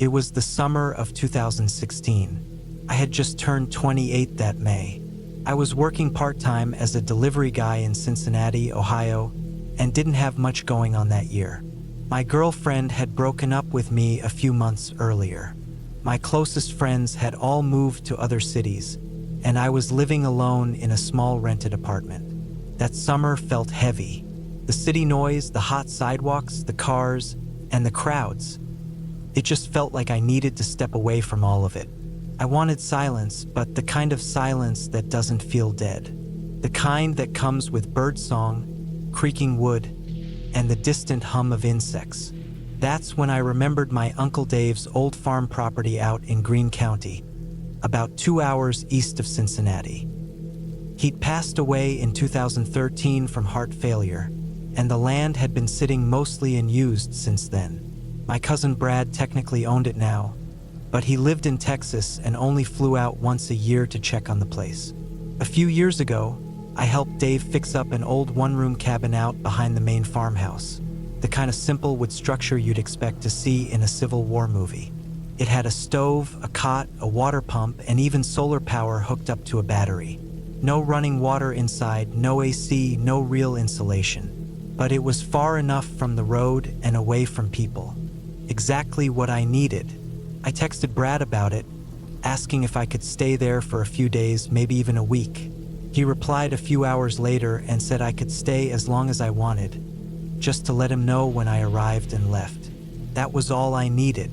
It was the summer of 2016. I had just turned 28 that May. I was working part-time as a delivery guy in Cincinnati, Ohio, and didn't have much going on that year. My girlfriend had broken up with me a few months earlier. My closest friends had all moved to other cities, and I was living alone in a small rented apartment. That summer felt heavy. The city noise, the hot sidewalks, the cars, and the crowds. It just felt like I needed to step away from all of it. I wanted silence, but the kind of silence that doesn't feel dead. The kind that comes with birdsong, creaking wood, and the distant hum of insects. That's when I remembered my Uncle Dave's old farm property out in Greene County, about 2 hours east of Cincinnati. He'd passed away in 2013 from heart failure, and the land had been sitting mostly unused since then. My cousin Brad technically owned it now, but he lived in Texas and only flew out once a year to check on the place. A few years ago, I helped Dave fix up an old one-room cabin out behind the main farmhouse, the kind of simple wood structure you'd expect to see in a Civil War movie. It had a stove, a cot, a water pump, and even solar power hooked up to a battery. No running water inside, no AC, no real insulation. But it was far enough from the road and away from people. Exactly what I needed. I texted Brad about it, asking if I could stay there for a few days, maybe even a week. He replied a few hours later and said I could stay as long as I wanted, just to let him know when I arrived and left. That was all I needed.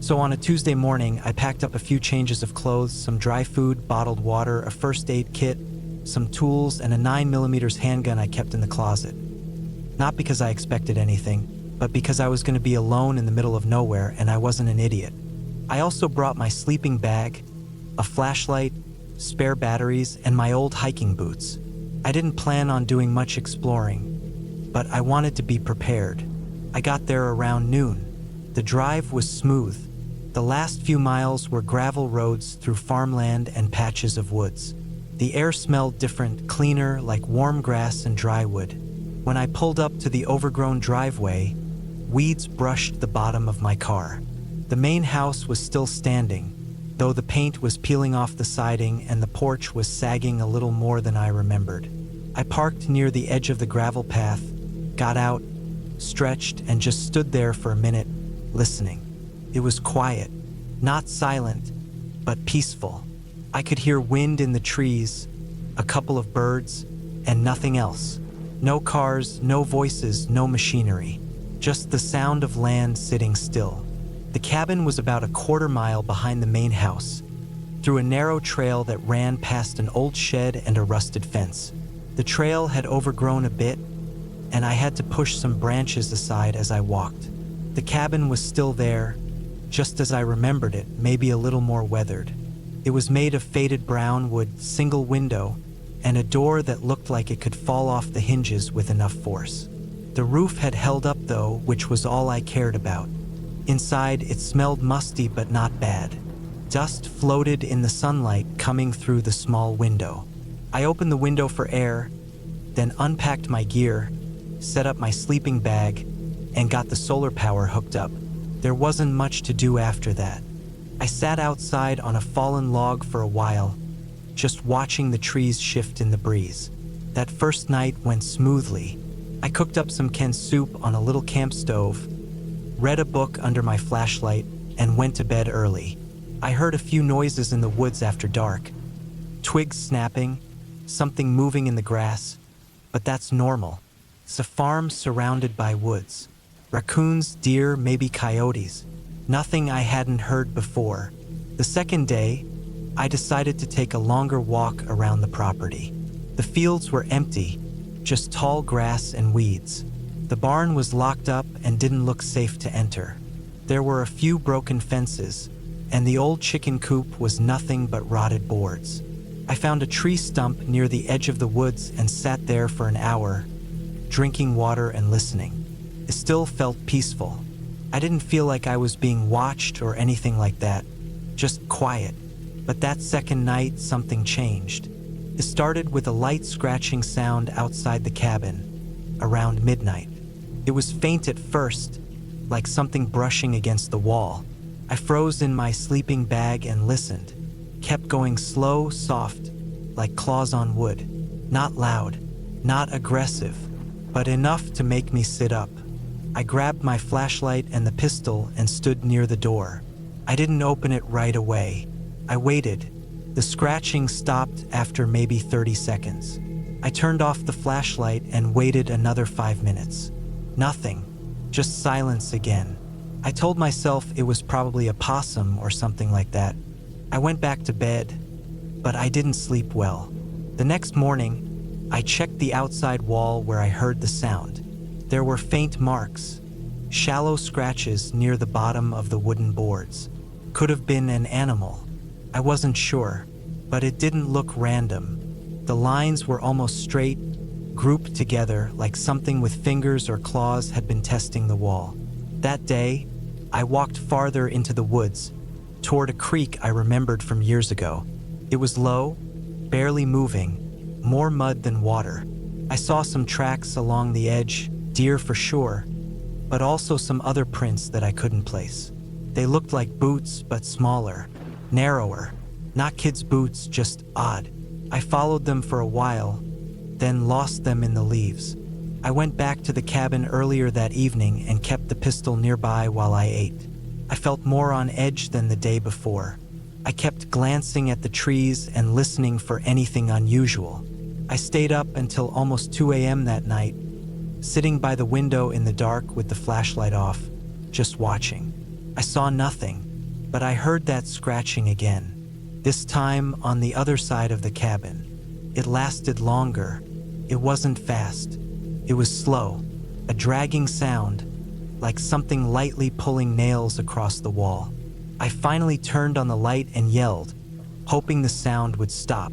So on a Tuesday morning, I packed up a few changes of clothes, some dry food, bottled water, a first aid kit, some tools, and a 9mm handgun I kept in the closet. Not because I expected anything, but because I was going to be alone in the middle of nowhere and I wasn't an idiot. I also brought my sleeping bag, a flashlight, spare batteries, and my old hiking boots. I didn't plan on doing much exploring, but I wanted to be prepared. I got there around noon. The drive was smooth. The last few miles were gravel roads through farmland and patches of woods. The air smelled different, cleaner, like warm grass and dry wood. When I pulled up to the overgrown driveway, weeds brushed the bottom of my car. The main house was still standing, though the paint was peeling off the siding and the porch was sagging a little more than I remembered. I parked near the edge of the gravel path, got out, stretched, and just stood there for a minute, listening. It was quiet, not silent, but peaceful. I could hear wind in the trees, a couple of birds, and nothing else. No cars, no voices, no machinery. Just the sound of land sitting still. The cabin was about a quarter-mile behind the main house, through a narrow trail that ran past an old shed and a rusted fence. The trail had overgrown a bit, and I had to push some branches aside as I walked. The cabin was still there, just as I remembered it, maybe a little more weathered. It was made of faded brown wood, single window, and a door that looked like it could fall off the hinges with enough force. The roof had held up though, which was all I cared about. Inside, it smelled musty but not bad. Dust floated in the sunlight coming through the small window. I opened the window for air, then unpacked my gear, set up my sleeping bag, and got the solar power hooked up. There wasn't much to do after that. I sat outside on a fallen log for a while, just watching the trees shift in the breeze. That first night went smoothly. I cooked up some canned soup on a little camp stove, read a book under my flashlight, and went to bed early. I heard a few noises in the woods after dark. Twigs snapping, something moving in the grass, but that's normal. It's a farm surrounded by woods. Raccoons, deer, maybe coyotes. Nothing I hadn't heard before. The second day, I decided to take a longer walk around the property. The fields were empty, just tall grass and weeds. The barn was locked up and didn't look safe to enter. There were a few broken fences, and the old chicken coop was nothing but rotted boards. I found a tree stump near the edge of the woods and sat there for an hour, drinking water and listening. It still felt peaceful. I didn't feel like I was being watched or anything like that, just quiet. But that second night, something changed. It started with a light scratching sound outside the cabin, around midnight. It was faint at first, like something brushing against the wall. I froze in my sleeping bag and listened. Kept going slow, soft, like claws on wood. Not loud, not aggressive, but enough to make me sit up. I grabbed my flashlight and the pistol and stood near the door. I didn't open it right away. I waited. The scratching stopped after maybe 30 seconds. I turned off the flashlight and waited another 5 minutes. Nothing, just silence again. I told myself it was probably a possum or something like that. I went back to bed, but I didn't sleep well. The next morning, I checked the outside wall where I heard the sound. There were faint marks, shallow scratches near the bottom of the wooden boards. Could have been an animal. I wasn't sure, but it didn't look random. The lines were almost straight, grouped together like something with fingers or claws had been testing the wall. That day, I walked farther into the woods, toward a creek I remembered from years ago. It was low, barely moving, more mud than water. I saw some tracks along the edge, deer for sure, but also some other prints that I couldn't place. They looked like boots, but smaller, narrower. Not kids' boots, just odd. I followed them for a while, then lost them in the leaves. I went back to the cabin earlier that evening and kept the pistol nearby while I ate. I felt more on edge than the day before. I kept glancing at the trees and listening for anything unusual. I stayed up until almost 2 a.m. that night, sitting by the window in the dark with the flashlight off, just watching. I saw nothing, but I heard that scratching again. This time on the other side of the cabin. It lasted longer. It wasn't fast. It was slow, a dragging sound, like something lightly pulling nails across the wall. I finally turned on the light and yelled, hoping the sound would stop.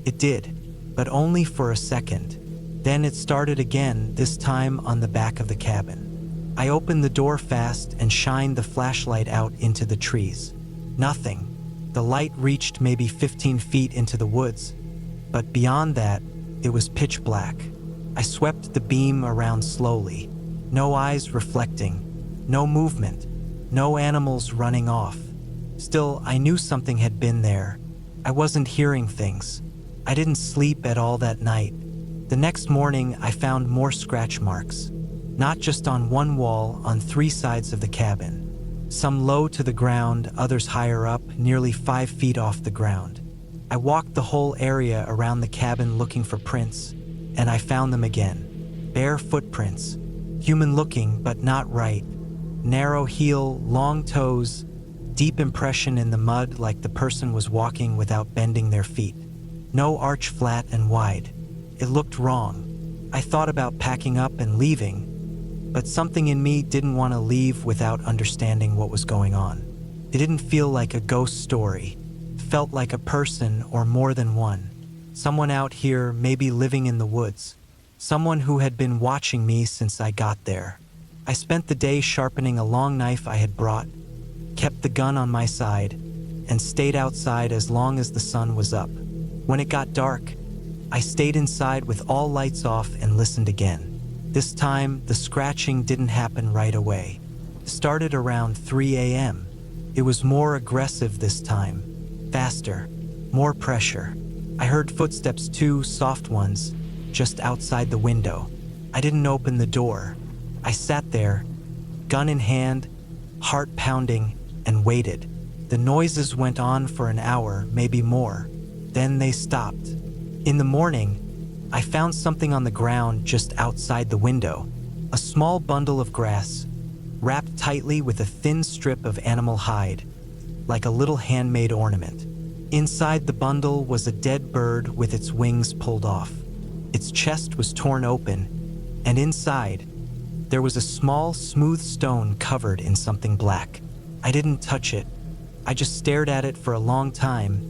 It did, but only for a second. Then it started again, this time on the back of the cabin. I opened the door fast and shined the flashlight out into the trees. Nothing. The light reached maybe 15 feet into the woods, but beyond that, it was pitch black. I swept the beam around slowly. No eyes reflecting, no movement, no animals running off. Still, I knew something had been there. I wasn't hearing things. I didn't sleep at all that night. The next morning, I found more scratch marks. Not just on one wall, on 3 sides of the cabin. Some low to the ground, others higher up, nearly 5 feet off the ground. I walked the whole area around the cabin looking for prints, and I found them again. Bare footprints. Human-looking, but not right. Narrow heel, long toes, deep impression in the mud like the person was walking without bending their feet. No arch flat and wide. It looked wrong. I thought about packing up and leaving, but something in me didn't want to leave without understanding what was going on. It didn't feel like a ghost story. It felt like a person or more than one. Someone out here, maybe living in the woods. Someone who had been watching me since I got there. I spent the day sharpening a long knife I had brought, kept the gun on my side, and stayed outside as long as the sun was up. When it got dark, I stayed inside with all lights off and listened again. This time, the scratching didn't happen right away. It started around 3 a.m. It was more aggressive this time. Faster. More pressure. I heard footsteps too, soft ones, just outside the window. I didn't open the door. I sat there, gun in hand, heart pounding, and waited. The noises went on for an hour, maybe more. Then they stopped. In the morning, I found something on the ground just outside the window. A small bundle of grass, wrapped tightly with a thin strip of animal hide, like a little handmade ornament. Inside the bundle was a dead bird with its wings pulled off. Its chest was torn open, and inside, there was a small, smooth stone covered in something black. I didn't touch it. I just stared at it for a long time,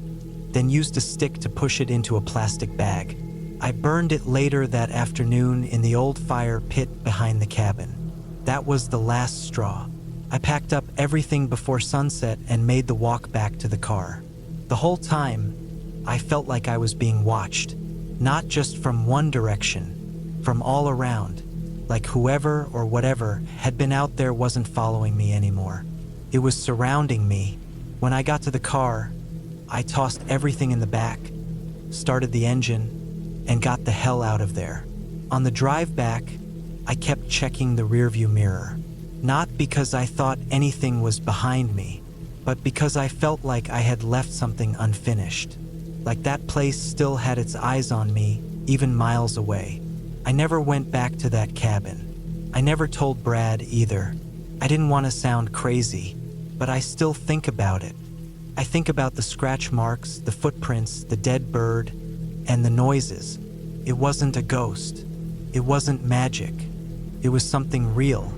then used a stick to push it into a plastic bag. I burned it later that afternoon in the old fire pit behind the cabin. That was the last straw. I packed up everything before sunset and made the walk back to the car. The whole time, I felt like I was being watched, not just from one direction, from all around, like whoever or whatever had been out there wasn't following me anymore. It was surrounding me. When I got to the car, I tossed everything in the back, started the engine, and got the hell out of there. On the drive back, I kept checking the rearview mirror. Not because I thought anything was behind me, but because I felt like I had left something unfinished. Like that place still had its eyes on me, even miles away. I never went back to that cabin. I never told Brad either. I didn't want to sound crazy, but I still think about it. I think about the scratch marks, the footprints, the dead bird, and the noises. It wasn't a ghost. It wasn't magic. It was something real.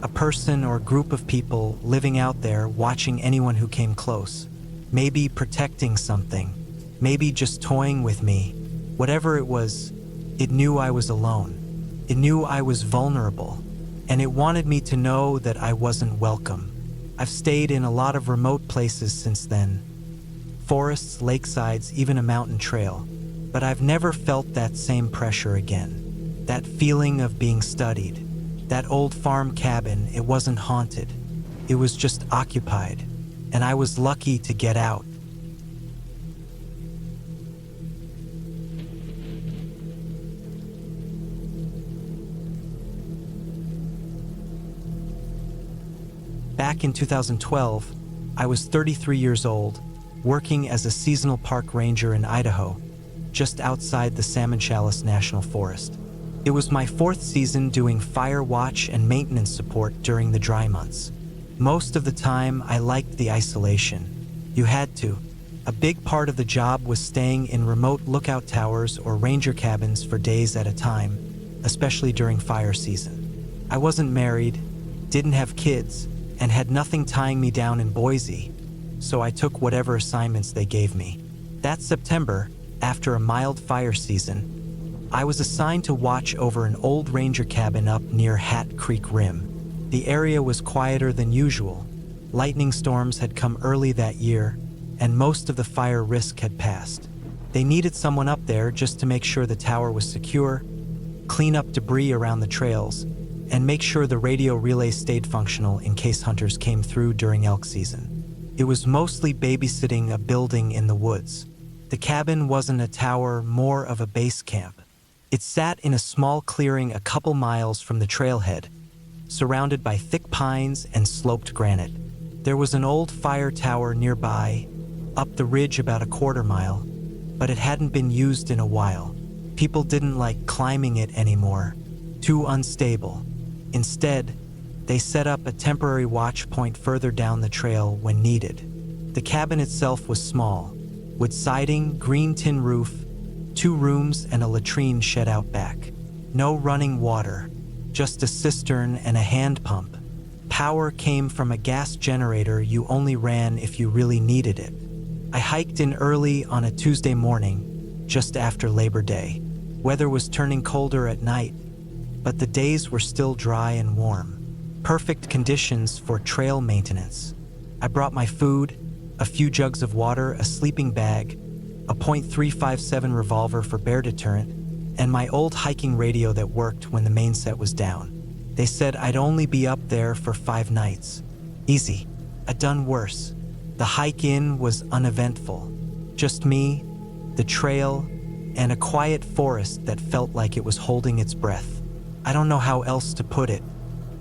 A person or group of people living out there watching anyone who came close. Maybe protecting something. Maybe just toying with me. Whatever it was, it knew I was alone. It knew I was vulnerable. And it wanted me to know that I wasn't welcome. I've stayed in a lot of remote places since then. Forests, lakesides, even a mountain trail. But I've never felt that same pressure again. That feeling of being studied. That old farm cabin, it wasn't haunted. It was just occupied. And I was lucky to get out. Back in 2012, I was 33 years old, working as a seasonal park ranger in Idaho, just outside the Salmon Chalice National Forest. It was my 4th season doing fire watch and maintenance support during the dry months. Most of the time, I liked the isolation. You had to. A big part of the job was staying in remote lookout towers or ranger cabins for days at a time, especially during fire season. I wasn't married, didn't have kids, and had nothing tying me down in Boise, so I took whatever assignments they gave me. That September, after a mild fire season, I was assigned to watch over an old ranger cabin up near Hat Creek Rim. The area was quieter than usual. Lightning storms had come early that year, and most of the fire risk had passed. They needed someone up there just to make sure the tower was secure, clean up debris around the trails, and make sure the radio relay stayed functional in case hunters came through during elk season. It was mostly babysitting a building in the woods. The cabin wasn't a tower, more of a base camp. It sat in a small clearing a couple miles from the trailhead, surrounded by thick pines and sloped granite. There was an old fire tower nearby, up the ridge about a quarter mile, but it hadn't been used in a while. People didn't like climbing it anymore. Too unstable. Instead, they set up a temporary watch point further down the trail when needed. The cabin itself was small, with siding, green tin roof, 2 rooms and a latrine shed out back. No running water, just a cistern and a hand pump. Power came from a gas generator you only ran if you really needed it. I hiked in early on a Tuesday morning, just after Labor Day. Weather was turning colder at night, but the days were still dry and warm. Perfect conditions for trail maintenance. I brought my food, a few jugs of water, a sleeping bag, a .357 revolver for bear deterrent, and my old hiking radio that worked when the main set was down. They said I'd only be up there for 5 nights. Easy. I'd done worse. The hike in was uneventful. Just me, the trail, and a quiet forest that felt like it was holding its breath. I don't know how else to put it.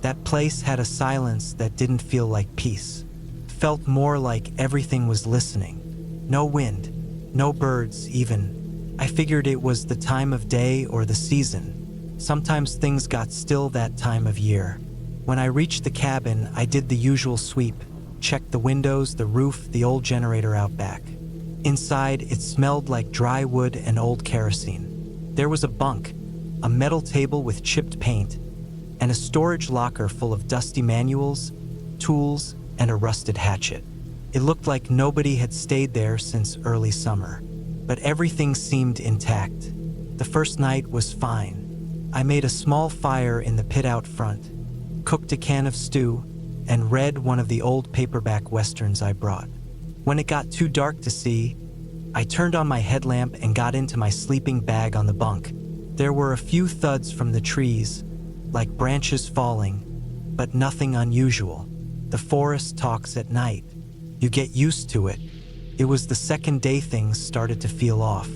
That place had a silence that didn't feel like peace. Felt more like everything was listening. No wind, no birds even. I figured it was the time of day or the season. Sometimes things got still that time of year. When I reached the cabin, I did the usual sweep, checked the windows, the roof, the old generator out back. Inside, it smelled like dry wood and old kerosene. There was a bunk, a metal table with chipped paint, and a storage locker full of dusty manuals, tools, and a rusted hatchet. It looked like nobody had stayed there since early summer, but everything seemed intact. The first night was fine. I made a small fire in the pit out front, cooked a can of stew, and read one of the old paperback westerns I brought. When it got too dark to see, I turned on my headlamp and got into my sleeping bag on the bunk. There were a few thuds from the trees, like branches falling, but nothing unusual. The forest talks at night. You get used to it. It was the second day things started to feel off.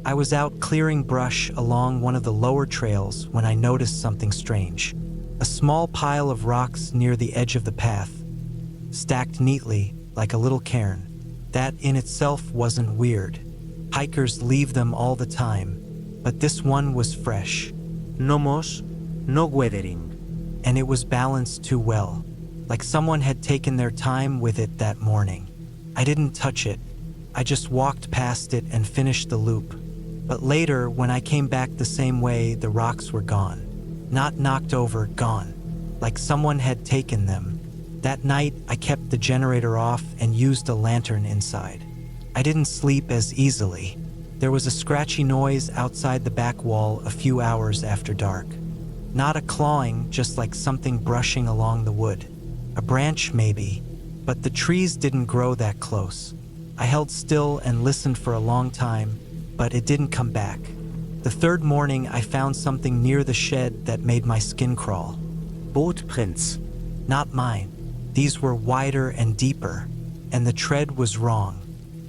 I was out clearing brush along one of the lower trails when I noticed something strange. A small pile of rocks near the edge of the path, stacked neatly like a little cairn. That in itself wasn't weird. Hikers leave them all the time, but this one was fresh. No moss, no weathering. And it was balanced too well, like someone had taken their time with it that morning. I didn't touch it. I just walked past it and finished the loop. But later, when I came back the same way, the rocks were gone. Not knocked over, gone. Like someone had taken them. That night, I kept the generator off and used a lantern inside. I didn't sleep as easily. There was a scratchy noise outside the back wall a few hours after dark. Not a clawing, just like something brushing along the wood. A branch, maybe, but the trees didn't grow that close. I held still and listened for a long time, but it didn't come back. The third morning, I found something near the shed that made my skin crawl. Bootprints. Not mine. These were wider and deeper, and the tread was wrong.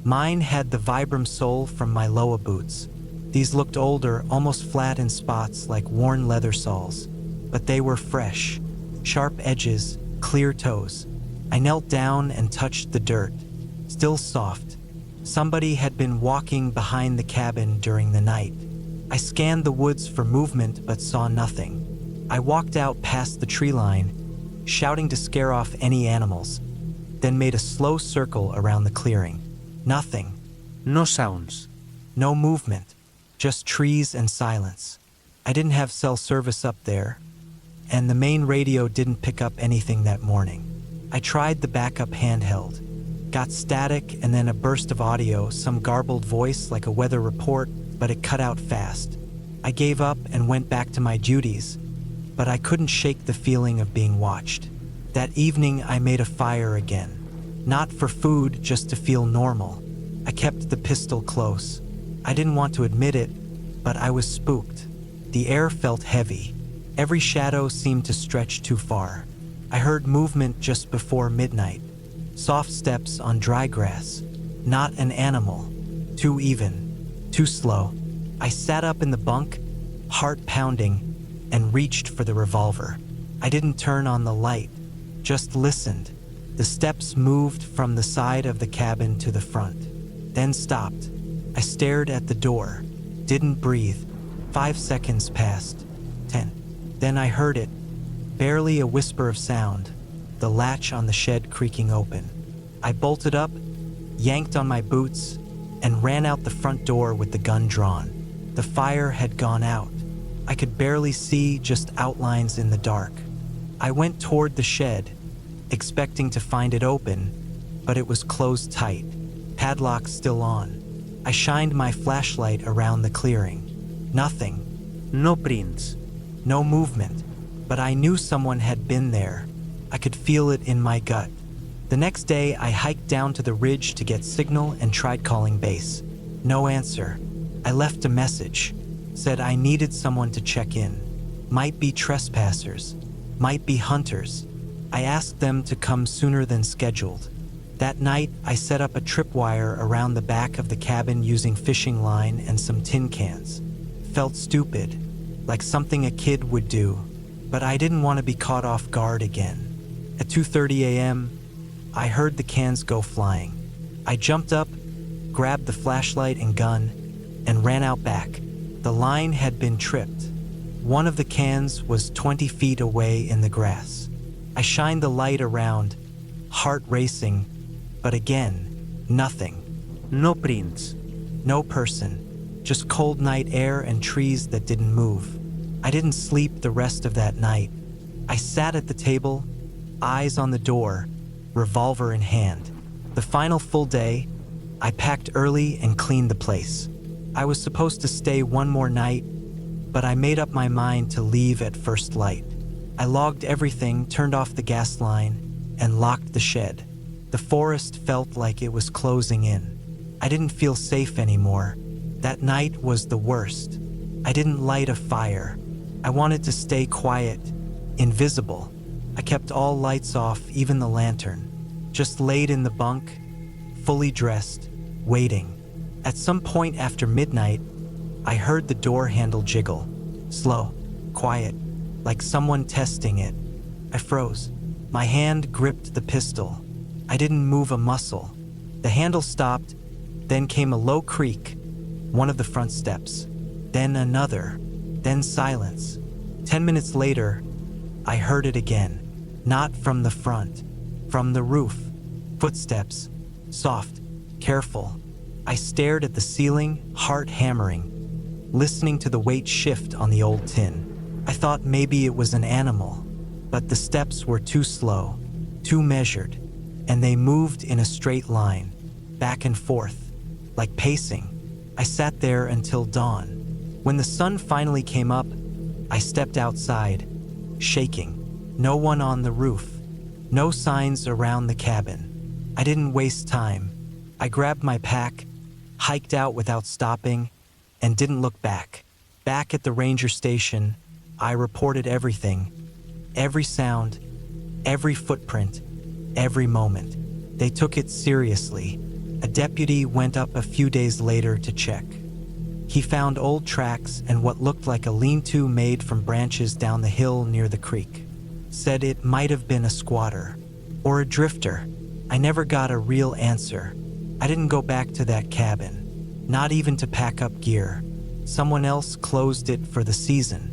Mine had the Vibram sole from my Loa boots. These looked older, almost flat in spots like worn leather soles, but they were fresh. Sharp edges, clear toes. I knelt down and touched the dirt, still soft. Somebody had been walking behind the cabin during the night. I scanned the woods for movement but saw nothing. I walked out past the tree line, shouting to scare off any animals, then made a slow circle around the clearing. Nothing. No sounds. No movement. Just trees and silence. I didn't have cell service up there, and the main radio didn't pick up anything that morning. I tried the backup handheld. Got static and then a burst of audio, some garbled voice like a weather report, but it cut out fast. I gave up and went back to my duties, but I couldn't shake the feeling of being watched. That evening, I made a fire again. Not for food, just to feel normal. I kept the pistol close. I didn't want to admit it, but I was spooked. The air felt heavy. Every shadow seemed to stretch too far. I heard movement just before midnight. Soft steps on dry grass. Not an animal. Too even. Too slow. I sat up in the bunk, heart pounding, and reached for the revolver. I didn't turn on the light, just listened. The steps moved from the side of the cabin to the front, then stopped. I stared at the door, didn't breathe. 5 seconds passed, 10. Then I heard it, barely a whisper of sound, the latch on the shed creaking open. I bolted up, yanked on my boots, and ran out the front door with the gun drawn. The fire had gone out. I could barely see, just outlines in the dark. I went toward the shed, expecting to find it open, but it was closed tight, padlock still on. I shined my flashlight around the clearing. Nothing. No prints. No movement, but I knew someone had been there. I could feel it in my gut. The next day, I hiked down to the ridge to get signal and tried calling base. No answer. I left a message, said I needed someone to check in. Might be trespassers, might be hunters. I asked them to come sooner than scheduled. That night, I set up a tripwire around the back of the cabin using fishing line and some tin cans. Felt stupid, like something a kid would do, but I didn't want to be caught off guard again. At 2:30 a.m., I heard the cans go flying. I jumped up, grabbed the flashlight and gun, and ran out back. The line had been tripped. One of the cans was 20 feet away in the grass. I shined the light around, heart racing, but again, nothing. No prints. No person, just cold night air and trees that didn't move. I didn't sleep the rest of that night. I sat at the table, eyes on the door, revolver in hand. The final full day, I packed early and cleaned the place. I was supposed to stay one more night, but I made up my mind to leave at first light. I logged everything, turned off the gas line, and locked the shed. The forest felt like it was closing in. I didn't feel safe anymore. That night was the worst. I didn't light a fire. I wanted to stay quiet, invisible. I kept all lights off, even the lantern. Just laid in the bunk, fully dressed, waiting. At some point after midnight, I heard the door handle jiggle. Slow, quiet, like someone testing it. I froze. My hand gripped the pistol. I didn't move a muscle. The handle stopped, then came a low creak, one of the front steps, then another, then silence. 10 minutes later, I heard it again. Not from the front, from the roof. Footsteps, soft, careful. I stared at the ceiling, heart hammering, listening to the weight shift on the old tin. I thought maybe it was an animal, but the steps were too slow, too measured, and they moved in a straight line, back and forth, like pacing. I sat there until dawn. When the sun finally came up, I stepped outside, shaking. No one on the roof, no signs around the cabin. I didn't waste time. I grabbed my pack, hiked out without stopping, and didn't look back. Back at the ranger station, I reported everything, every sound, every footprint, every moment. They took it seriously. A deputy went up a few days later to check. He found old tracks and what looked like a lean-to made from branches down the hill near the creek. Said it might have been a squatter or a drifter. I never got a real answer. I didn't go back to that cabin, not even to pack up gear. Someone else closed it for the season.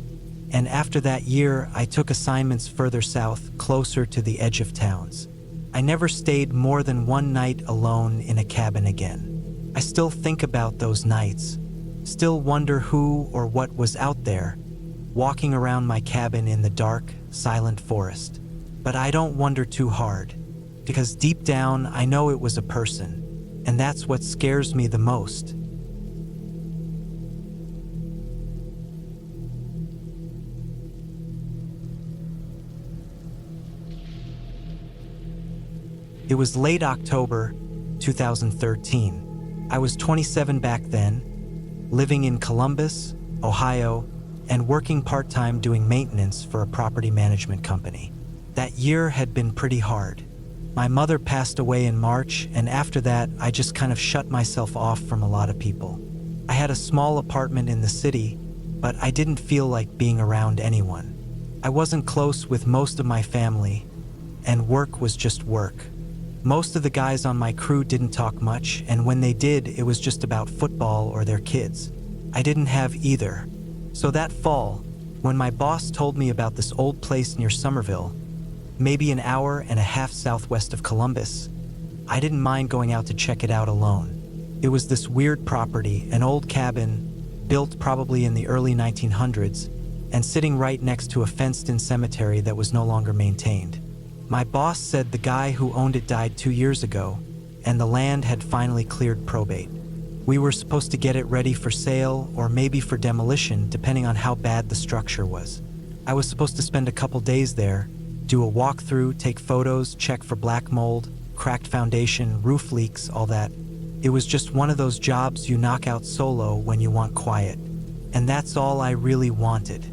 And after that year, I took assignments further south, closer to the edge of towns. I never stayed more than one night alone in a cabin again. I still think about those nights, still wonder who or what was out there, walking around my cabin in the dark, silent forest. But I don't wonder too hard, because deep down I know it was a person, and that's what scares me the most. It was late October 2013. I was 27 back then, living in Columbus, Ohio, and working part-time doing maintenance for a property management company. That year had been pretty hard. My mother passed away in March, and after that, I just kind of shut myself off from a lot of people. I had a small apartment in the city, but I didn't feel like being around anyone. I wasn't close with most of my family, and work was just work. Most of the guys on my crew didn't talk much, and when they did, it was just about football or their kids. I didn't have either. So that fall, when my boss told me about this old place near Somerville, maybe an hour and a half southwest of Columbus, I didn't mind going out to check it out alone. It was this weird property, an old cabin, built probably in the early 1900s, and sitting right next to a fenced-in cemetery that was no longer maintained. My boss said the guy who owned it died 2 years ago, and the land had finally cleared probate. We were supposed to get it ready for sale or maybe for demolition, depending on how bad the structure was. I was supposed to spend a couple days there, do a walkthrough, take photos, check for black mold, cracked foundation, roof leaks, all that. It was just one of those jobs you knock out solo when you want quiet. And that's all I really wanted.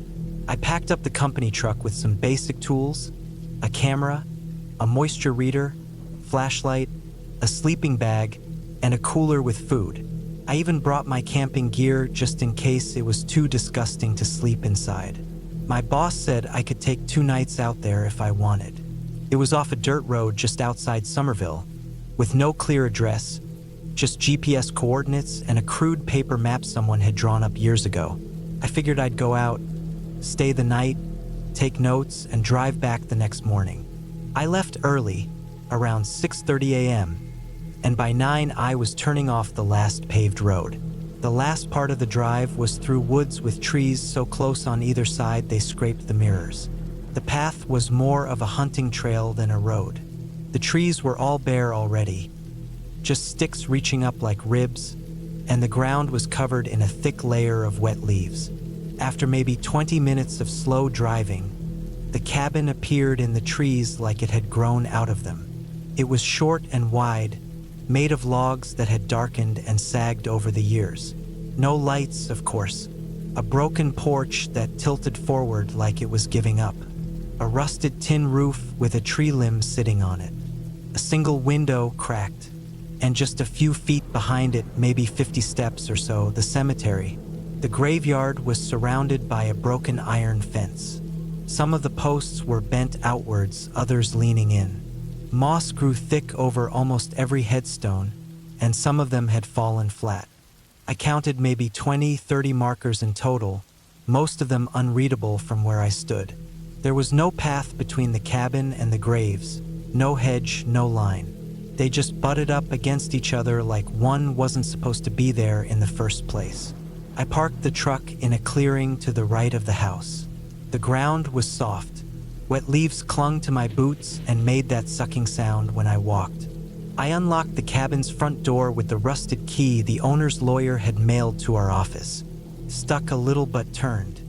I packed up the company truck with some basic tools, a camera, a moisture reader, flashlight, a sleeping bag, and a cooler with food. I even brought my camping gear just in case it was too disgusting to sleep inside. My boss said I could take 2 nights out there if I wanted. It was off a dirt road just outside Somerville, with no clear address, just GPS coordinates and a crude paper map someone had drawn up years ago. I figured I'd go out, stay the night, take notes, and drive back the next morning. I left early, around 6:30 a.m., and by 9 I was turning off the last paved road. The last part of the drive was through woods with trees so close on either side they scraped the mirrors. The path was more of a hunting trail than a road. The trees were all bare already, just sticks reaching up like ribs, and the ground was covered in a thick layer of wet leaves. After maybe 20 minutes of slow driving, the cabin appeared in the trees like it had grown out of them. It was short and wide, made of logs that had darkened and sagged over the years. No lights, of course. A broken porch that tilted forward like it was giving up. A rusted tin roof with a tree limb sitting on it. A single window cracked, and just a few feet behind it, maybe 50 steps or so, the cemetery. The graveyard was surrounded by a broken iron fence. Some of the posts were bent outwards, others leaning in. Moss grew thick over almost every headstone, and some of them had fallen flat. I counted maybe 20-30 markers in total, most of them unreadable from where I stood. There was no path between the cabin and the graves, no hedge, no line. They just butted up against each other like one wasn't supposed to be there in the first place. I parked the truck in a clearing to the right of the house. The ground was soft. Wet leaves clung to my boots and made that sucking sound when I walked. I unlocked the cabin's front door with the rusted key the owner's lawyer had mailed to our office. Stuck a little but turned.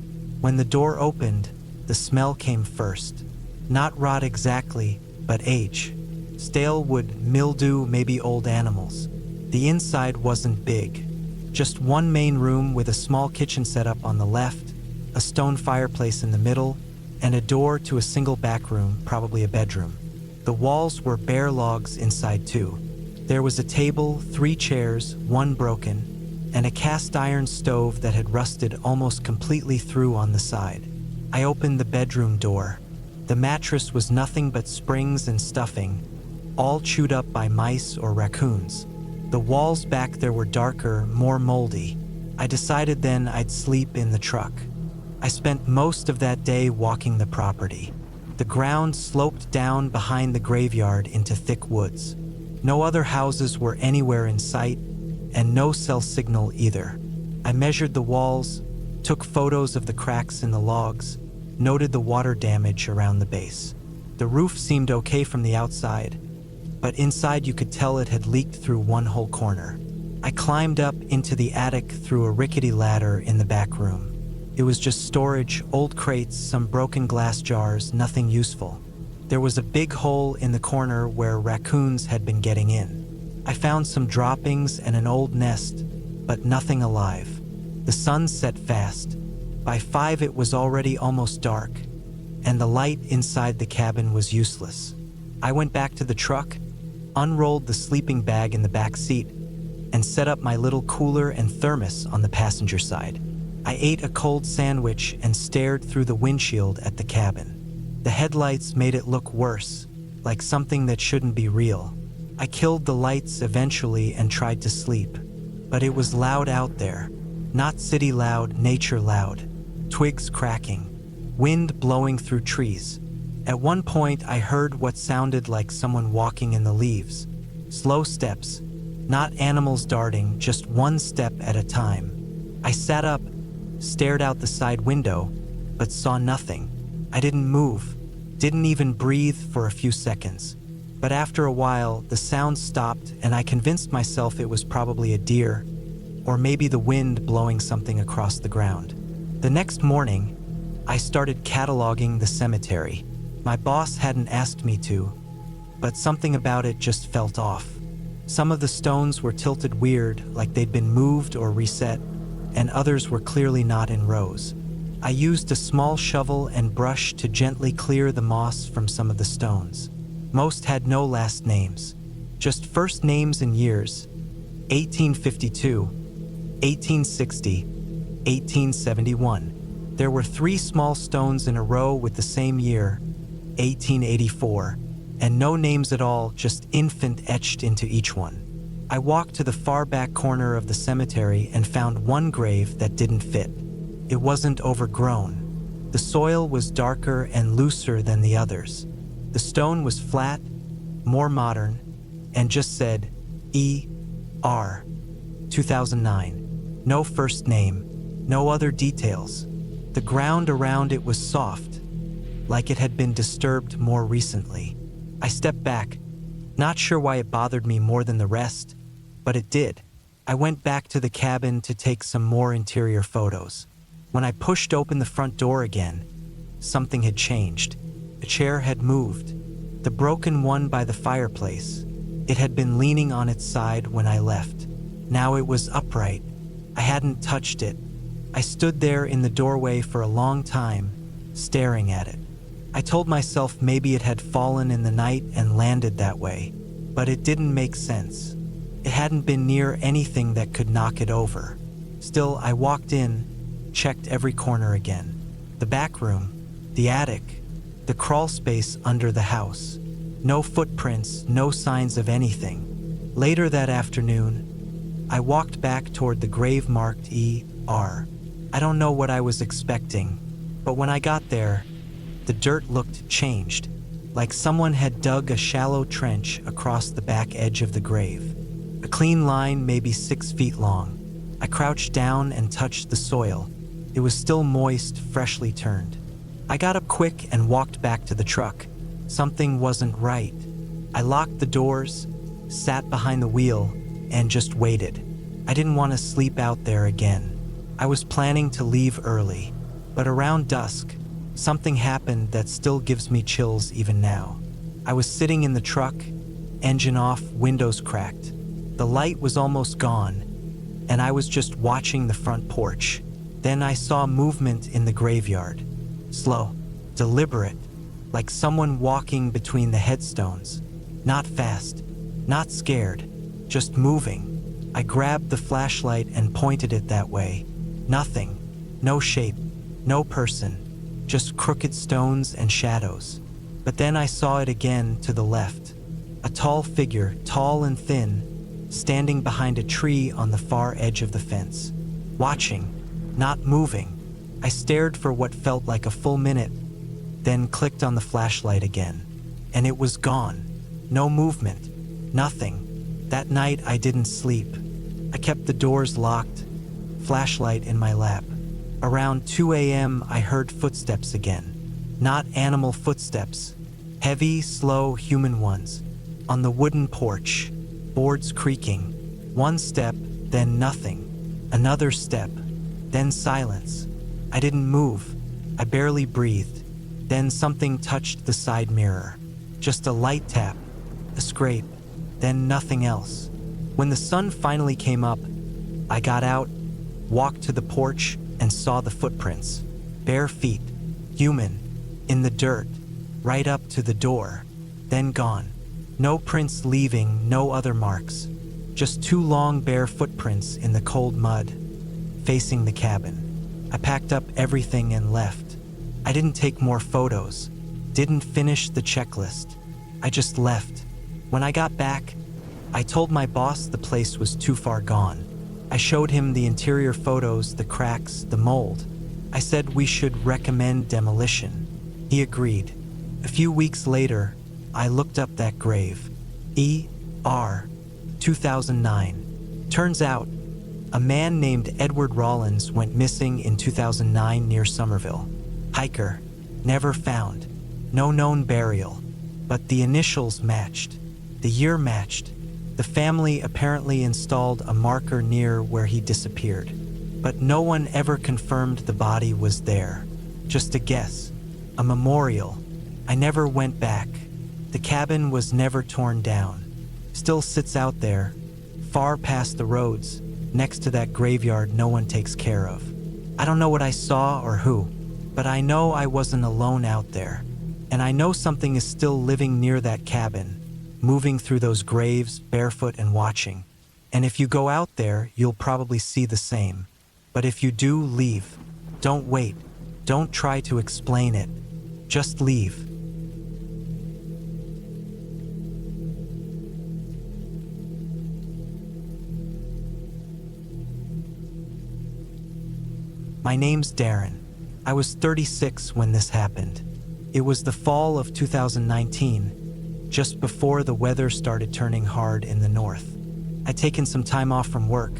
When the door opened, the smell came first. Not rot exactly, but age. Stale wood, mildew, maybe old animals. The inside wasn't big. Just one main room with a small kitchen setup on the left, a stone fireplace in the middle, and a door to a single back room, probably a bedroom. The walls were bare logs inside too. There was a table, 3 chairs, one broken, and a cast iron stove that had rusted almost completely through on the side. I opened the bedroom door. The mattress was nothing but springs and stuffing, all chewed up by mice or raccoons. The walls back there were darker, more moldy. I decided then I'd sleep in the truck. I spent most of that day walking the property. The ground sloped down behind the graveyard into thick woods. No other houses were anywhere in sight, and no cell signal either. I measured the walls, took photos of the cracks in the logs, noted the water damage around the base. The roof seemed okay from the outside, but inside you could tell it had leaked through one whole corner. I climbed up into the attic through a rickety ladder in the back room. It was just storage, old crates, some broken glass jars, nothing useful. There was a big hole in the corner where raccoons had been getting in. I found some droppings and an old nest, but nothing alive. The sun set fast. By 5 it was already almost dark, and the light inside the cabin was useless. I went back to the truck, unrolled the sleeping bag in the back seat, and set up my little cooler and thermos on the passenger side. I ate a cold sandwich and stared through the windshield at the cabin. The headlights made it look worse, like something that shouldn't be real. I killed the lights eventually and tried to sleep, but it was loud out there. Not city loud, nature loud. Twigs cracking, wind blowing through trees. At one point, I heard what sounded like someone walking in the leaves. Slow steps, not animals darting, just one step at a time. I sat up, stared out the side window, but saw nothing. I didn't move, didn't even breathe for a few seconds. But after a while, the sound stopped and I convinced myself it was probably a deer, or maybe the wind blowing something across the ground. The next morning, I started cataloging the cemetery. My boss hadn't asked me to, but something about it just felt off. Some of the stones were tilted weird, like they'd been moved or reset, and others were clearly not in rows. I used a small shovel and brush to gently clear the moss from some of the stones. Most had no last names, just first names and years: 1852, 1860, 1871. There were 3 small stones in a row with the same year, 1884, and no names at all, just infant etched into each one. I walked to the far back corner of the cemetery and found one grave that didn't fit. It wasn't overgrown. The soil was darker and looser than the others. The stone was flat, more modern, and just said, E.R. 2009. No first name, no other details. The ground around it was soft, like it had been disturbed more recently. I stepped back, not sure why it bothered me more than the rest, but it did. I went back to the cabin to take some more interior photos. When I pushed open the front door again, something had changed. A chair had moved. The broken one by the fireplace. It had been leaning on its side when I left. Now it was upright. I hadn't touched it. I stood there in the doorway for a long time, staring at it. I told myself maybe it had fallen in the night and landed that way, but it didn't make sense. It hadn't been near anything that could knock it over. Still, I walked in, checked every corner again. The back room, the attic, the crawl space under the house. No footprints, no signs of anything. Later that afternoon, I walked back toward the grave marked ER. I don't know what I was expecting, but when I got there, the dirt looked changed, like someone had dug a shallow trench across the back edge of the grave. A clean line, maybe 6 feet long. I crouched down and touched the soil. It was still moist, freshly turned. I got up quick and walked back to the truck. Something wasn't right. I locked the doors, sat behind the wheel, and just waited. I didn't want to sleep out there again. I was planning to leave early, but around dusk, something happened that still gives me chills even now. I was sitting in the truck, engine off, windows cracked. The light was almost gone, and I was just watching the front porch. Then I saw movement in the graveyard. Slow, deliberate, like someone walking between the headstones. Not fast, not scared, just moving. I grabbed the flashlight and pointed it that way. Nothing, no shape, no person, just crooked stones and shadows. But then I saw it again to the left. A tall figure, tall and thin, standing behind a tree on the far edge of the fence. Watching, not moving. I stared for what felt like a full minute, then clicked on the flashlight again. And it was gone. No movement, nothing. That night I didn't sleep. I kept the doors locked, flashlight in my lap. Around 2 a.m. I heard footsteps again. Not animal footsteps, heavy, slow human ones. On the wooden porch, boards creaking. One step, then nothing. Another step, then silence. I didn't move. I barely breathed. Then something touched the side mirror. Just a light tap, a scrape, then nothing else. When the sun finally came up, I got out, walked to the porch, and saw the footprints. Bare feet, human, in the dirt, right up to the door, then gone. No prints leaving, no other marks. Just 2 long bare footprints in the cold mud, facing the cabin. I packed up everything and left. I didn't take more photos, didn't finish the checklist. I just left. When I got back, I told my boss the place was too far gone. I showed him the interior photos, the cracks, the mold. I said we should recommend demolition. He agreed. A few weeks later, I looked up that grave. ER 2009. Turns out, a man named Edward Rollins went missing in 2009 near Somerville. Hiker, never found. No known burial. But the initials matched. The year matched. The family apparently installed a marker near where he disappeared. But no one ever confirmed the body was there. Just a guess. A memorial. I never went back. The cabin was never torn down. Still sits out there, far past the roads, next to that graveyard no one takes care of. I don't know what I saw or who, but I know I wasn't alone out there. And I know something is still living near that cabin, moving through those graves, barefoot and watching. And if you go out there, you'll probably see the same. But if you do, leave. Don't wait. Don't try to explain it. Just leave. My name's Darren. I was 36 when this happened. It was the fall of 2019, just before the weather started turning hard in the north. I'd taken some time off from work.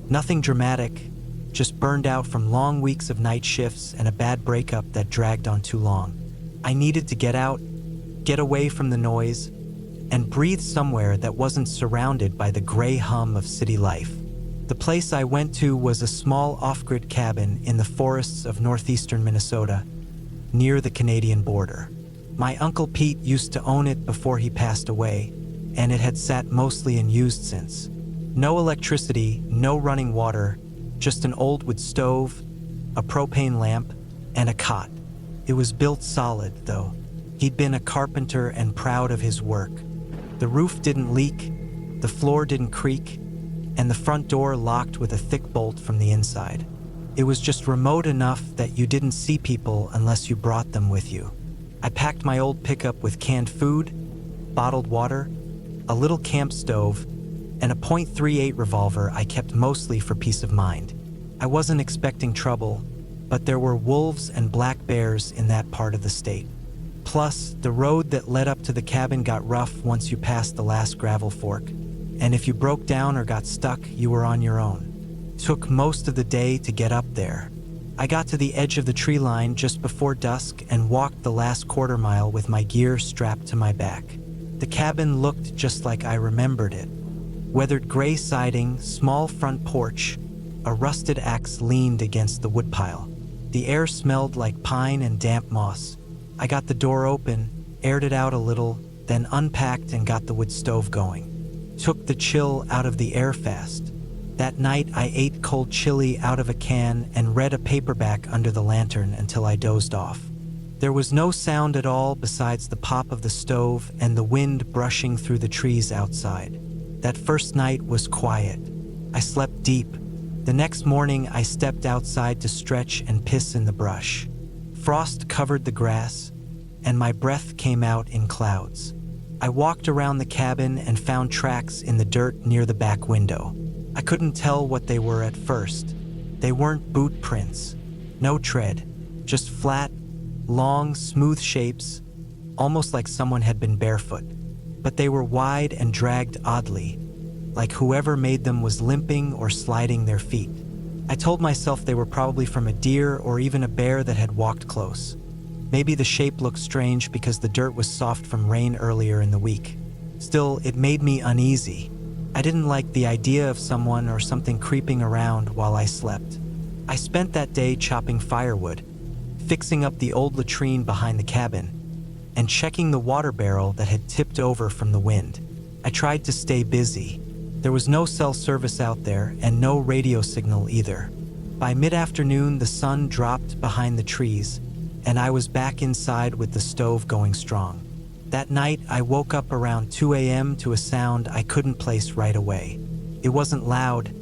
Nothing dramatic, just burned out from long weeks of night shifts and a bad breakup that dragged on too long. I needed to get out, get away from the noise, and breathe somewhere that wasn't surrounded by the gray hum of city life. The place I went to was a small off-grid cabin in the forests of northeastern Minnesota, near the Canadian border. My Uncle Pete used to own it before he passed away, and it had sat mostly unused since. No electricity, no running water, just an old wood stove, a propane lamp, and a cot. It was built solid, though. He'd been a carpenter and proud of his work. The roof didn't leak, the floor didn't creak, and the front door locked with a thick bolt from the inside. It was just remote enough that you didn't see people unless you brought them with you. I packed my old pickup with canned food, bottled water, a little camp stove, and a .38 revolver I kept mostly for peace of mind. I wasn't expecting trouble, but there were wolves and black bears in that part of the state. Plus, the road that led up to the cabin got rough once you passed the last gravel fork, and if you broke down or got stuck, you were on your own. Took most of the day to get up there. I got to the edge of the tree line just before dusk and walked the last quarter mile with my gear strapped to my back. The cabin looked just like I remembered it. Weathered gray siding, small front porch, a rusted axe leaned against the woodpile. The air smelled like pine and damp moss. I got the door open, aired it out a little, then unpacked and got the wood stove going. Took the chill out of the air fast. That night I ate cold chili out of a can and read a paperback under the lantern until I dozed off. There was no sound at all besides the pop of the stove and the wind brushing through the trees outside. That first night was quiet. I slept deep. The next morning I stepped outside to stretch and piss in the brush. Frost covered the grass, and my breath came out in clouds. I walked around the cabin and found tracks in the dirt near the back window. I couldn't tell what they were at first. They weren't boot prints. No tread. Just flat, long, smooth shapes, almost like someone had been barefoot. But they were wide and dragged oddly, like whoever made them was limping or sliding their feet. I told myself they were probably from a deer or even a bear that had walked close. Maybe the shape looked strange because the dirt was soft from rain earlier in the week. Still, it made me uneasy. I didn't like the idea of someone or something creeping around while I slept. I spent that day chopping firewood, fixing up the old latrine behind the cabin, and checking the water barrel that had tipped over from the wind. I tried to stay busy. There was no cell service out there and no radio signal either. By mid-afternoon, the sun dropped behind the trees, and I was back inside with the stove going strong. That night, I woke up around 2 a.m. to a sound I couldn't place right away. It wasn't loud,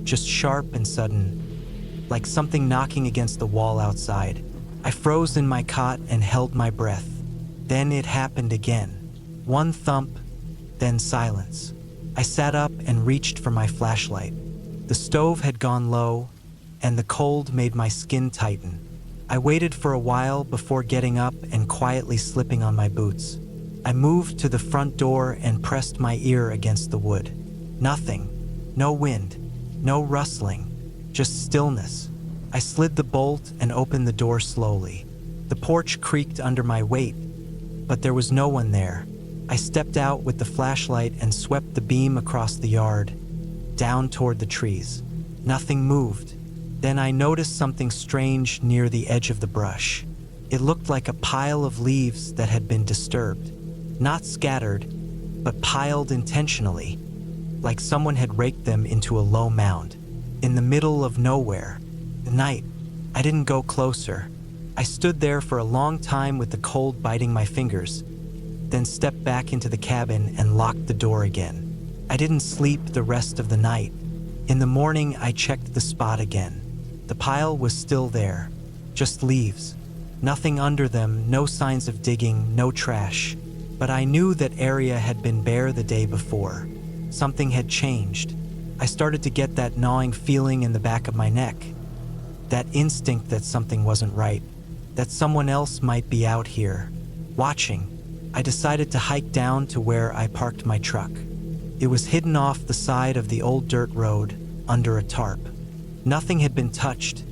just sharp and sudden, like something knocking against the wall outside. I froze in my cot and held my breath. Then it happened again. One thump, then silence. I sat up and reached for my flashlight. The stove had gone low, and the cold made my skin tighten. I waited for a while before getting up and quietly slipping on my boots. I moved to the front door and pressed my ear against the wood. Nothing. No wind. No rustling. Just stillness. I slid the bolt and opened the door slowly. The porch creaked under my weight, but there was no one there. I stepped out with the flashlight and swept the beam across the yard, down toward the trees. Nothing moved. Then I noticed something strange near the edge of the brush. It looked like a pile of leaves that had been disturbed. Not scattered, but piled intentionally, like someone had raked them into a low mound. In the middle of nowhere. Night. I didn't go closer. I stood there for a long time with the cold biting my fingers, then stepped back into the cabin and locked the door again. I didn't sleep the rest of the night. In the morning, I checked the spot again. The pile was still there, just leaves. Nothing under them, no signs of digging, no trash. But I knew that area had been bare the day before. Something had changed. I started to get that gnawing feeling in the back of my neck. That instinct that something wasn't right, that someone else might be out here, watching. I decided to hike down to where I parked my truck. It was hidden off the side of the old dirt road, under a tarp. Nothing had been touched,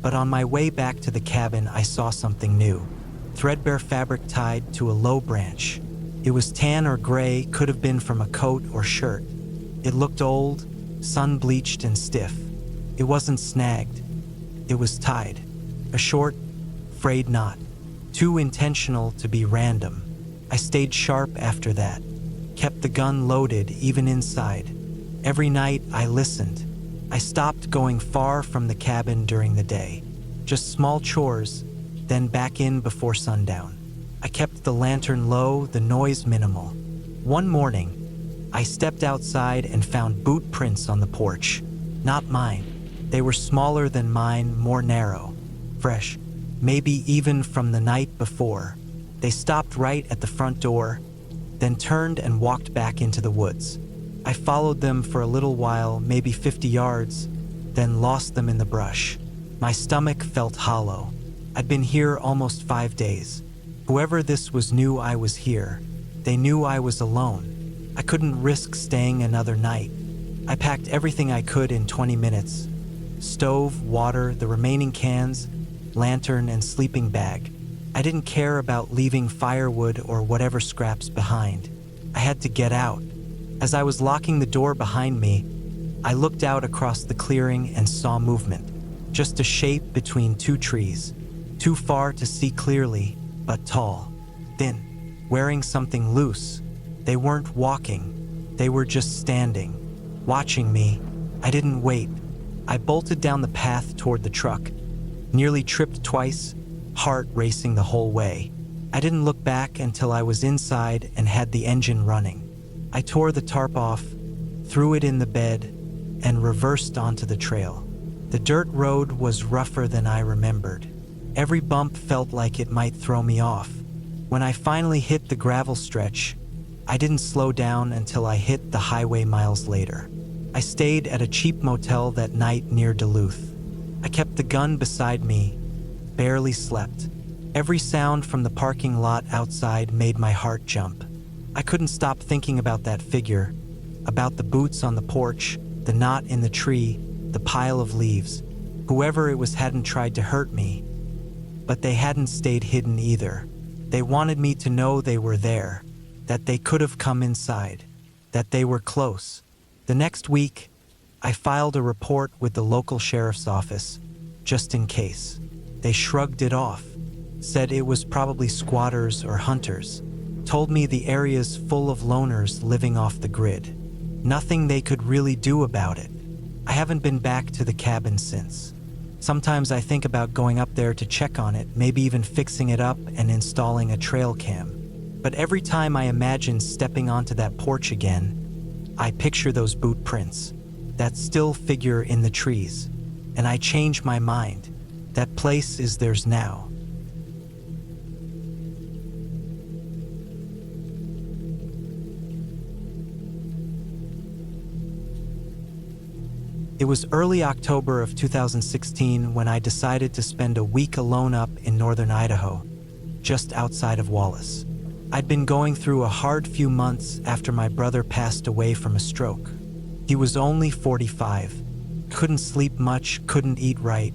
but on my way back to the cabin I saw something new. Threadbare fabric tied to a low branch. It was tan or gray, could have been from a coat or shirt. It looked old, sun-bleached and stiff. It wasn't snagged. It was tied. A short, frayed knot. Too intentional to be random. I stayed sharp after that. Kept the gun loaded even inside. Every night I listened. I stopped going far from the cabin during the day. Just small chores, then back in before sundown. I kept the lantern low, the noise minimal. One morning, I stepped outside and found boot prints on the porch. Not mine. They were smaller than mine, more narrow, fresh, maybe even from the night before. They stopped right at the front door, then turned and walked back into the woods. I followed them for a little while, maybe 50 yards, then lost them in the brush. My stomach felt hollow. I'd been here almost 5 days. Whoever this was knew I was here. They knew I was alone. I couldn't risk staying another night. I packed everything I could in 20 minutes. Stove, water, the remaining cans, lantern, and sleeping bag. I didn't care about leaving firewood or whatever scraps behind. I had to get out. As I was locking the door behind me, I looked out across the clearing and saw movement. Just a shape between two trees. Too far to see clearly, but tall, thin, wearing something loose. They weren't walking. They were just standing, watching me. I didn't wait. I bolted down the path toward the truck, nearly tripped twice, heart racing the whole way. I didn't look back until I was inside and had the engine running. I tore the tarp off, threw it in the bed, and reversed onto the trail. The dirt road was rougher than I remembered. Every bump felt like it might throw me off. When I finally hit the gravel stretch, I didn't slow down until I hit the highway miles later. I stayed at a cheap motel that night near Duluth. I kept the gun beside me, barely slept. Every sound from the parking lot outside made my heart jump. I couldn't stop thinking about that figure, about the boots on the porch, the knot in the tree, the pile of leaves. Whoever it was hadn't tried to hurt me, but they hadn't stayed hidden either. They wanted me to know they were there, that they could have come inside, that they were close. The next week, I filed a report with the local sheriff's office, just in case. They shrugged it off, said it was probably squatters or hunters, told me the area's full of loners living off the grid. Nothing they could really do about it. I haven't been back to the cabin since. Sometimes I think about going up there to check on it, maybe even fixing it up and installing a trail cam. But every time I imagine stepping onto that porch again, I picture those boot prints, that still figure in the trees, and I change my mind. That place is theirs now. It was early October of 2016 when I decided to spend a week alone up in northern Idaho, just outside of Wallace. I'd been going through a hard few months after my brother passed away from a stroke. He was only 45, couldn't sleep much, couldn't eat right.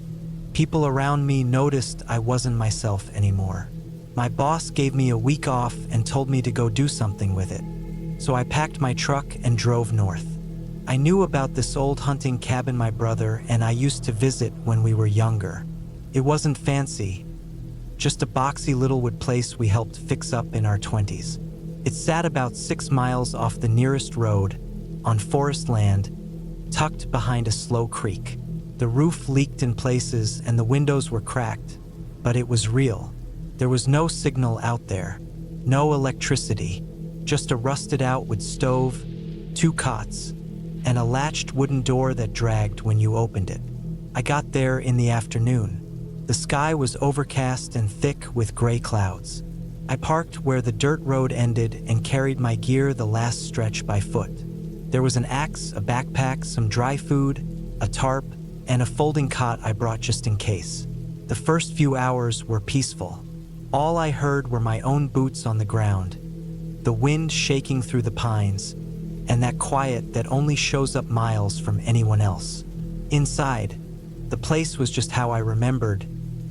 People around me noticed I wasn't myself anymore. My boss gave me a week off and told me to go do something with it. So I packed my truck and drove north. I knew about this old hunting cabin my brother and I used to visit when we were younger. It wasn't fancy, just a boxy little wood place we helped fix up in our 20s. It sat about 6 miles off the nearest road, on forest land, tucked behind a slow creek. The roof leaked in places and the windows were cracked, but it was real. There was no signal out there, no electricity, just a rusted out wood stove, 2 cots, and a latched wooden door that dragged when you opened it. I got there in the afternoon. The sky was overcast and thick with gray clouds. I parked where the dirt road ended and carried my gear the last stretch by foot. There was an axe, a backpack, some dry food, a tarp, and a folding cot I brought just in case. The first few hours were peaceful. All I heard were my own boots on the ground, the wind shaking through the pines, and that quiet that only shows up miles from anyone else. Inside, the place was just how I remembered,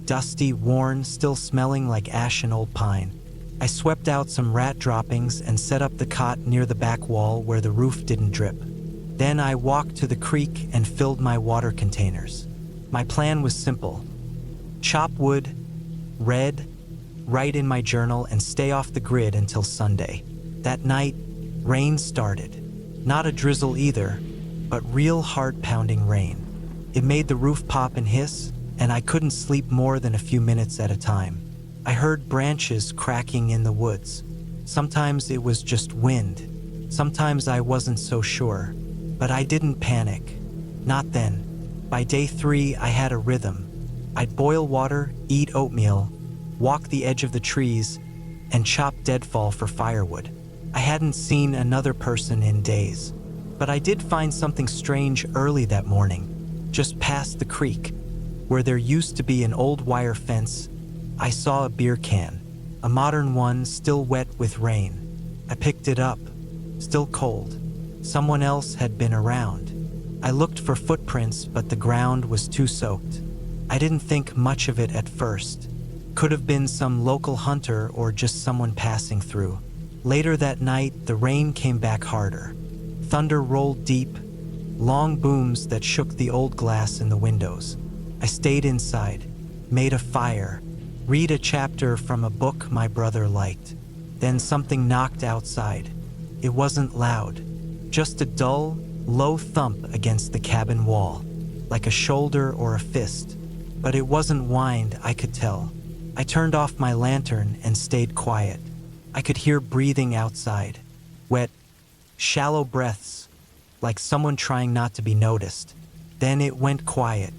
dusty, worn, still smelling like ash and old pine. I swept out some rat droppings and set up the cot near the back wall where the roof didn't drip. Then I walked to the creek and filled my water containers. My plan was simple. Chop wood, read, write in my journal, and stay off the grid until Sunday. That night, rain started. Not a drizzle either, but real heart-pounding rain. It made the roof pop and hiss, and I couldn't sleep more than a few minutes at a time. I heard branches cracking in the woods. Sometimes it was just wind. Sometimes I wasn't so sure. But I didn't panic. Not then. By day 3, I had a rhythm. I'd boil water, eat oatmeal, walk the edge of the trees, and chop deadfall for firewood. I hadn't seen another person in days. But I did find something strange early that morning, just past the creek, where there used to be an old wire fence. I saw a beer can, a modern one still wet with rain. I picked it up, still cold. Someone else had been around. I looked for footprints, but the ground was too soaked. I didn't think much of it at first. Could have been some local hunter or just someone passing through. Later that night, the rain came back harder. Thunder rolled deep, long booms that shook the old glass in the windows. I stayed inside, made a fire, read a chapter from a book my brother liked. Then something knocked outside. It wasn't loud, just a dull, low thump against the cabin wall, like a shoulder or a fist. But it wasn't wind, I could tell. I turned off my lantern and stayed quiet. I could hear breathing outside, wet, shallow breaths, like someone trying not to be noticed. Then it went quiet.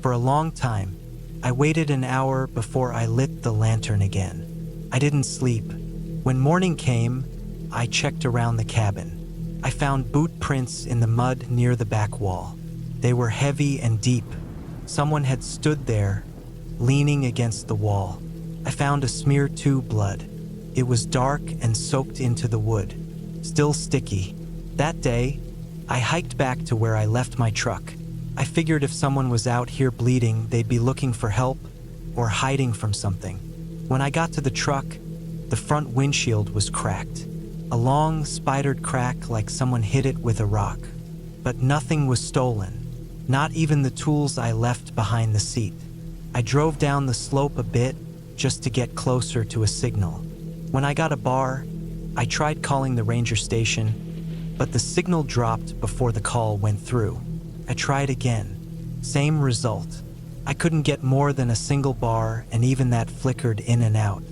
For a long time, I waited an hour before I lit the lantern again. I didn't sleep. When morning came, I checked around the cabin. I found boot prints in the mud near the back wall. They were heavy and deep. Someone had stood there, leaning against the wall. I found a smear too, blood. It was dark and soaked into the wood, still sticky. That day, I hiked back to where I left my truck. I figured if someone was out here bleeding, they'd be looking for help or hiding from something. When I got to the truck, the front windshield was cracked. A long, spidered crack like someone hit it with a rock. But nothing was stolen, not even the tools I left behind the seat. I drove down the slope a bit just to get closer to a signal. When I got a bar, I tried calling the ranger station, but the signal dropped before the call went through. I tried again. Same result. I couldn't get more than a single bar, and even that flickered in and out.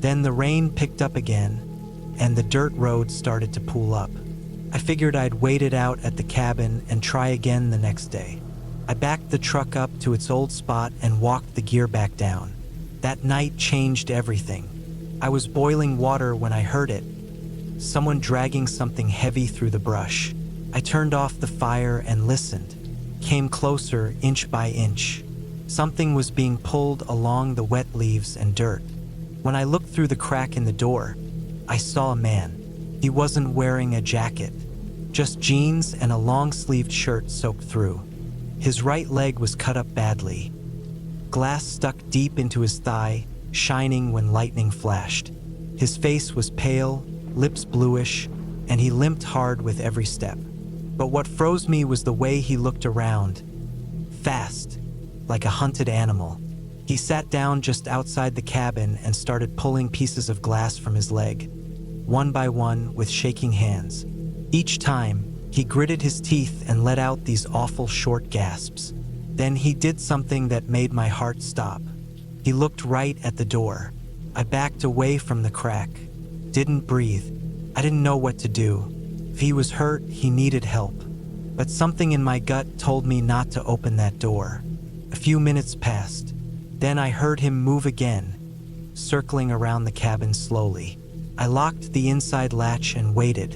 Then the rain picked up again, and the dirt road started to pool up. I figured I'd wait it out at the cabin and try again the next day. I backed the truck up to its old spot and walked the gear back down. That night changed everything. I was boiling water when I heard it. Someone dragging something heavy through the brush. I turned off the fire and listened. Came closer, inch by inch. Something was being pulled along the wet leaves and dirt. When I looked through the crack in the door, I saw a man. He wasn't wearing a jacket, just jeans and a long-sleeved shirt soaked through. His right leg was cut up badly. Glass stuck deep into his thigh, shining when lightning flashed. His face was pale, lips bluish, and he limped hard with every step. But what froze me was the way he looked around. Fast, like a hunted animal. He sat down just outside the cabin and started pulling pieces of glass from his leg, one by one with shaking hands. Each time, he gritted his teeth and let out these awful short gasps. Then he did something that made my heart stop. He looked right at the door. I backed away from the crack. Didn't breathe. I didn't know what to do. If he was hurt, he needed help. But something in my gut told me not to open that door. A few minutes passed. Then I heard him move again, circling around the cabin slowly. I locked the inside latch and waited.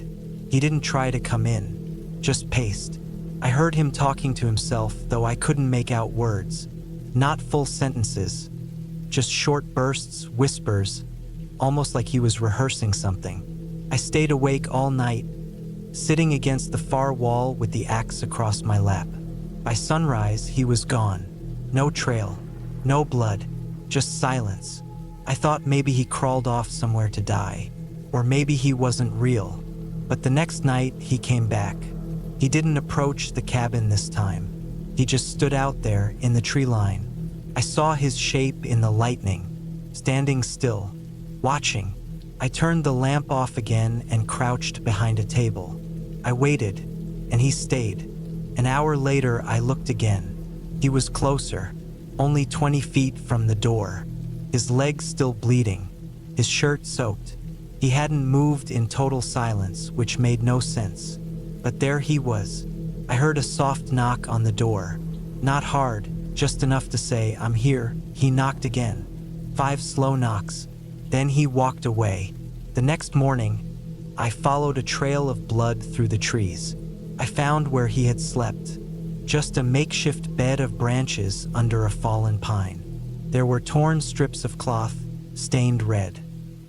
He didn't try to come in, just paced. I heard him talking to himself, though I couldn't make out words. Not full sentences, just short bursts, whispers, almost like he was rehearsing something. I stayed awake all night, sitting against the far wall with the axe across my lap. By sunrise, he was gone. No trail, no blood, just silence. I thought maybe he crawled off somewhere to die, or maybe he wasn't real. But the next night, he came back. He didn't approach the cabin this time. He just stood out there in the tree line. I saw his shape in the lightning, standing still, watching. I turned the lamp off again and crouched behind a table. I waited, and he stayed. An hour later, I looked again. He was closer, only 20 feet from the door, his legs still bleeding, his shirt soaked. He hadn't moved in total silence, which made no sense. But there he was. I heard a soft knock on the door. Not hard, just enough to say, "I'm here." He knocked again. 5 slow knocks. Then he walked away. The next morning, I followed a trail of blood through the trees. I found where he had slept. Just a makeshift bed of branches under a fallen pine. There were torn strips of cloth, stained red.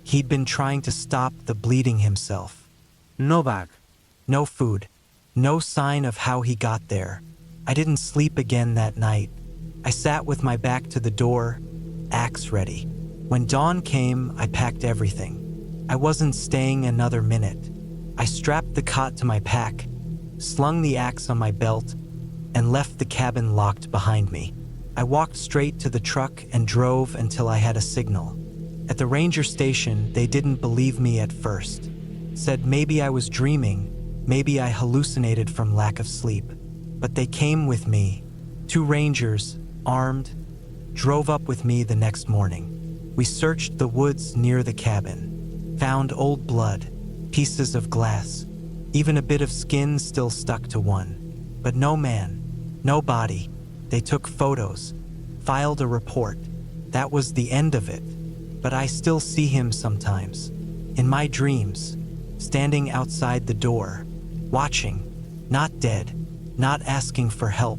He'd been trying to stop the bleeding himself. No bag. No food. No sign of how he got there. I didn't sleep again that night. I sat with my back to the door, axe ready. When dawn came, I packed everything. I wasn't staying another minute. I strapped the cot to my pack, slung the axe on my belt, and left the cabin locked behind me. I walked straight to the truck and drove until I had a signal. At the ranger station, they didn't believe me at first. Said maybe I was dreaming, maybe I hallucinated from lack of sleep. But they came with me. 2 rangers, armed, drove up with me the next morning. We searched the woods near the cabin. Found old blood, pieces of glass, even a bit of skin still stuck to one. But no man, no body. They took photos, filed a report. That was the end of it. But I still see him sometimes, in my dreams, standing outside the door, watching, not dead, not asking for help,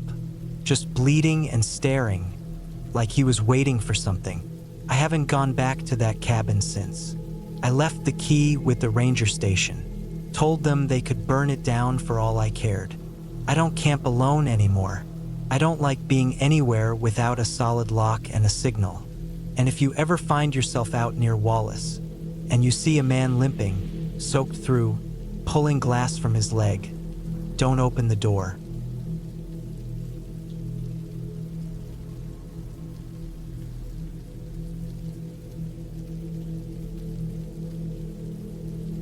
just bleeding and staring, like he was waiting for something. I haven't gone back to that cabin since. I left the key with the ranger station, told them they could burn it down for all I cared. I don't camp alone anymore. I don't like being anywhere without a solid lock and a signal. And if you ever find yourself out near Wallace, and you see a man limping, soaked through, pulling glass from his leg, don't open the door.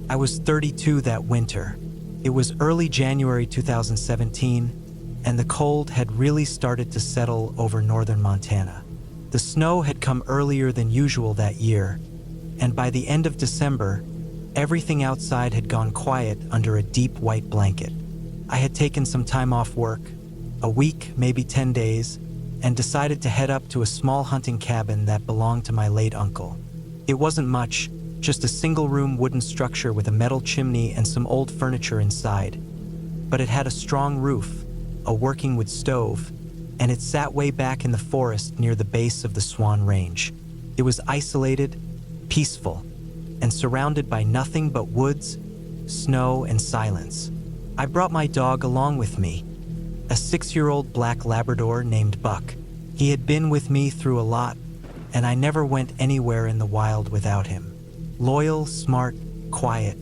I was 32 that winter. It was early January 2017, and the cold had really started to settle over northern Montana. The snow had come earlier than usual that year, and by the end of December, everything outside had gone quiet under a deep white blanket. I had taken some time off work, a week, maybe 10 days, and decided to head up to a small hunting cabin that belonged to my late uncle. It wasn't much, just a single-room wooden structure with a metal chimney and some old furniture inside. But it had a strong roof, a working wood stove, and it sat way back in the forest near the base of the Swan Range. It was isolated, peaceful, and surrounded by nothing but woods, snow, and silence. I brought my dog along with me, a 6-year-old black Labrador named Buck. He had been with me through a lot, and I never went anywhere in the wild without him. Loyal, smart, quiet.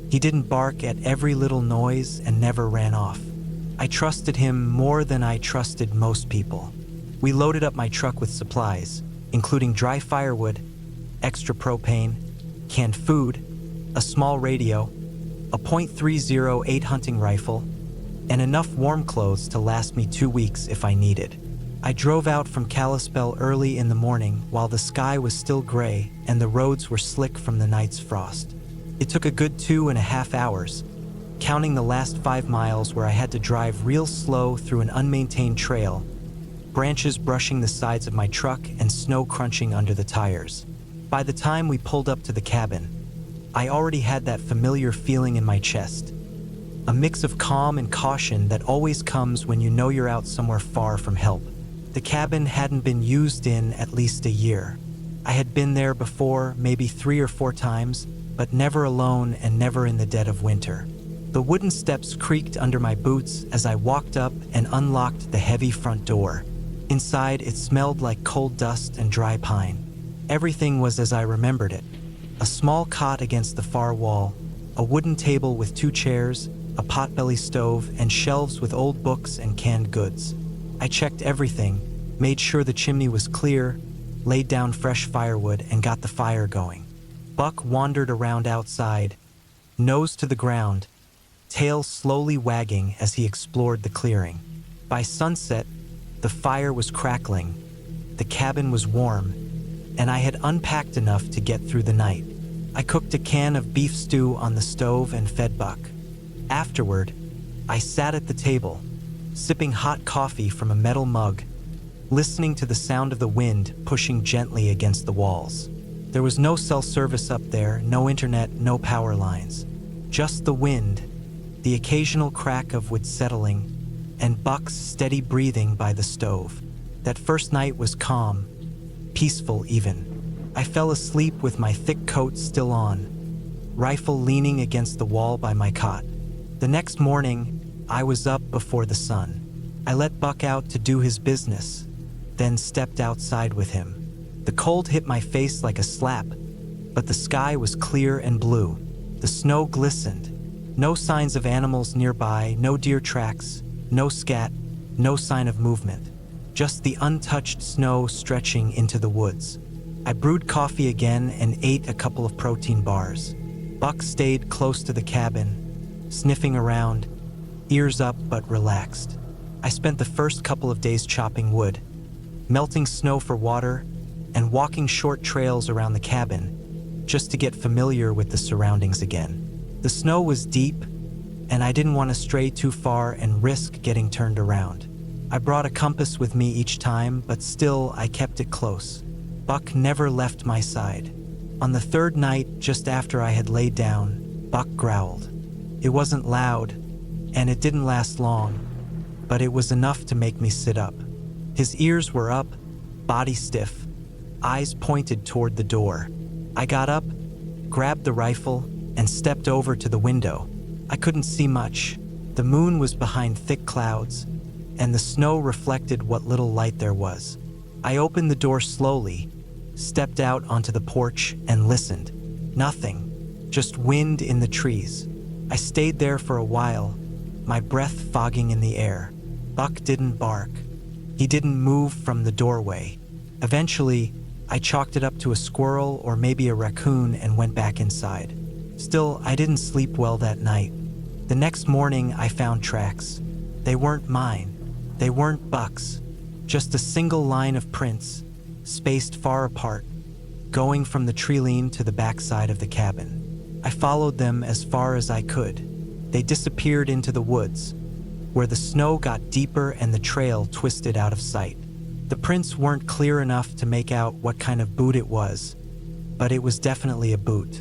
He didn't bark at every little noise and never ran off. I trusted him more than I trusted most people. We loaded up my truck with supplies, including dry firewood, extra propane, canned food, a small radio, a .308 hunting rifle, and enough warm clothes to last me 2 weeks if I needed. I drove out from Kalispell early in the morning while the sky was still gray and the roads were slick from the night's frost. It took a good 2.5 hours, counting the last 5 miles where I had to drive real slow through an unmaintained trail, branches brushing the sides of my truck and snow crunching under the tires. By the time we pulled up to the cabin, I already had that familiar feeling in my chest, a mix of calm and caution that always comes when you know you're out somewhere far from help. The cabin hadn't been used in at least a year. I had been there before, maybe 3 or 4 times, but never alone and never in the dead of winter. The wooden steps creaked under my boots as I walked up and unlocked the heavy front door. Inside, it smelled like coal dust and dry pine. Everything was as I remembered it. A small cot against the far wall, a wooden table with 2 chairs, a potbelly stove, and shelves with old books and canned goods. I checked everything, made sure the chimney was clear, laid down fresh firewood, and got the fire going. Buck wandered around outside, nose to the ground, tail slowly wagging as he explored the clearing. By sunset, the fire was crackling, the cabin was warm, and I had unpacked enough to get through the night. I cooked a can of beef stew on the stove and fed Buck. Afterward, I sat at the table, sipping hot coffee from a metal mug, listening to the sound of the wind pushing gently against the walls. There was no cell service up there, no internet, no power lines. Just the wind, the occasional crack of wood settling, and Buck's steady breathing by the stove. That first night was calm, peaceful even. I fell asleep with my thick coat still on, rifle leaning against the wall by my cot. The next morning, I was up before the sun. I let Buck out to do his business, then stepped outside with him. The cold hit my face like a slap, but the sky was clear and blue. The snow glistened. No signs of animals nearby, no deer tracks, no scat, no sign of movement. Just the untouched snow stretching into the woods. I brewed coffee again and ate a couple of protein bars. Buck stayed close to the cabin, sniffing around, ears up but relaxed. I spent the first couple of days chopping wood, melting snow for water, and walking short trails around the cabin, just to get familiar with the surroundings again. The snow was deep, and I didn't want to stray too far and risk getting turned around. I brought a compass with me each time, but still I kept it close. Buck never left my side. On the third night, just after I had laid down, Buck growled. It wasn't loud, and it didn't last long, but it was enough to make me sit up. His ears were up, body stiff, eyes pointed toward the door. I got up, grabbed the rifle, and stepped over to the window. I couldn't see much. The moon was behind thick clouds, and the snow reflected what little light there was. I opened the door slowly, stepped out onto the porch, and listened. Nothing, just wind in the trees. I stayed there for a while, my breath fogging in the air. Buck didn't bark. He didn't move from the doorway. Eventually, I chalked it up to a squirrel or maybe a raccoon and went back inside. Still, I didn't sleep well that night. The next morning, I found tracks. They weren't mine. They weren't Buck's. Just a single line of prints, spaced far apart, going from the treeline to the backside of the cabin. I followed them as far as I could. They disappeared into the woods, where the snow got deeper and the trail twisted out of sight. The prints weren't clear enough to make out what kind of boot it was, but it was definitely a boot.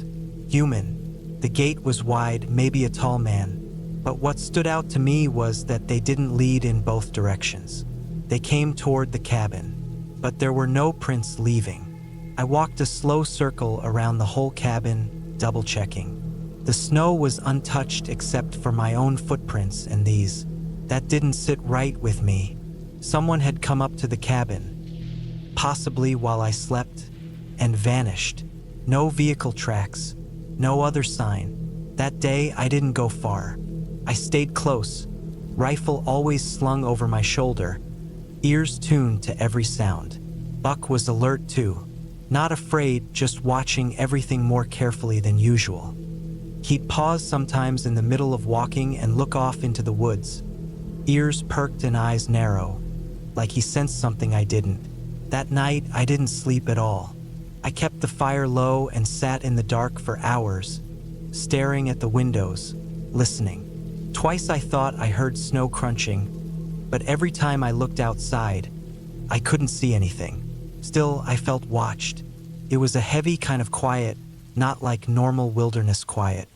Human. The gait was wide, maybe a tall man, but what stood out to me was that they didn't lead in both directions. They came toward the cabin, but there were no prints leaving. I walked a slow circle around the whole cabin, double-checking. The snow was untouched except for my own footprints and these. That didn't sit right with me. Someone had come up to the cabin, possibly while I slept, and vanished. No vehicle tracks, no other sign. That day, I didn't go far. I stayed close, rifle always slung over my shoulder, ears tuned to every sound. Buck was alert too, not afraid, just watching everything more carefully than usual. He'd pause sometimes in the middle of walking and look off into the woods, ears perked and eyes narrow, like he sensed something I didn't. That night, I didn't sleep at all. I kept the fire low and sat in the dark for hours, staring at the windows, listening. Twice I thought I heard snow crunching, but every time I looked outside, I couldn't see anything. Still, I felt watched. It was a heavy kind of quiet, not like normal wilderness quiet.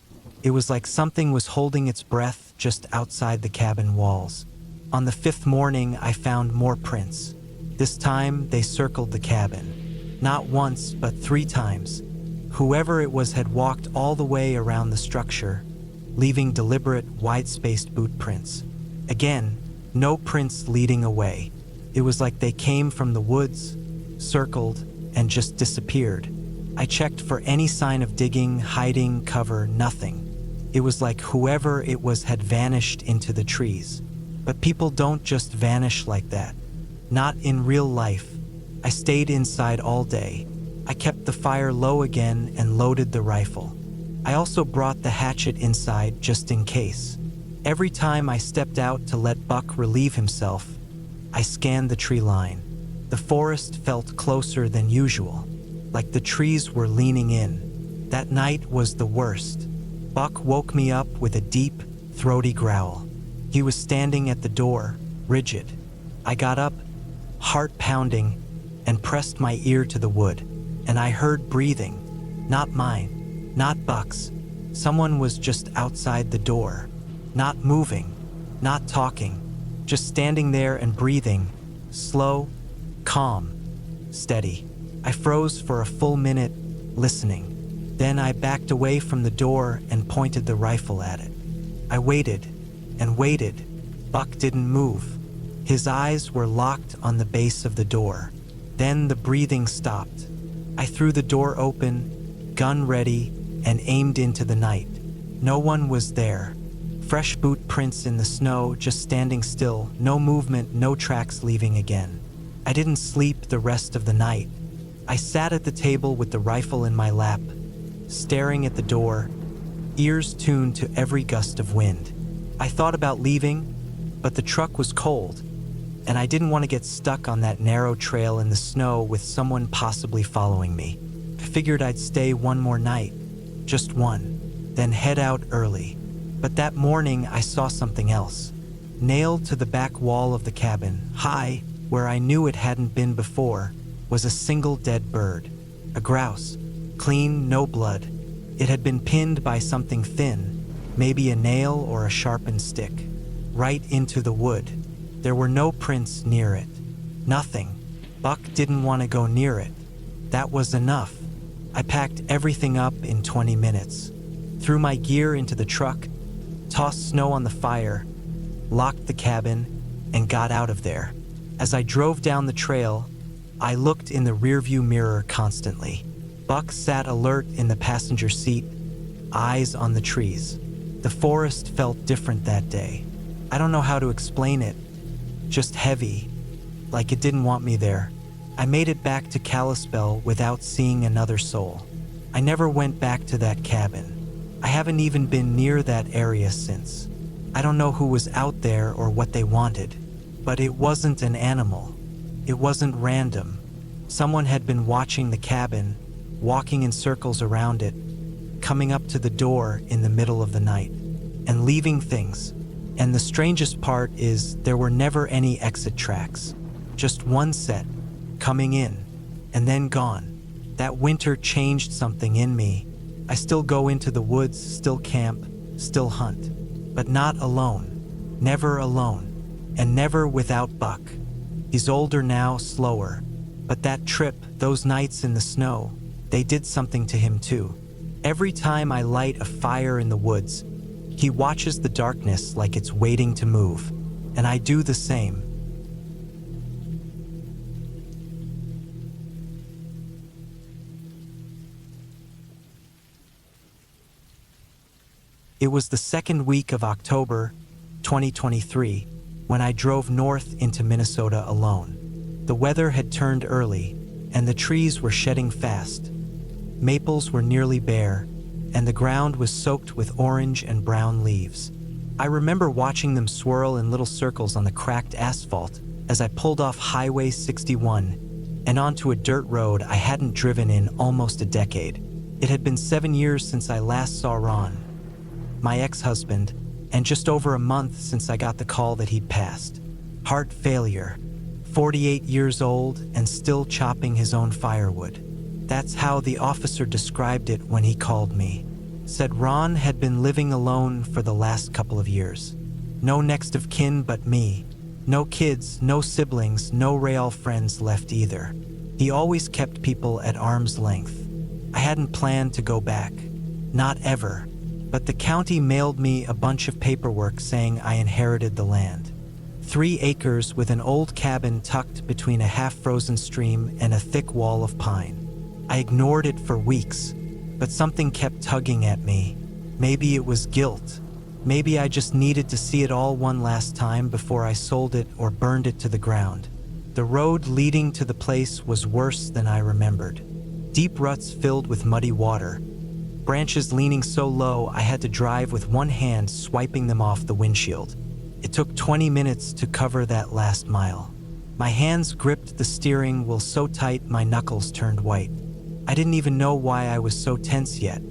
It was like something was holding its breath just outside the cabin walls. On the fifth morning, I found more prints. This time, they circled the cabin. Not once, but 3 times. Whoever it was had walked all the way around the structure, leaving deliberate, wide-spaced boot prints. Again, no prints leading away. It was like they came from the woods, circled, and just disappeared. I checked for any sign of digging, hiding, cover, nothing. It was like whoever it was had vanished into the trees. But people don't just vanish like that. Not in real life. I stayed inside all day. I kept the fire low again and loaded the rifle. I also brought the hatchet inside just in case. Every time I stepped out to let Buck relieve himself, I scanned the tree line. The forest felt closer than usual, like the trees were leaning in. That night was the worst. Buck woke me up with a deep, throaty growl. He was standing at the door, rigid. I got up, heart pounding, and pressed my ear to the wood, and I heard breathing. Not mine, not Buck's. Someone was just outside the door. Not moving, not talking, just standing there and breathing. Slow, calm, steady. I froze for a full minute, listening. Then I backed away from the door and pointed the rifle at it. I waited and waited. Buck didn't move. His eyes were locked on the base of the door. Then the breathing stopped. I threw the door open, gun ready, and aimed into the night. No one was there. Fresh boot prints in the snow, just standing still, no movement, no tracks leaving again. I didn't sleep the rest of the night. I sat at the table with the rifle in my lap, staring at the door, ears tuned to every gust of wind. I thought about leaving, but the truck was cold, and I didn't want to get stuck on that narrow trail in the snow with someone possibly following me. I figured I'd stay one more night, just one, then head out early. But that morning I saw something else. Nailed to the back wall of the cabin, high, where I knew it hadn't been before, was a single dead bird. A grouse, clean, no blood. It had been pinned by something thin, maybe a nail or a sharpened stick, right into the wood. There were no prints near it. Nothing. Buck didn't want to go near it. That was enough. I packed everything up in 20 minutes, threw my gear into the truck, tossed snow on the fire, locked the cabin, and got out of there. As I drove down the trail, I looked in the rearview mirror constantly. Buck sat alert in the passenger seat, eyes on the trees. The forest felt different that day. I don't know how to explain it, just heavy, like it didn't want me there. I made it back to Kalispell without seeing another soul. I never went back to that cabin. I haven't even been near that area since. I don't know who was out there or what they wanted, but it wasn't an animal. It wasn't random. Someone had been watching the cabin, walking in circles around it, coming up to the door in the middle of the night, and leaving things. And the strangest part is there were never any exit tracks. Just one set, coming in, and then gone. That winter changed something in me. I still go into the woods, still camp, still hunt, but not alone. Never alone, and never without Buck. He's older now, slower, but that trip, those nights in the snow, they did something to him too. Every time I light a fire in the woods, he watches the darkness like it's waiting to move, and I do the same. It was the second week of October, 2023, when I drove north into Minnesota alone. The weather had turned early, and the trees were shedding fast. Maples were nearly bare, and the ground was soaked with orange and brown leaves. I remember watching them swirl in little circles on the cracked asphalt as I pulled off Highway 61 and onto a dirt road I hadn't driven in almost a decade. It had been 7 years since I last saw Ron, my ex-husband, and just over a month since I got the call that he'd passed. Heart failure, 48 years old and still chopping his own firewood. That's how the officer described it when he called me. Said Ron had been living alone for the last couple of years. No next of kin but me. No kids, no siblings, no real friends left either. He always kept people at arm's length. I hadn't planned to go back. Not ever. But the county mailed me a bunch of paperwork saying I inherited the land. 3 acres with an old cabin tucked between a half-frozen stream and a thick wall of pine. I ignored it for weeks, but something kept tugging at me. Maybe it was guilt. Maybe I just needed to see it all one last time before I sold it or burned it to the ground. The road leading to the place was worse than I remembered. Deep ruts filled with muddy water. Branches leaning so low I had to drive with one hand swiping them off the windshield. It took 20 minutes to cover that last mile. My hands gripped the steering wheel so tight my knuckles turned white. I didn't even know why I was so tense yet.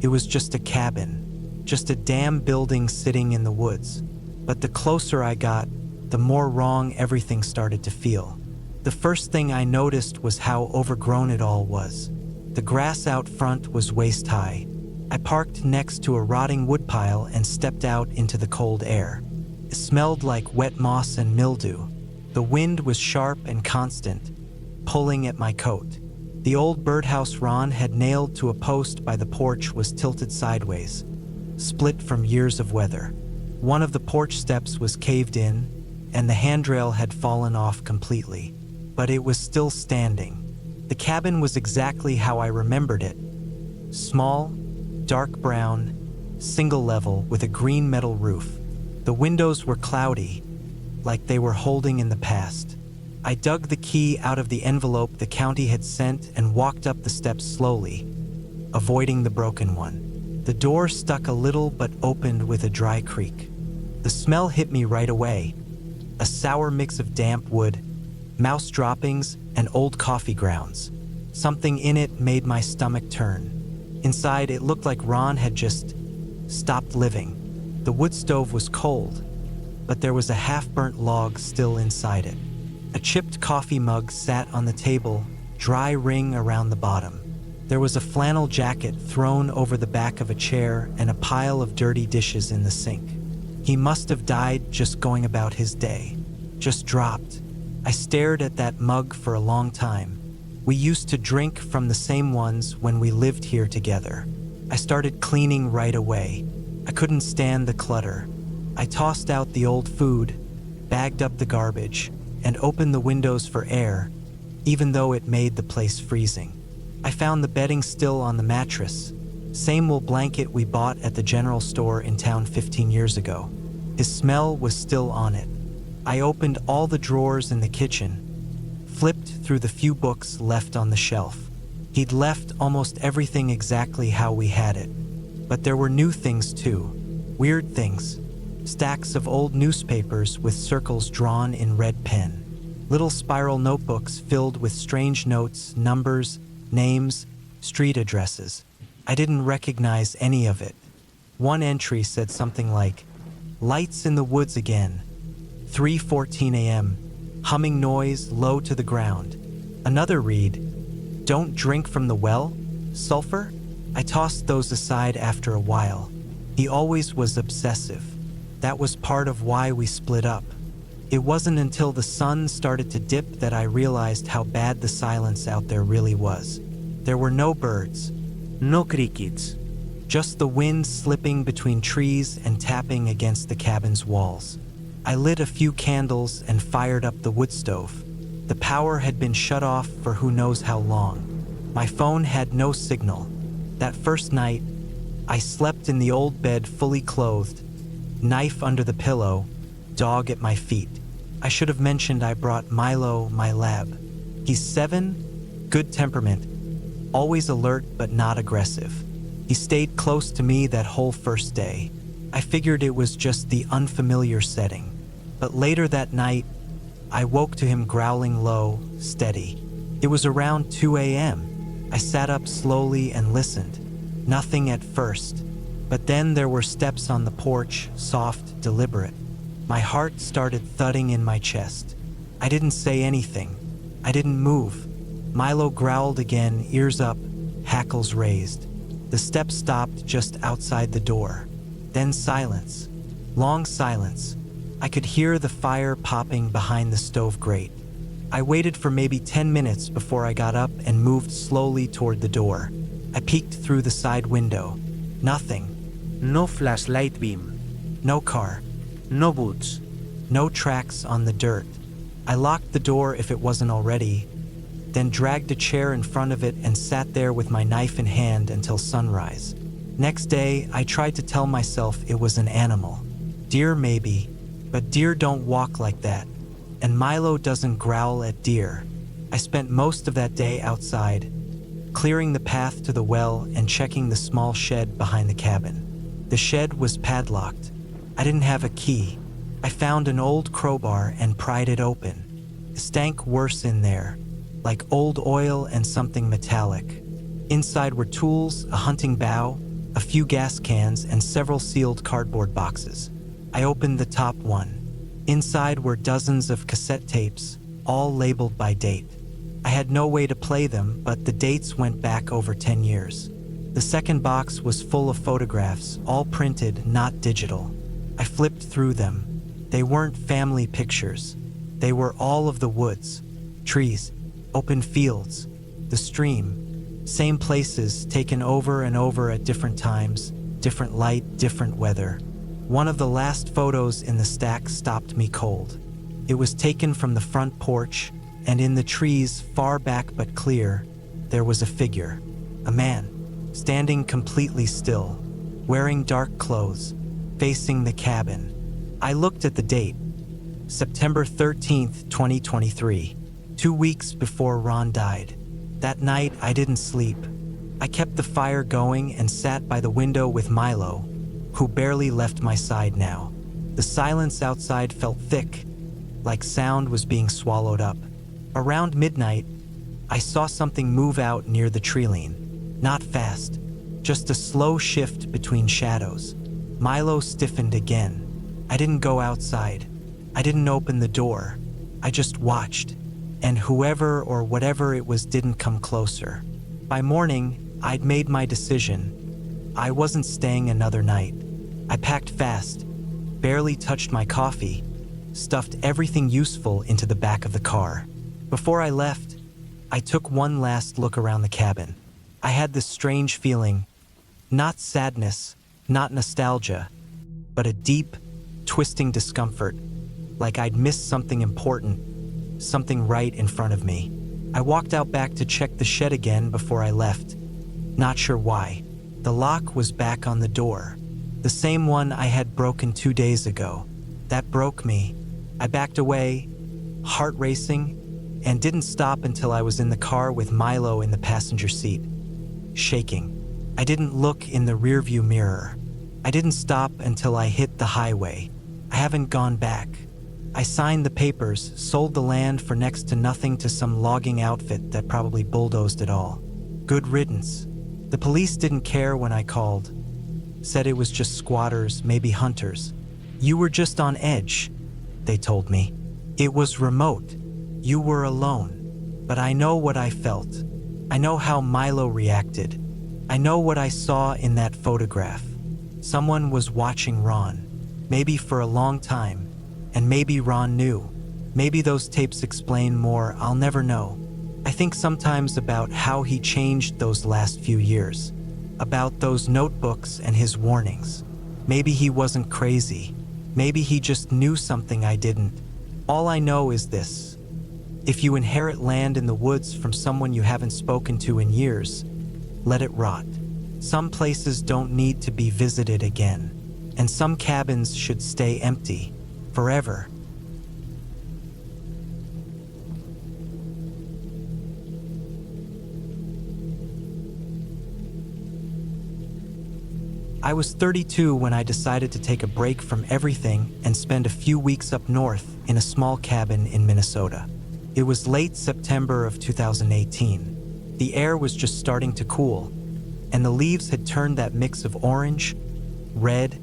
It was just a cabin, just a damn building sitting in the woods. But the closer I got, the more wrong everything started to feel. The first thing I noticed was how overgrown it all was. The grass out front was waist high. I parked next to a rotting woodpile and stepped out into the cold air. It smelled like wet moss and mildew. The wind was sharp and constant, pulling at my coat. The old birdhouse Ron had nailed to a post by the porch was tilted sideways, split from years of weather. One of the porch steps was caved in, and the handrail had fallen off completely, but it was still standing. The cabin was exactly how I remembered it. Small, dark brown, single level with a green metal roof. The windows were cloudy, like they were holding in the past. I dug the key out of the envelope the county had sent and walked up the steps slowly, avoiding the broken one. The door stuck a little but opened with a dry creak. The smell hit me right away. A sour mix of damp wood, mouse droppings, and old coffee grounds. Something in it made my stomach turn. Inside, it looked like Ron had just stopped living. The wood stove was cold, but there was a half-burnt log still inside it. A chipped coffee mug sat on the table, dry ring around the bottom. There was a flannel jacket thrown over the back of a chair and a pile of dirty dishes in the sink. He must have died just going about his day. Just dropped. I stared at that mug for a long time. We used to drink from the same ones when we lived here together. I started cleaning right away. I couldn't stand the clutter. I tossed out the old food, bagged up the garbage, and opened the windows for air, even though it made the place freezing. I found the bedding still on the mattress, same wool blanket we bought at the general store in town 15 years ago. His smell was still on it. I opened all the drawers in the kitchen, flipped through the few books left on the shelf. He'd left almost everything exactly how we had it. But there were new things too, weird things. Stacks of old newspapers with circles drawn in red pen. Little spiral notebooks filled with strange notes, numbers, names, street addresses. I didn't recognize any of it. One entry said something like, "Lights in the woods again. 3:14 a.m. Humming noise low to the ground." Another read, "Don't drink from the well? Sulfur?" I tossed those aside after a while. He always was obsessive. That was part of why we split up. It wasn't until the sun started to dip that I realized how bad the silence out there really was. There were no birds. No crickets. Just the wind slipping between trees and tapping against the cabin's walls. I lit a few candles and fired up the wood stove. The power had been shut off for who knows how long. My phone had no signal. That first night, I slept in the old bed fully clothed, knife under the pillow, dog at my feet. I should have mentioned I brought Milo, my lab. He's 7, good temperament, always alert but not aggressive. He stayed close to me that whole first day. I figured it was just the unfamiliar setting. But later that night, I woke to him growling low, steady. It was around 2 a.m. I sat up slowly and listened. Nothing at first. But then there were steps on the porch, soft, deliberate. My heart started thudding in my chest. I didn't say anything. I didn't move. Milo growled again, ears up, hackles raised. The steps stopped just outside the door. Then silence. Long silence. I could hear the fire popping behind the stove grate. I waited for maybe 10 minutes before I got up and moved slowly toward the door. I peeked through the side window. Nothing. No flashlight beam. No car. No boots. No tracks on the dirt. I locked the door if it wasn't already, then dragged a chair in front of it and sat there with my knife in hand until sunrise. Next day, I tried to tell myself it was an animal. Deer maybe, but deer don't walk like that. And Milo doesn't growl at deer. I spent most of that day outside, clearing the path to the well and checking the small shed behind the cabin. The shed was padlocked. I didn't have a key. I found an old crowbar and pried it open. It stank worse in there, like old oil and something metallic. Inside were tools, a hunting bow, a few gas cans, and several sealed cardboard boxes. I opened the top one. Inside were dozens of cassette tapes, all labeled by date. I had no way to play them, but the dates went back over 10 years. The second box was full of photographs, all printed, not digital. I flipped through them. They weren't family pictures. They were all of the woods, trees, open fields, the stream, same places taken over and over at different times, different light, different weather. One of the last photos in the stack stopped me cold. It was taken from the front porch, and in the trees, far back but clear, there was a figure, a man, standing completely still, wearing dark clothes, facing the cabin. I looked at the date, September 13th, 2023, 2 weeks before Ron died. That night, I didn't sleep. I kept the fire going and sat by the window with Milo, who barely left my side now. The silence outside felt thick, like sound was being swallowed up. Around midnight, I saw something move out near the treeline. Not fast, just a slow shift between shadows. Milo stiffened again. I didn't go outside. I didn't open the door. I just watched, and whoever or whatever it was didn't come closer. By morning, I'd made my decision. I wasn't staying another night. I packed fast, barely touched my coffee, stuffed everything useful into the back of the car. Before I left, I took one last look around the cabin. I had this strange feeling, not sadness, not nostalgia, but a deep, twisting discomfort, like I'd missed something important, something right in front of me. I walked out back to check the shed again before I left. Not sure why. The lock was back on the door, the same one I had broken 2 days ago. That broke me. I backed away, heart racing, and didn't stop until I was in the car with Milo in the passenger seat, shaking. I didn't look in the rearview mirror. I didn't stop until I hit the highway. I haven't gone back. I signed the papers, sold the land for next to nothing to some logging outfit that probably bulldozed it all. Good riddance. The police didn't care when I called. Said it was just squatters, maybe hunters. You were just on edge, they told me. It was remote. You were alone. But I know what I felt. I know how Milo reacted. I know what I saw in that photograph. Someone was watching Ron. Maybe for a long time, and maybe Ron knew. Maybe those tapes explain more, I'll never know. I think sometimes about how he changed those last few years, about those notebooks and his warnings. Maybe he wasn't crazy. Maybe he just knew something I didn't. All I know is this. If you inherit land in the woods from someone you haven't spoken to in years, let it rot. Some places don't need to be visited again. And some cabins should stay empty, forever. I was 32 when I decided to take a break from everything and spend a few weeks up north in a small cabin in Minnesota. It was late September of 2018. The air was just starting to cool, and the leaves had turned that mix of orange, red,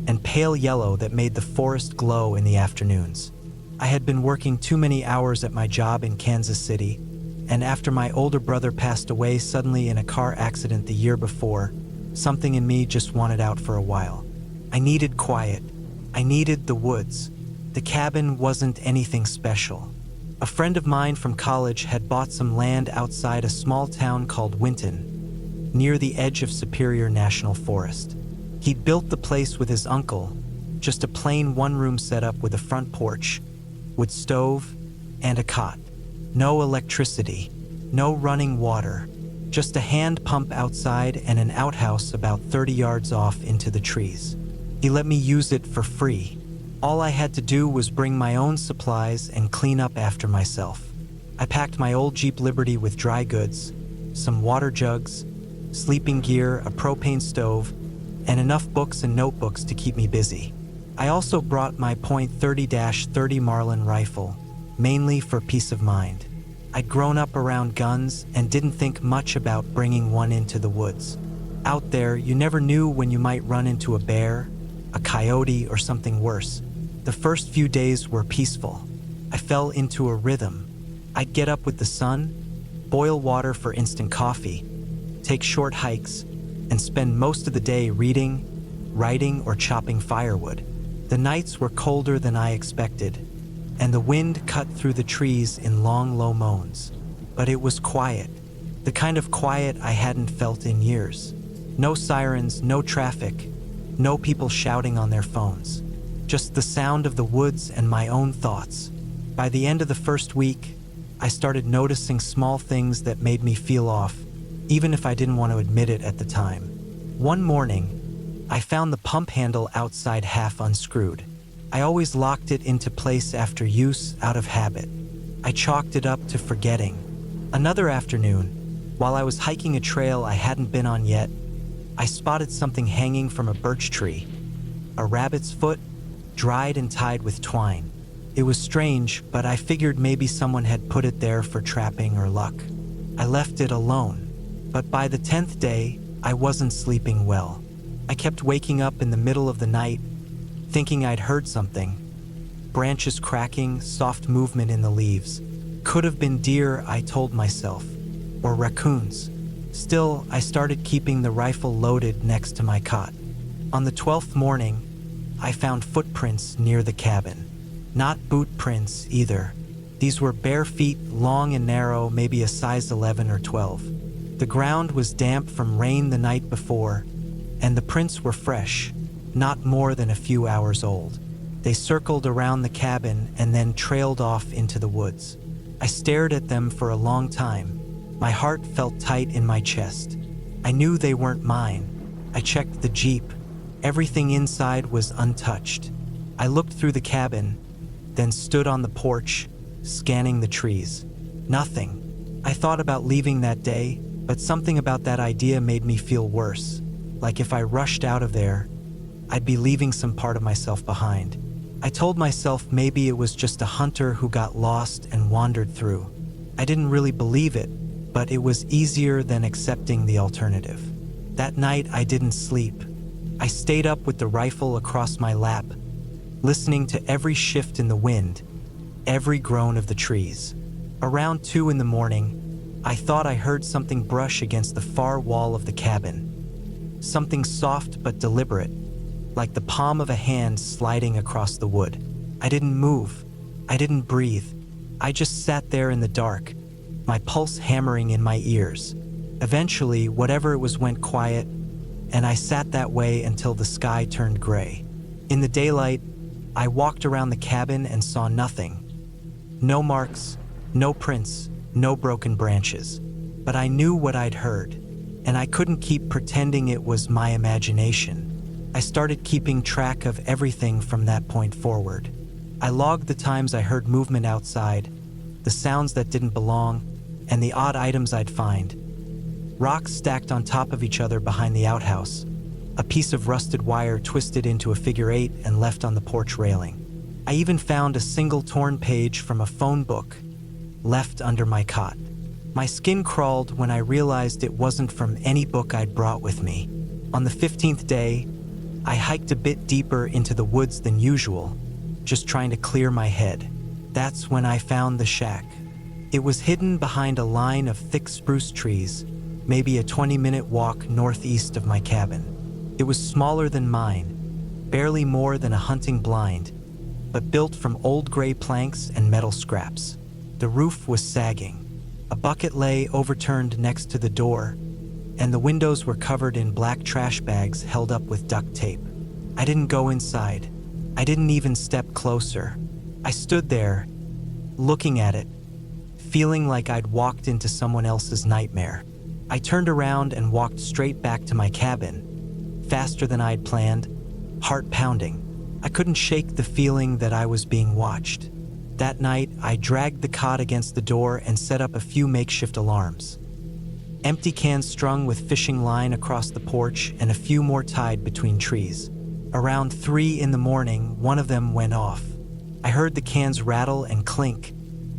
and pale yellow that made the forest glow in the afternoons. I had been working too many hours at my job in Kansas City, and after my older brother passed away suddenly in a car accident the year before, something in me just wanted out for a while. I needed quiet. I needed the woods. The cabin wasn't anything special. A friend of mine from college had bought some land outside a small town called Winton, near the edge of Superior National Forest. He'd built the place with his uncle, just a plain one-room setup with a front porch, wood stove, and a cot. No electricity, no running water, just a hand pump outside and an outhouse about 30 yards off into the trees. He let me use it for free. All I had to do was bring my own supplies and clean up after myself. I packed my old Jeep Liberty with dry goods, some water jugs, sleeping gear, a propane stove, and enough books and notebooks to keep me busy. I also brought my .30-30 Marlin rifle, mainly for peace of mind. I'd grown up around guns and didn't think much about bringing one into the woods. Out there, you never knew when you might run into a bear, a coyote, or something worse. The first few days were peaceful. I fell into a rhythm. I'd get up with the sun, boil water for instant coffee, take short hikes, and spend most of the day reading, writing, or chopping firewood. The nights were colder than I expected, and the wind cut through the trees in long, low moans. But it was quiet, the kind of quiet I hadn't felt in years. No sirens, no traffic, no people shouting on their phones. Just the sound of the woods and my own thoughts. By the end of the first week, I started noticing small things that made me feel off, even if I didn't want to admit it at the time. One morning, I found the pump handle outside half unscrewed. I always locked it into place after use out of habit. I chalked it up to forgetting. Another afternoon, while I was hiking a trail I hadn't been on yet, I spotted something hanging from a birch tree. A rabbit's foot, dried and tied with twine. It was strange, but I figured maybe someone had put it there for trapping or luck. I left it alone, but by the 10th day, I wasn't sleeping well. I kept waking up in the middle of the night, thinking I'd heard something. Branches cracking, soft movement in the leaves. Could have been deer, I told myself, or raccoons. Still, I started keeping the rifle loaded next to my cot. On the 12th morning, I found footprints near the cabin. Not boot prints either. These were bare feet, long and narrow, maybe a size 11 or 12. The ground was damp from rain the night before, and the prints were fresh, not more than a few hours old. They circled around the cabin and then trailed off into the woods. I stared at them for a long time. My heart felt tight in my chest. I knew they weren't mine. I checked the Jeep. Everything inside was untouched. I looked through the cabin, then stood on the porch, scanning the trees. Nothing. I thought about leaving that day, but something about that idea made me feel worse. Like if I rushed out of there, I'd be leaving some part of myself behind. I told myself maybe it was just a hunter who got lost and wandered through. I didn't really believe it, but it was easier than accepting the alternative. That night, I didn't sleep. I stayed up with the rifle across my lap, listening to every shift in the wind, every groan of the trees. Around 2 in the morning, I thought I heard something brush against the far wall of the cabin. Something soft but deliberate, like the palm of a hand sliding across the wood. I didn't move. I didn't breathe. I just sat there in the dark, my pulse hammering in my ears. Eventually, whatever it was went quiet, and I sat that way until the sky turned gray. In the daylight, I walked around the cabin and saw nothing. No marks, no prints, no broken branches. But I knew what I'd heard, and I couldn't keep pretending it was my imagination. I started keeping track of everything from that point forward. I logged the times I heard movement outside, the sounds that didn't belong, and the odd items I'd find. Rocks stacked on top of each other behind the outhouse. A piece of rusted wire twisted into a figure 8 and left on the porch railing. I even found a single torn page from a phone book left under my cot. My skin crawled when I realized it wasn't from any book I'd brought with me. On the 15th day, I hiked a bit deeper into the woods than usual, just trying to clear my head. That's when I found the shack. It was hidden behind a line of thick spruce trees, maybe a 20-minute walk northeast of my cabin. It was smaller than mine, barely more than a hunting blind, but built from old gray planks and metal scraps. The roof was sagging. A bucket lay overturned next to the door, and the windows were covered in black trash bags held up with duct tape. I didn't go inside. I didn't even step closer. I stood there, looking at it, feeling like I'd walked into someone else's nightmare. I turned around and walked straight back to my cabin, faster than I'd planned, heart pounding. I couldn't shake the feeling that I was being watched. That night, I dragged the cot against the door and set up a few makeshift alarms. Empty cans strung with fishing line across the porch and a few more tied between trees. Around 3 in the morning, one of them went off. I heard the cans rattle and clink,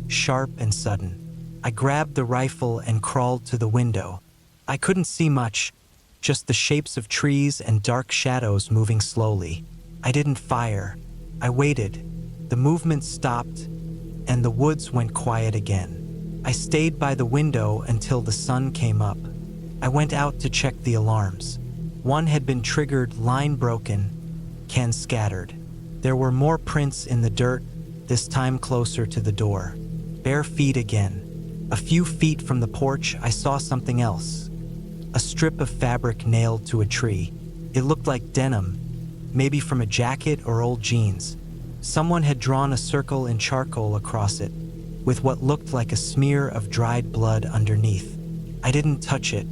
sharp and sudden. I grabbed the rifle and crawled to the window. I couldn't see much, just the shapes of trees and dark shadows moving slowly. I didn't fire. I waited. The movement stopped, and the woods went quiet again. I stayed by the window until the sun came up. I went out to check the alarms. One had been triggered, line broken, can scattered. There were more prints in the dirt, this time closer to the door. Bare feet again. A few feet from the porch, I saw something else. A strip of fabric nailed to a tree. It looked like denim, maybe from a jacket or old jeans. Someone had drawn a circle in charcoal across it, with what looked like a smear of dried blood underneath. I didn't touch it.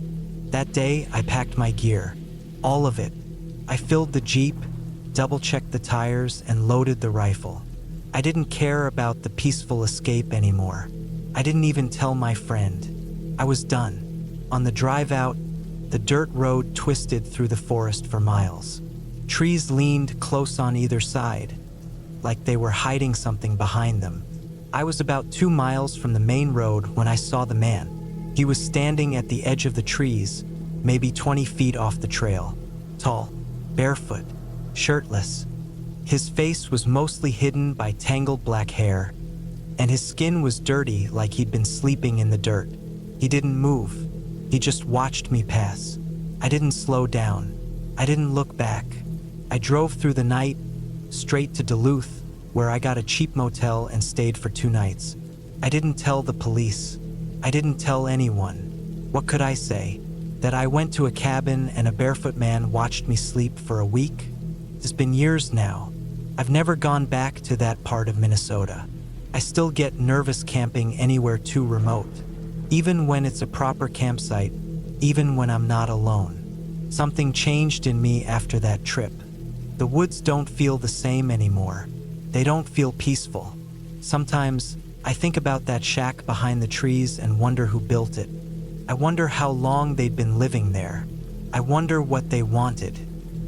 That day, I packed my gear. All of it. I filled the Jeep, double-checked the tires, and loaded the rifle. I didn't care about the peaceful escape anymore. I didn't even tell my friend. I was done. On the drive out, the dirt road twisted through the forest for miles. Trees leaned close on either side, like they were hiding something behind them. I was about 2 miles from the main road when I saw the man. He was standing at the edge of the trees, maybe 20 feet off the trail. Tall, barefoot, shirtless. His face was mostly hidden by tangled black hair, and his skin was dirty like he'd been sleeping in the dirt. He didn't move. He just watched me pass. I didn't slow down. I didn't look back. I drove through the night, straight to Duluth, where I got a cheap motel and stayed for 2 nights. I didn't tell the police. I didn't tell anyone. What could I say? That I went to a cabin and a barefoot man watched me sleep for a week? It's been years now. I've never gone back to that part of Minnesota. I still get nervous camping anywhere too remote, even when it's a proper campsite, even when I'm not alone. Something changed in me after that trip. The woods don't feel the same anymore. They don't feel peaceful. Sometimes I think about that shack behind the trees and wonder who built it. I wonder how long they'd been living there. I wonder what they wanted.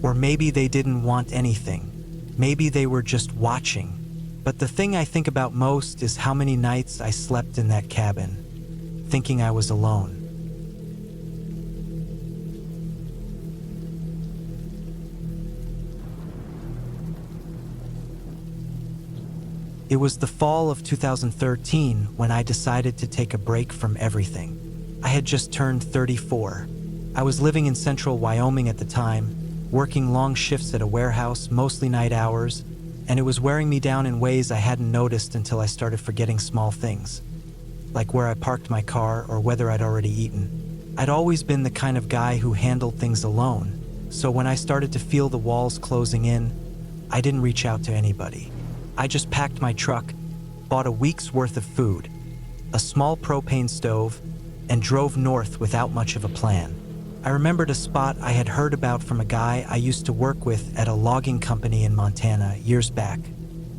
Or maybe they didn't want anything. Maybe they were just watching. But the thing I think about most is how many nights I slept in that cabin, thinking I was alone. It was the fall of 2013 when I decided to take a break from everything. I had just turned 34. I was living in central Wyoming at the time, working long shifts at a warehouse, mostly night hours, and it was wearing me down in ways I hadn't noticed until I started forgetting small things, like where I parked my car or whether I'd already eaten. I'd always been the kind of guy who handled things alone, so when I started to feel the walls closing in, I didn't reach out to anybody. I just packed my truck, bought a week's worth of food, a small propane stove, and drove north without much of a plan. I remembered a spot I had heard about from a guy I used to work with at a logging company in Montana years back.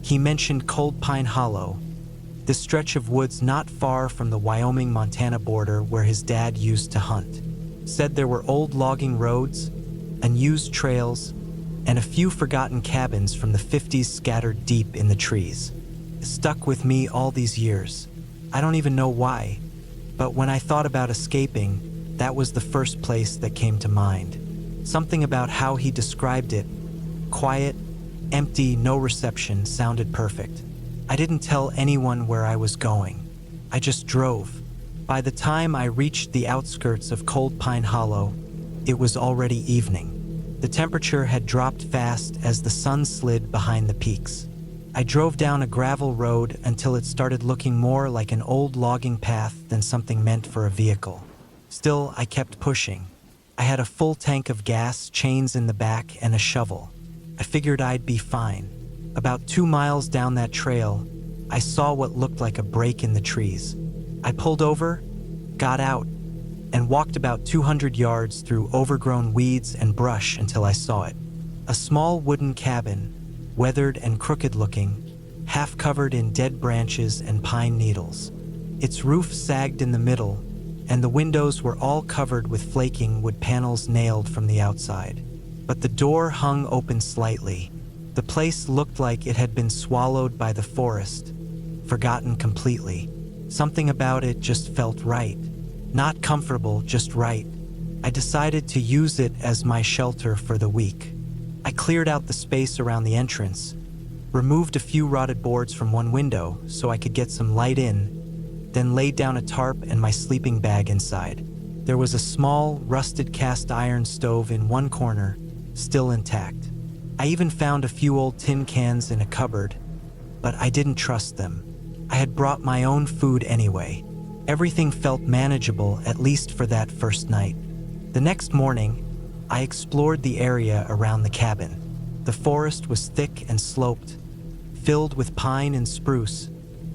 He mentioned Cold Pine Hollow, this stretch of woods not far from the Wyoming-Montana border where his dad used to hunt. Said there were old logging roads, unused trails, and a few forgotten cabins from the 50s scattered deep in the trees. It stuck with me all these years. I don't even know why, but when I thought about escaping, that was the first place that came to mind. Something about how he described it, quiet, empty, no reception, sounded perfect. I didn't tell anyone where I was going. I just drove. By the time I reached the outskirts of Cold Pine Hollow, it was already evening. The temperature had dropped fast as the sun slid behind the peaks. I drove down a gravel road until it started looking more like an old logging path than something meant for a vehicle. Still, I kept pushing. I had a full tank of gas, chains in the back, and a shovel. I figured I'd be fine. About 2 miles down that trail, I saw what looked like a break in the trees. I pulled over, got out, and walked about 200 yards through overgrown weeds and brush until I saw it. A small wooden cabin, weathered and crooked-looking, half covered in dead branches and pine needles. Its roof sagged in the middle, and the windows were all covered with flaking wood panels nailed from the outside. But the door hung open slightly. The place looked like it had been swallowed by the forest, forgotten completely. Something about it just felt right. Not comfortable, just right. I decided to use it as my shelter for the week. I cleared out the space around the entrance, removed a few rotted boards from one window so I could get some light in, then laid down a tarp and my sleeping bag inside. There was a small, rusted cast iron stove in one corner, still intact. I even found a few old tin cans in a cupboard, but I didn't trust them. I had brought my own food anyway. Everything felt manageable, at least for that first night. The next morning, I explored the area around the cabin. The forest was thick and sloped, filled with pine and spruce,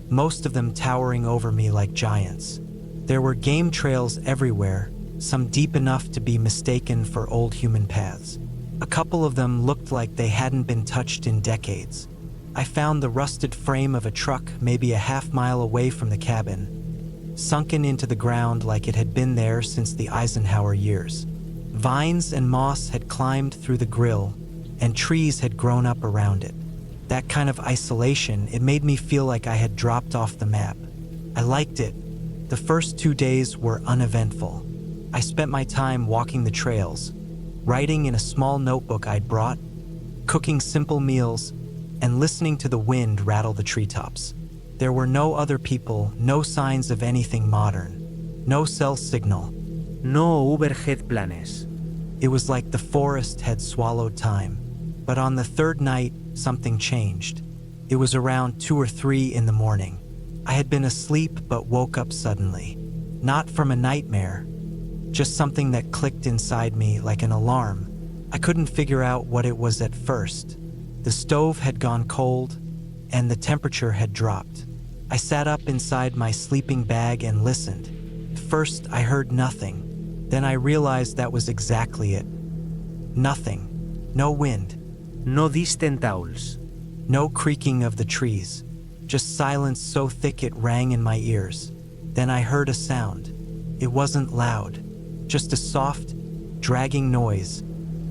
most of them towering over me like giants. There were game trails everywhere, some deep enough to be mistaken for old human paths. A couple of them looked like they hadn't been touched in decades. I found the rusted frame of a truck maybe a half-mile away from the cabin, sunken into the ground like it had been there since the Eisenhower years. Vines and moss had climbed through the grill, and trees had grown up around it. That kind of isolation, it made me feel like I had dropped off the map. I liked it. The first 2 days were uneventful. I spent my time walking the trails, writing in a small notebook I'd brought, cooking simple meals, and listening to the wind rattle the treetops. There were no other people, no signs of anything modern, no cell signal. No overhead planes. It was like the forest had swallowed time. But on the third night, something changed. It was around 2 or 3 in the morning. I had been asleep but woke up suddenly. Not from a nightmare, just something that clicked inside me like an alarm. I couldn't figure out what it was at first. The stove had gone cold, and the temperature had dropped. I sat up inside my sleeping bag and listened. First, I heard nothing. Then I realized that was exactly it. Nothing. No wind. No distant owls. No creaking of the trees. Just silence so thick it rang in my ears. Then I heard a sound. It wasn't loud. Just a soft, dragging noise,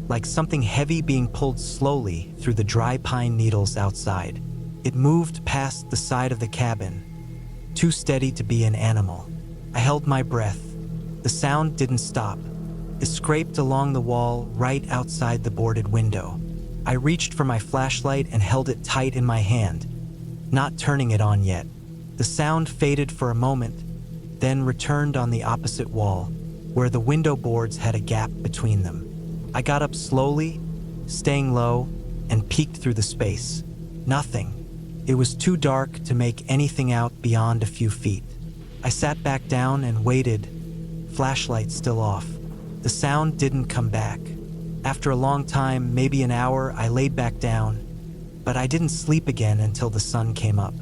like something heavy being pulled slowly through the dry pine needles outside. It moved past the side of the cabin, too steady to be an animal. I held my breath. The sound didn't stop. It scraped along the wall right outside the boarded window. I reached for my flashlight and held it tight in my hand, not turning it on yet. The sound faded for a moment, then returned on the opposite wall, where the window boards had a gap between them. I got up slowly, staying low, and peeked through the space. Nothing. It was too dark to make anything out beyond a few feet. I sat back down and waited, flashlight still off. The sound didn't come back. After a long time, maybe an hour, I laid back down, but I didn't sleep again until the sun came up.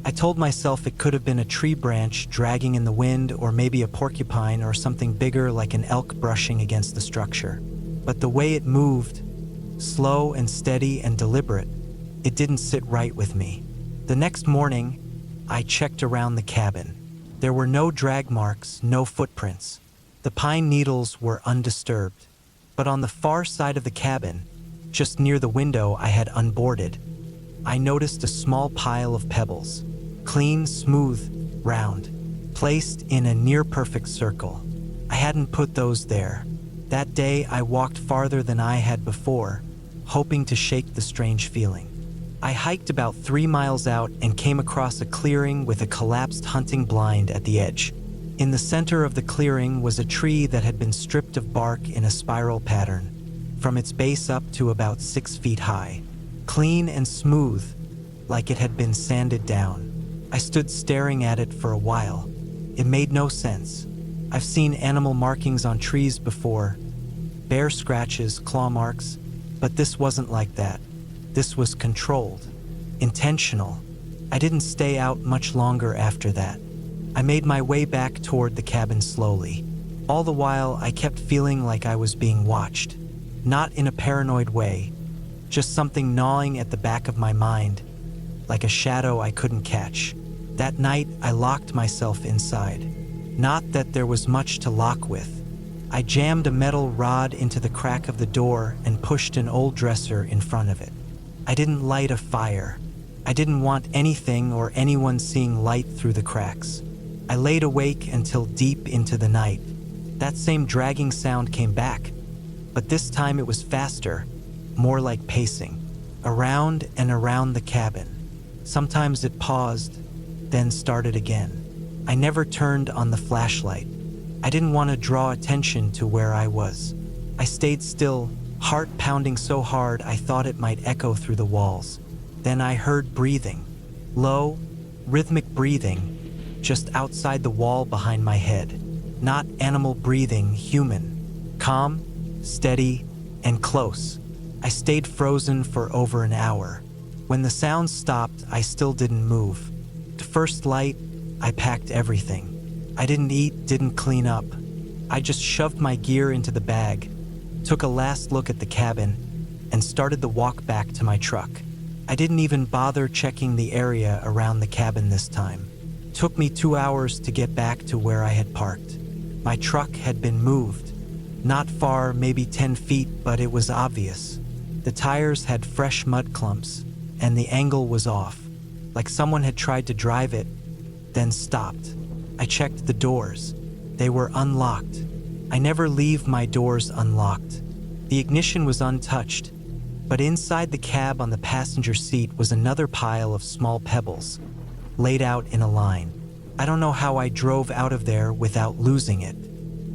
I told myself it could have been a tree branch dragging in the wind, or maybe a porcupine or something bigger like an elk brushing against the structure. But the way it moved, slow and steady and deliberate, it didn't sit right with me. The next morning, I checked around the cabin. There were no drag marks, no footprints. The pine needles were undisturbed. But on the far side of the cabin, just near the window I had unboarded, I noticed a small pile of pebbles, clean, smooth, round, placed in a near-perfect circle. I hadn't put those there. That day I walked farther than I had before, hoping to shake the strange feeling. I hiked about 3 miles out and came across a clearing with a collapsed hunting blind at the edge. In the center of the clearing was a tree that had been stripped of bark in a spiral pattern, from its base up to about 6 feet high, clean and smooth, like it had been sanded down. I stood staring at it for a while. It made no sense. I've seen animal markings on trees before, bear scratches, claw marks, but this wasn't like that. This was controlled, intentional. I didn't stay out much longer after that. I made my way back toward the cabin slowly. All the while, I kept feeling like I was being watched. Not in a paranoid way, just something gnawing at the back of my mind, like a shadow I couldn't catch. That night, I locked myself inside. Not that there was much to lock with. I jammed a metal rod into the crack of the door and pushed an old dresser in front of it. I didn't light a fire, I didn't want anything or anyone seeing light through the cracks. I laid awake until deep into the night. That same dragging sound came back, but this time it was faster, more like pacing, around and around the cabin. Sometimes it paused, then started again. I never turned on the flashlight. I didn't want to draw attention to where I was. I stayed still, heart pounding so hard I thought it might echo through the walls. Then I heard breathing, low, rhythmic breathing, just outside the wall behind my head. Not animal breathing, human. Calm, steady, and close. I stayed frozen for over an hour. When the sound stopped, I still didn't move. To first light, I packed everything. I didn't eat, didn't clean up. I just shoved my gear into the bag, took a last look at the cabin, and started the walk back to my truck. I didn't even bother checking the area around the cabin this time. It took me 2 hours to get back to where I had parked. My truck had been moved. Not far, maybe 10 feet, but it was obvious. The tires had fresh mud clumps, and the angle was off, like someone had tried to drive it, then stopped. I checked the doors. They were unlocked. I never leave my doors unlocked. The ignition was untouched, but inside the cab on the passenger seat was another pile of small pebbles, laid out in a line. I don't know how I drove out of there without losing it.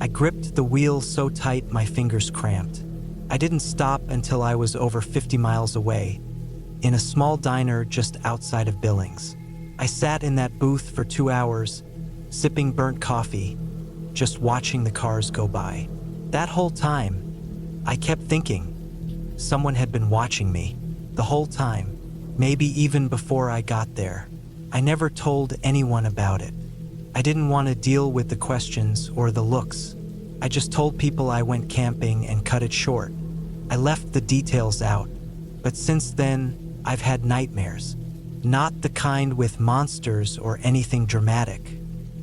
I gripped the wheel so tight my fingers cramped. I didn't stop until I was over 50 miles away, in a small diner just outside of Billings. I sat in that booth for 2 hours, sipping burnt coffee, just watching the cars go by. That whole time, I kept thinking, someone had been watching me, the whole time, maybe even before I got there. I never told anyone about it. I didn't want to deal with the questions or the looks. I just told people I went camping and cut it short. I left the details out, but since then, I've had nightmares. Not the kind with monsters or anything dramatic.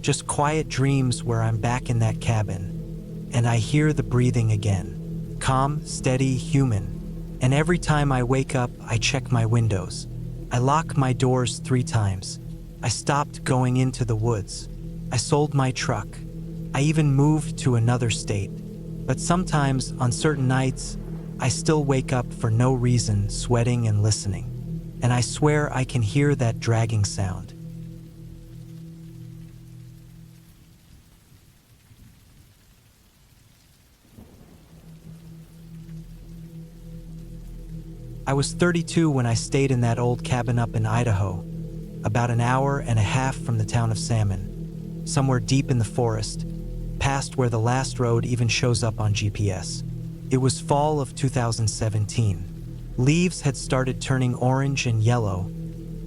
Just quiet dreams where I'm back in that cabin, and I hear the breathing again. Calm, steady, human. And every time I wake up, I check my windows. I lock my doors 3 times. I stopped going into the woods. I sold my truck. I even moved to another state. But sometimes, on certain nights, I still wake up for no reason, sweating and listening. And I swear I can hear that dragging sound. I was 32 when I stayed in that old cabin up in Idaho, about an hour and a half from the town of Salmon, somewhere deep in the forest, past where the last road even shows up on GPS. It was fall of 2017. Leaves had started turning orange and yellow,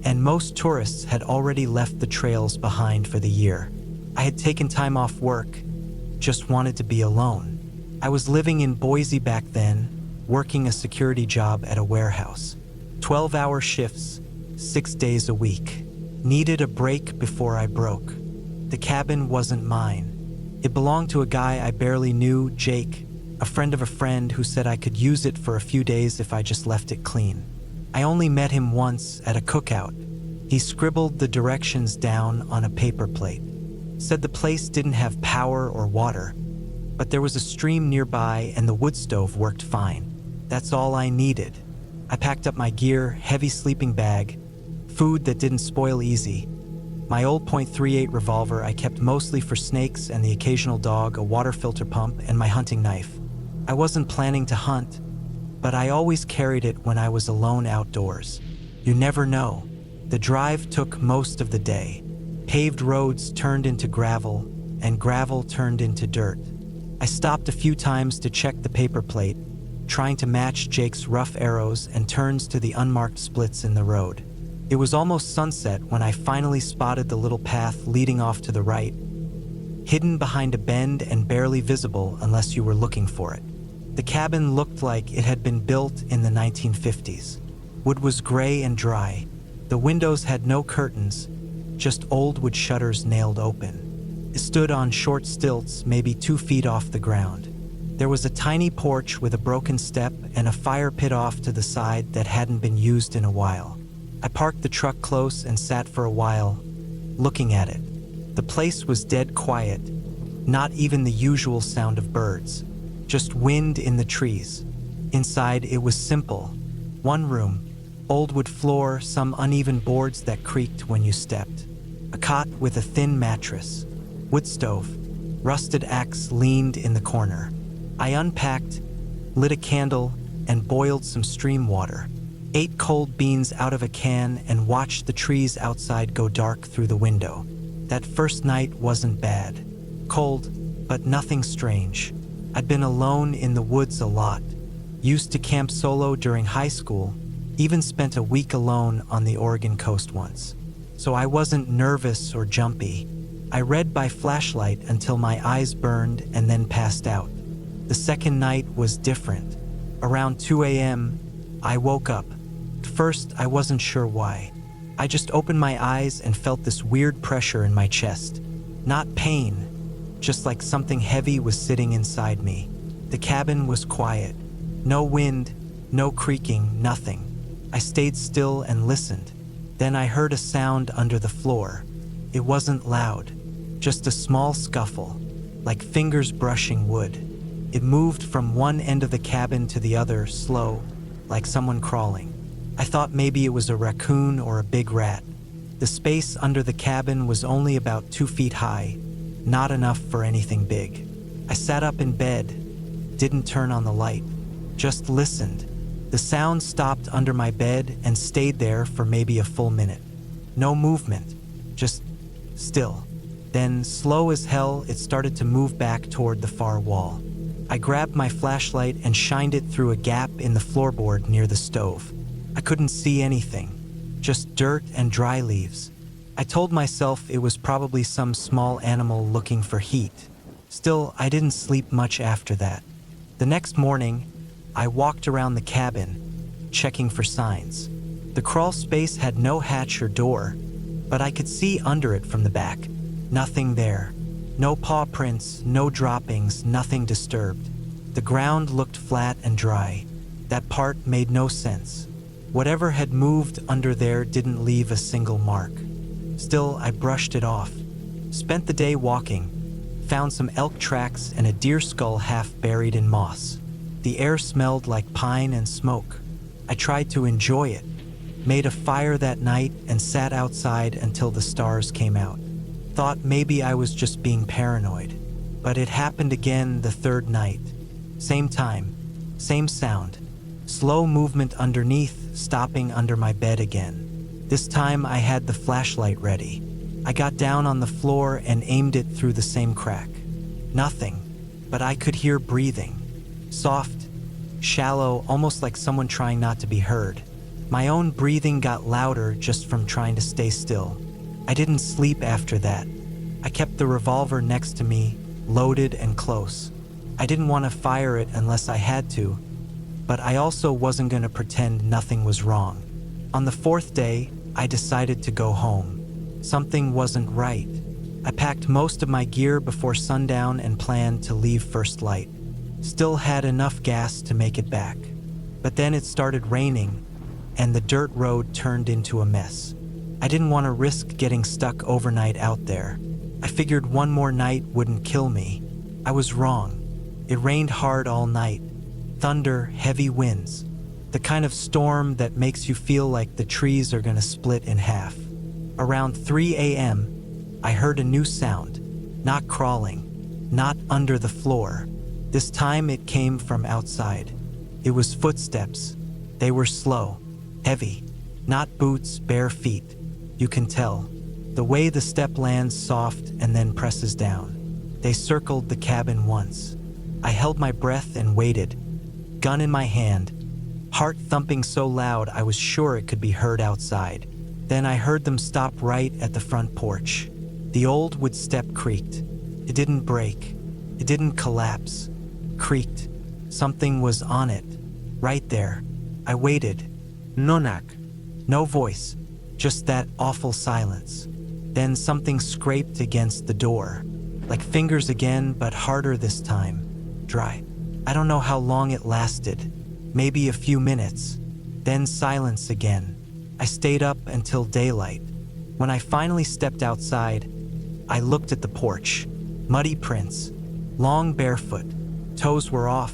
and most tourists had already left the trails behind for the year. I had taken time off work, just wanted to be alone. I was living in Boise back then, working a security job at a warehouse. 12-hour shifts, 6 days a week. Needed a break before I broke. The cabin wasn't mine. It belonged to a guy I barely knew, Jake, a friend of a friend who said I could use it for a few days if I just left it clean. I only met him once at a cookout. He scribbled the directions down on a paper plate. Said the place didn't have power or water, but there was a stream nearby and the wood stove worked fine. That's all I needed. I packed up my gear, heavy sleeping bag, food that didn't spoil easy, my old .38 revolver I kept mostly for snakes and the occasional dog, a water filter pump, and my hunting knife. I wasn't planning to hunt, but I always carried it when I was alone outdoors. You never know. The drive took most of the day. Paved roads turned into gravel, and gravel turned into dirt. I stopped a few times to check the paper plate, trying to match Jake's rough arrows and turns to the unmarked splits in the road. It was almost sunset when I finally spotted the little path leading off to the right, hidden behind a bend and barely visible unless you were looking for it. The cabin looked like it had been built in the 1950s. Wood was gray and dry. The windows had no curtains, just old wood shutters nailed open. It stood on short stilts, maybe 2 feet off the ground. There was a tiny porch with a broken step and a fire pit off to the side that hadn't been used in a while. I parked the truck close and sat for a while, looking at it. The place was dead quiet, not even the usual sound of birds, just wind in the trees. Inside, it was simple. One room, old wood floor, some uneven boards that creaked when you stepped. A cot with a thin mattress. Wood stove. Rusted axe leaned in the corner. I unpacked, lit a candle, and boiled some stream water. Ate cold beans out of a can and watched the trees outside go dark through the window. That first night wasn't bad. Cold, but nothing strange. I'd been alone in the woods a lot. Used to camp solo during high school, even spent a week alone on the Oregon coast once. So I wasn't nervous or jumpy. I read by flashlight until my eyes burned and then passed out. The second night was different. Around 2 a.m., I woke up. At first, I wasn't sure why. I just opened my eyes and felt this weird pressure in my chest. Not pain, just like something heavy was sitting inside me. The cabin was quiet. No wind, no creaking, nothing. I stayed still and listened. Then I heard a sound under the floor. It wasn't loud, just a small scuffle, like fingers brushing wood. It moved from one end of the cabin to the other, slow, like someone crawling. I thought maybe it was a raccoon or a big rat. The space under the cabin was only about 2 feet high, not enough for anything big. I sat up in bed, didn't turn on the light, just listened. The sound stopped under my bed and stayed there for maybe a full minute. No movement, just still. Then, slow as hell, it started to move back toward the far wall. I grabbed my flashlight and shined it through a gap in the floorboard near the stove. I couldn't see anything, just dirt and dry leaves. I told myself it was probably some small animal looking for heat. Still, I didn't sleep much after that. The next morning, I walked around the cabin, checking for signs. The crawl space had no hatch or door, but I could see under it from the back. Nothing there. No paw prints, no droppings, nothing disturbed. The ground looked flat and dry. That part made no sense. Whatever had moved under there didn't leave a single mark. Still, I brushed it off. Spent the day walking. Found some elk tracks and a deer skull half buried in moss. The air smelled like pine and smoke. I tried to enjoy it. Made a fire that night and sat outside until the stars came out. Thought maybe I was just being paranoid. But it happened again the third night. Same time, same sound. Slow movement underneath, stopping under my bed again. This time I had the flashlight ready. I got down on the floor and aimed it through the same crack. Nothing, but I could hear breathing. Soft, shallow, almost like someone trying not to be heard. My own breathing got louder just from trying to stay still. I didn't sleep after that. I kept the revolver next to me, loaded and close. I didn't want to fire it unless I had to, but I also wasn't going to pretend nothing was wrong. On the fourth day, I decided to go home. Something wasn't right. I packed most of my gear before sundown and planned to leave first light. Still had enough gas to make it back. But then it started raining, and the dirt road turned into a mess. I didn't want to risk getting stuck overnight out there. I figured one more night wouldn't kill me. I was wrong. It rained hard all night. Thunder, heavy winds. The kind of storm that makes you feel like the trees are gonna split in half. Around 3 a.m., I heard a new sound. Not crawling, not under the floor. This time it came from outside. It was footsteps. They were slow, heavy. Not boots, bare feet. You can tell. The way the step lands soft and then presses down. They circled the cabin once. I held my breath and waited, gun in my hand, heart thumping so loud I was sure it could be heard outside. Then I heard them stop right at the front porch. The old wood step creaked. It didn't break. It didn't collapse. Creaked. Something was on it. Right there. I waited. No knock. No voice. Just that awful silence. Then something scraped against the door. Like fingers again, but harder this time. Dry. I don't know how long it lasted. Maybe a few minutes. Then silence again. I stayed up until daylight. When I finally stepped outside, I looked at the porch. Muddy prints, long barefoot, toes were off,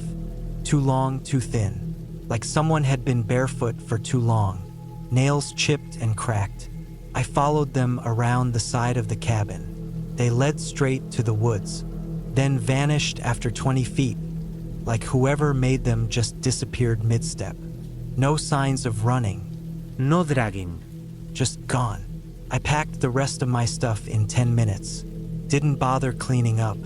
too long, too thin, like someone had been barefoot for too long, nails chipped and cracked. I followed them around the side of the cabin. They led straight to the woods, then vanished after 20 feet, like whoever made them just disappeared mid-step. No signs of running. No dragging. Just gone. I packed the rest of my stuff in 10 minutes. Didn't bother cleaning up.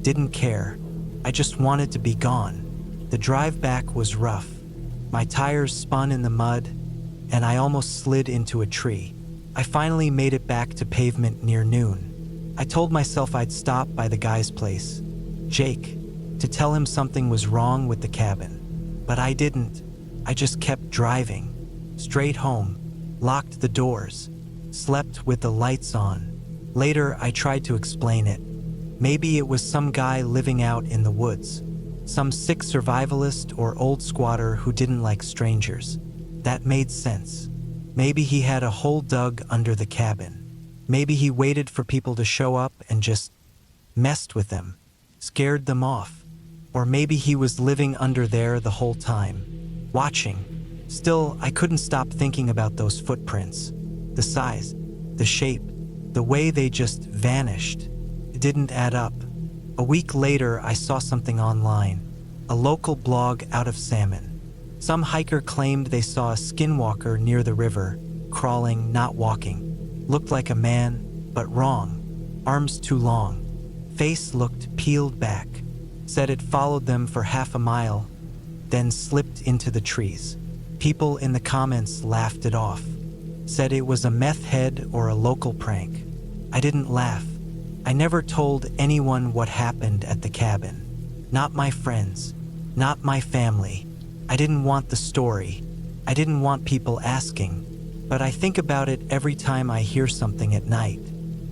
Didn't care. I just wanted to be gone. The drive back was rough. My tires spun in the mud, and I almost slid into a tree. I finally made it back to pavement near noon. I told myself I'd stop by the guy's place, Jake, to tell him something was wrong with the cabin. But I didn't. I just kept driving. Straight home. Locked the doors. Slept with the lights on. Later, I tried to explain it. Maybe it was some guy living out in the woods. Some sick survivalist or old squatter who didn't like strangers. That made sense. Maybe he had a hole dug under the cabin. Maybe he waited for people to show up and just messed with them, scared them off. Or maybe he was living under there the whole time, watching. Still, I couldn't stop thinking about those footprints. The size, the shape, the way they just vanished. It didn't add up. A week later, I saw something online, a local blog out of Salmon. Some hiker claimed they saw a skinwalker near the river, crawling, not walking. Looked like a man, but wrong. Arms too long. Face looked peeled back. Said it followed them for half a mile, then slipped into the trees. People in the comments laughed it off. Said it was a meth head or a local prank. I didn't laugh. I never told anyone what happened at the cabin. Not my friends. Not my family. I didn't want the story. I didn't want people asking. But I think about it every time I hear something at night.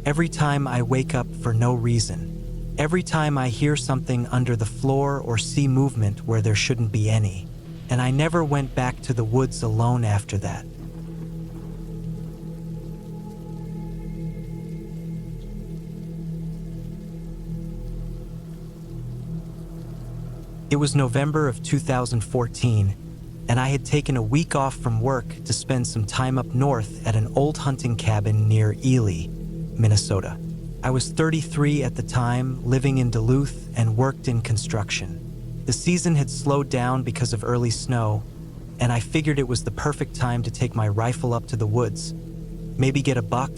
Every time I wake up for no reason. Every time I hear something under the floor or see movement where there shouldn't be any. And I never went back to the woods alone after that. It was November of 2014, and I had taken a week off from work to spend some time up north at an old hunting cabin near Eerie, Minnesota. I was 33 at the time, living in Duluth, and worked in construction. The season had slowed down because of early snow, and I figured it was the perfect time to take my rifle up to the woods, maybe get a buck,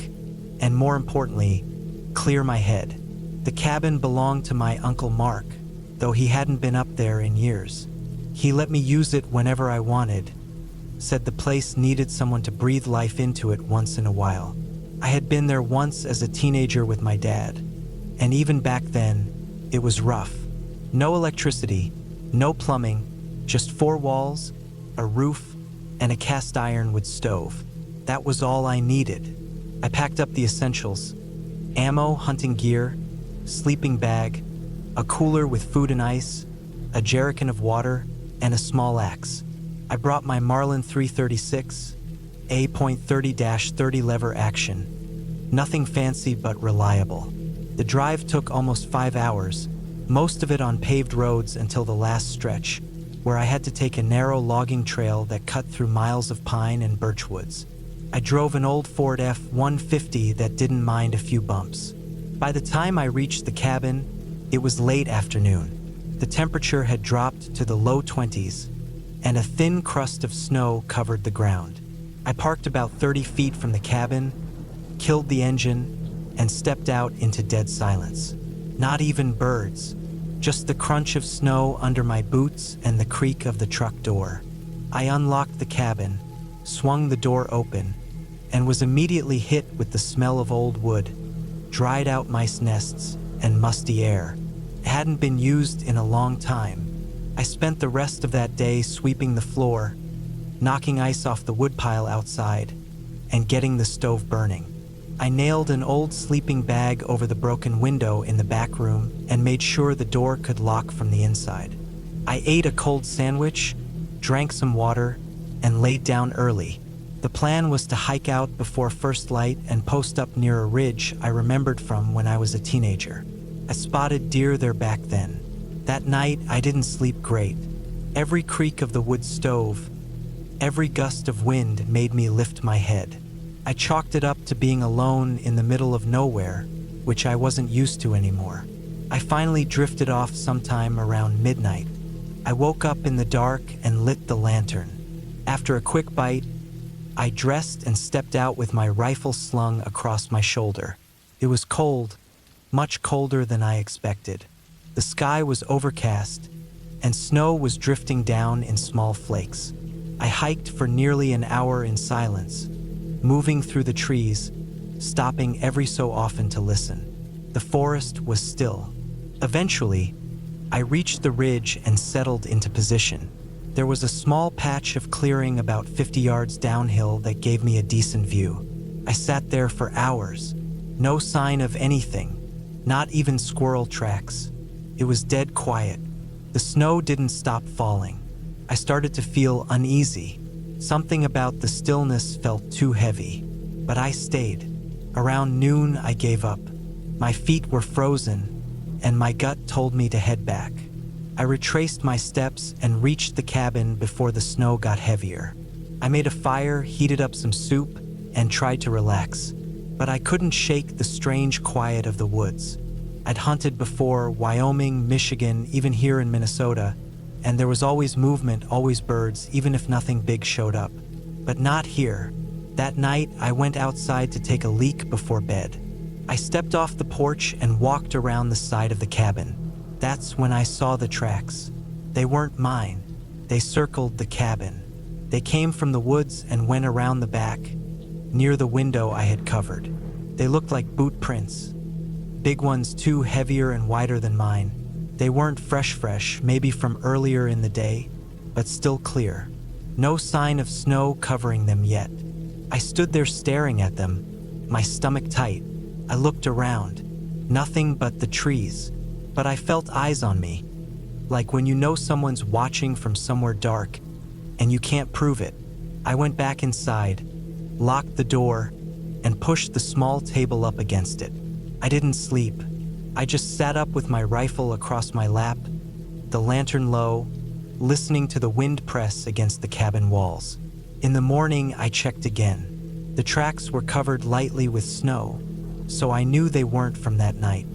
and more importantly, clear my head. The cabin belonged to my Uncle Mark, though he hadn't been up there in years. He let me use it whenever I wanted, said the place needed someone to breathe life into it once in a while. I had been there once as a teenager with my dad, and even back then, it was rough. No electricity, no plumbing, just 4 walls, a roof, and a cast iron wood stove. That was all I needed. I packed up the essentials: ammo, hunting gear, sleeping bag, a cooler with food and ice, a jerrycan of water, and a small axe. I brought my Marlin 336, A.30-30 lever action. Nothing fancy but reliable. The drive took almost 5 hours, most of it on paved roads until the last stretch, where I had to take a narrow logging trail that cut through miles of pine and birch woods. I drove an old Ford F-150 that didn't mind a few bumps. By the time I reached the cabin, it was late afternoon. The temperature had dropped to the low 20s, and a thin crust of snow covered the ground. I parked about 30 feet from the cabin, killed the engine, and stepped out into dead silence. Not even birds, just the crunch of snow under my boots and the creak of the truck door. I unlocked the cabin, swung the door open, and was immediately hit with the smell of old wood, dried out mice nests, and musty air. It hadn't been used in a long time. I spent the rest of that day sweeping the floor, knocking ice off the woodpile outside, and getting the stove burning. I nailed an old sleeping bag over the broken window in the back room and made sure the door could lock from the inside. I ate a cold sandwich, drank some water, and laid down early. The plan was to hike out before first light and post up near a ridge I remembered from when I was a teenager. I spotted deer there back then. That night, I didn't sleep great. Every creak of the wood stove, every gust of wind made me lift my head. I chalked it up to being alone in the middle of nowhere, which I wasn't used to anymore. I finally drifted off sometime around midnight. I woke up in the dark and lit the lantern. After a quick bite, I dressed and stepped out with my rifle slung across my shoulder. It was cold, much colder than I expected. The sky was overcast, and snow was drifting down in small flakes. I hiked for nearly an hour in silence, moving through the trees, stopping every so often to listen. The forest was still. Eventually, I reached the ridge and settled into position. There was a small patch of clearing about 50 yards downhill that gave me a decent view. I sat there for hours. No sign of anything, not even squirrel tracks. It was dead quiet. The snow didn't stop falling. I started to feel uneasy. Something about the stillness felt too heavy. But I stayed. Around noon, I gave up. My feet were frozen, and my gut told me to head back. I retraced my steps and reached the cabin before the snow got heavier. I made a fire, heated up some soup, and tried to relax. But I couldn't shake the strange quiet of the woods. I'd hunted before, Wyoming, Michigan, even here in Minnesota, and there was always movement, always birds, even if nothing big showed up. But not here. That night, I went outside to take a leak before bed. I stepped off the porch and walked around the side of the cabin. That's when I saw the tracks. They weren't mine. They circled the cabin. They came from the woods and went around the back, near the window I had covered. They looked like boot prints. Big ones too, heavier and wider than mine. They weren't fresh, maybe from earlier in the day, but still clear. No sign of snow covering them yet. I stood there staring at them, my stomach tight. I looked around. Nothing but the trees. But I felt eyes on me. Like when you know someone's watching from somewhere dark, and you can't prove it. I went back inside, locked the door, and pushed the small table up against it. I didn't sleep. I just sat up with my rifle across my lap, the lantern low, listening to the wind press against the cabin walls. In the morning, I checked again. The tracks were covered lightly with snow, so I knew they weren't from that night.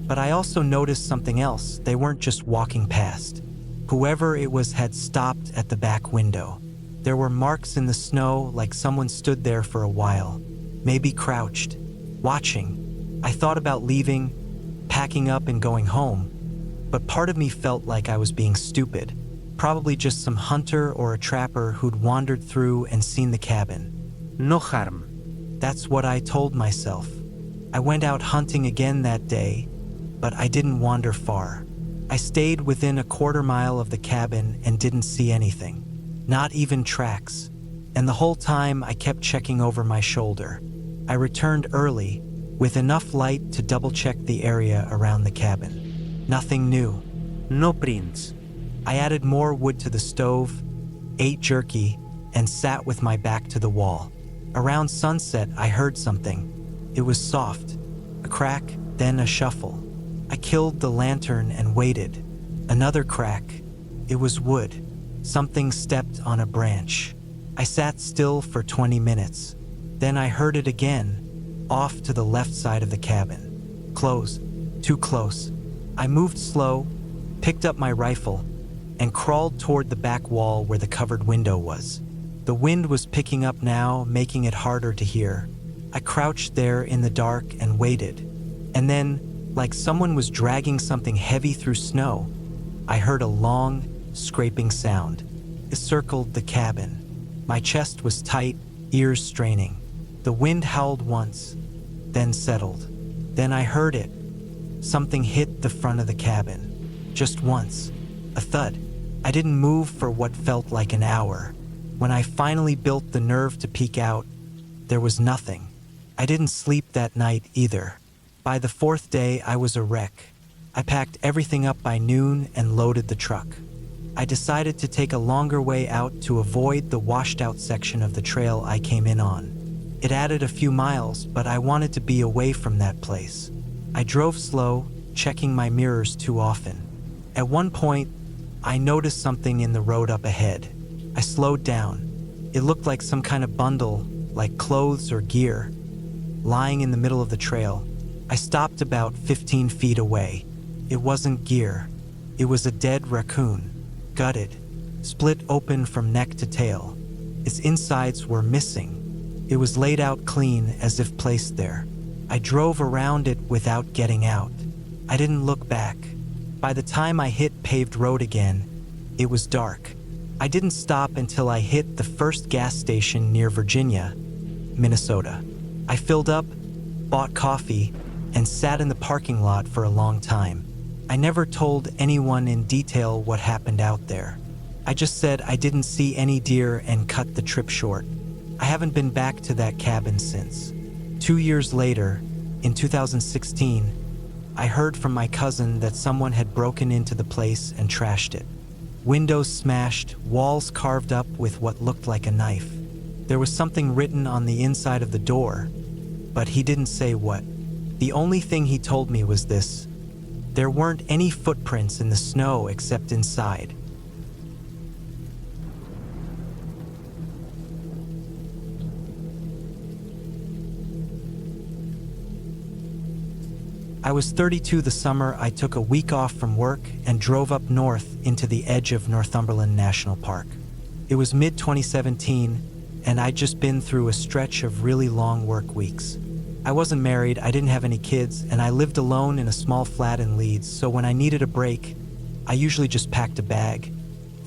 But I also noticed something else. They weren't just walking past. Whoever it was had stopped at the back window. There were marks in the snow, like someone stood there for a while, maybe crouched, watching. I thought about leaving, packing up and going home, but part of me felt like I was being stupid. Probably just some hunter or a trapper who'd wandered through and seen the cabin. No harm. That's what I told myself. I went out hunting again that day, but I didn't wander far. I stayed within a quarter mile of the cabin and didn't see anything. Not even tracks. And the whole time I kept checking over my shoulder. I returned early, with enough light to double-check the area around the cabin. Nothing new. No prints. I added more wood to the stove, ate jerky, and sat with my back to the wall. Around sunset, I heard something. It was soft. A crack, then a shuffle. I killed the lantern and waited. Another crack. It was wood. Something stepped on a branch. I sat still for 20 minutes. Then I heard it again, off to the left side of the cabin. Close. Too close. I moved slow, picked up my rifle, and crawled toward the back wall where the covered window was. The wind was picking up now, making it harder to hear. I crouched there in the dark and waited. And then, like someone was dragging something heavy through snow, I heard a long, scraping sound. It circled the cabin. My chest was tight, ears straining. The wind howled once, then settled. Then I heard it. Something hit the front of the cabin. Just once. A thud. I didn't move for what felt like an hour. When I finally built the nerve to peek out, there was nothing. I didn't sleep that night either. By the fourth day, I was a wreck. I packed everything up by noon and loaded the truck. I decided to take a longer way out to avoid the washed-out section of the trail I came in on. It added a few miles, but I wanted to be away from that place. I drove slow, checking my mirrors too often. At one point, I noticed something in the road up ahead. I slowed down. It looked like some kind of bundle, like clothes or gear, lying in the middle of the trail. I stopped about 15 feet away. It wasn't gear. It was a dead raccoon, gutted, split open from neck to tail. Its insides were missing. It was laid out clean as if placed there. I drove around it without getting out. I didn't look back. By the time I hit paved road again, it was dark. I didn't stop until I hit the first gas station near Virginia, Minnesota. I filled up, bought coffee, and sat in the parking lot for a long time. I never told anyone in detail what happened out there. I just said I didn't see any deer and cut the trip short. I haven't been back to that cabin since. 2 years later, in 2016, I heard from my cousin that someone had broken into the place and trashed it. Windows smashed, walls carved up with what looked like a knife. There was something written on the inside of the door, but he didn't say what. The only thing he told me was this: there weren't any footprints in the snow except inside. I was 32 the summer I took a week off from work and drove up north into the edge of Northumberland National Park. It was mid-2017, and I'd just been through a stretch of really long work weeks. I wasn't married, I didn't have any kids, and I lived alone in a small flat in Leeds, so when I needed a break, I usually just packed a bag,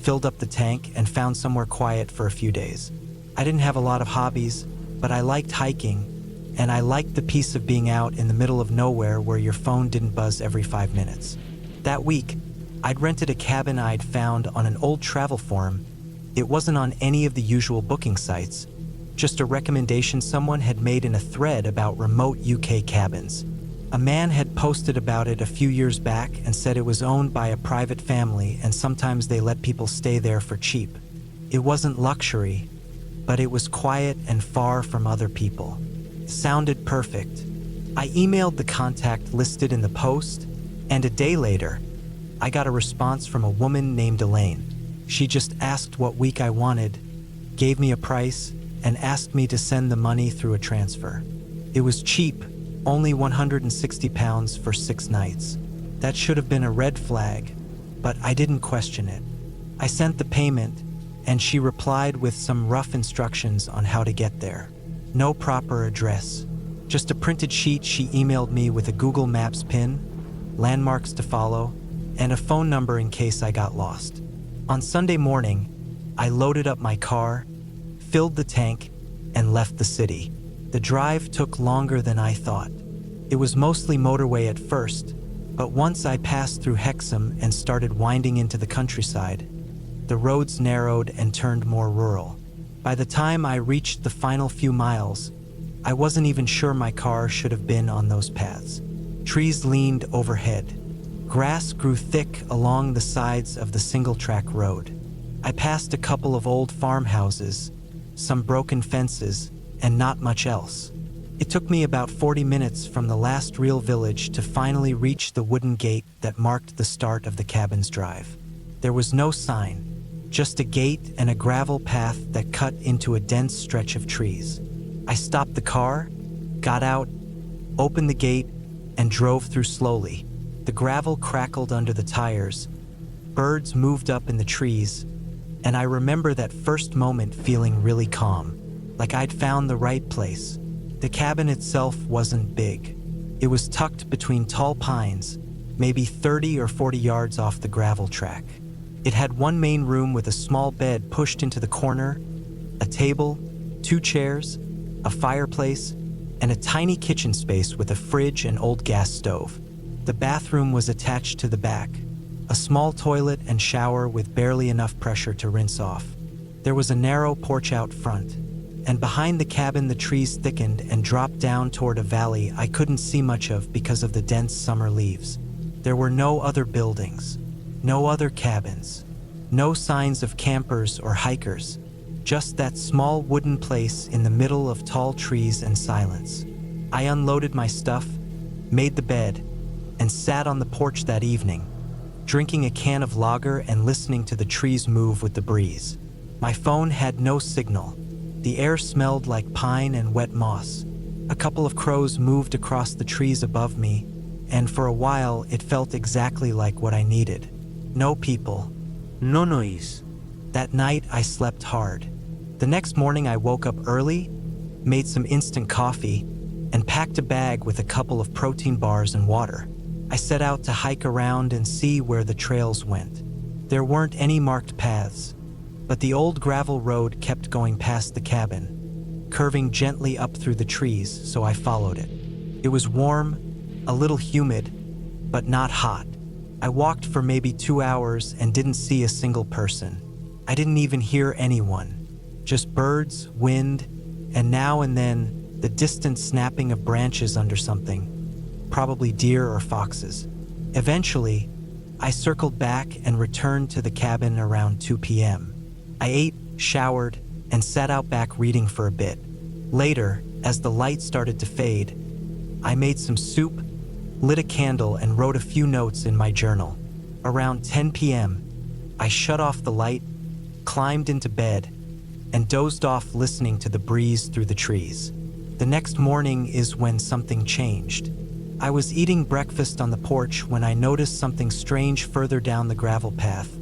filled up the tank, and found somewhere quiet for a few days. I didn't have a lot of hobbies, but I liked hiking, and I liked the peace of being out in the middle of nowhere where your phone didn't buzz every 5 minutes. That week, I'd rented a cabin I'd found on an old travel forum. It wasn't on any of the usual booking sites, just a recommendation someone had made in a thread about remote UK cabins. A man had posted about it a few years back and said it was owned by a private family and sometimes they let people stay there for cheap. It wasn't luxury, but it was quiet and far from other people. Sounded perfect. I emailed the contact listed in the post, and a day later, I got a response from a woman named Elaine. She just asked what week I wanted, gave me a price, and asked me to send the money through a transfer. It was cheap, only £160 for 6 nights. That should have been a red flag, but I didn't question it. I sent the payment, and she replied with some rough instructions on how to get there. No proper address, just a printed sheet she emailed me with a Google Maps pin, landmarks to follow, and a phone number in case I got lost. On Sunday morning, I loaded up my car, filled the tank, and left the city. The drive took longer than I thought. It was mostly motorway at first, but once I passed through Hexham and started winding into the countryside, the roads narrowed and turned more rural. By the time I reached the final few miles, I wasn't even sure my car should have been on those paths. Trees leaned overhead. Grass grew thick along the sides of the single-track road. I passed a couple of old farmhouses, some broken fences, and not much else. It took me about 40 minutes from the last real village to finally reach the wooden gate that marked the start of the cabin's drive. There was no sign, just a gate and a gravel path that cut into a dense stretch of trees. I stopped the car, got out, opened the gate, and drove through slowly. The gravel crackled under the tires, birds moved up in the trees, and I remember that first moment feeling really calm, like I'd found the right place. The cabin itself wasn't big. It was tucked between tall pines, maybe 30 or 40 yards off the gravel track. It had one main room with a small bed pushed into the corner, a table, 2 chairs, a fireplace, and a tiny kitchen space with a fridge and old gas stove. The bathroom was attached to the back, a small toilet and shower with barely enough pressure to rinse off. There was a narrow porch out front, and behind the cabin the trees thickened and dropped down toward a valley I couldn't see much of because of the dense summer leaves. There were no other buildings, no other cabins, No signs of campers or hikers, just that small wooden place in the middle of tall trees and silence. I unloaded my stuff, made the bed, and sat on the porch that evening, drinking a can of lager and listening to the trees move with the breeze. My phone had no signal. The air smelled like pine and wet moss. A couple of crows moved across the trees above me, and for a while it felt exactly like what I needed. No people. No noise. That night I slept hard. The next morning I woke up early, made some instant coffee, and packed a bag with a couple of protein bars and water. I set out to hike around and see where the trails went. There weren't any marked paths, but the old gravel road kept going past the cabin, curving gently up through the trees, so I followed it. It was warm, a little humid, but not hot. I walked for maybe 2 hours and didn't see a single person. I didn't even hear anyone, just birds, wind, and now and then the distant snapping of branches under something, probably deer or foxes. Eventually, I circled back and returned to the cabin around 2 p.m. I ate, showered, and sat out back reading for a bit. Later, as the light started to fade, I made some soup, lit a candle, and wrote a few notes in my journal. Around 10 p.m., I shut off the light, climbed into bed, and dozed off listening to the breeze through the trees. The next morning is when something changed. I was eating breakfast on the porch when I noticed something strange further down the gravel path,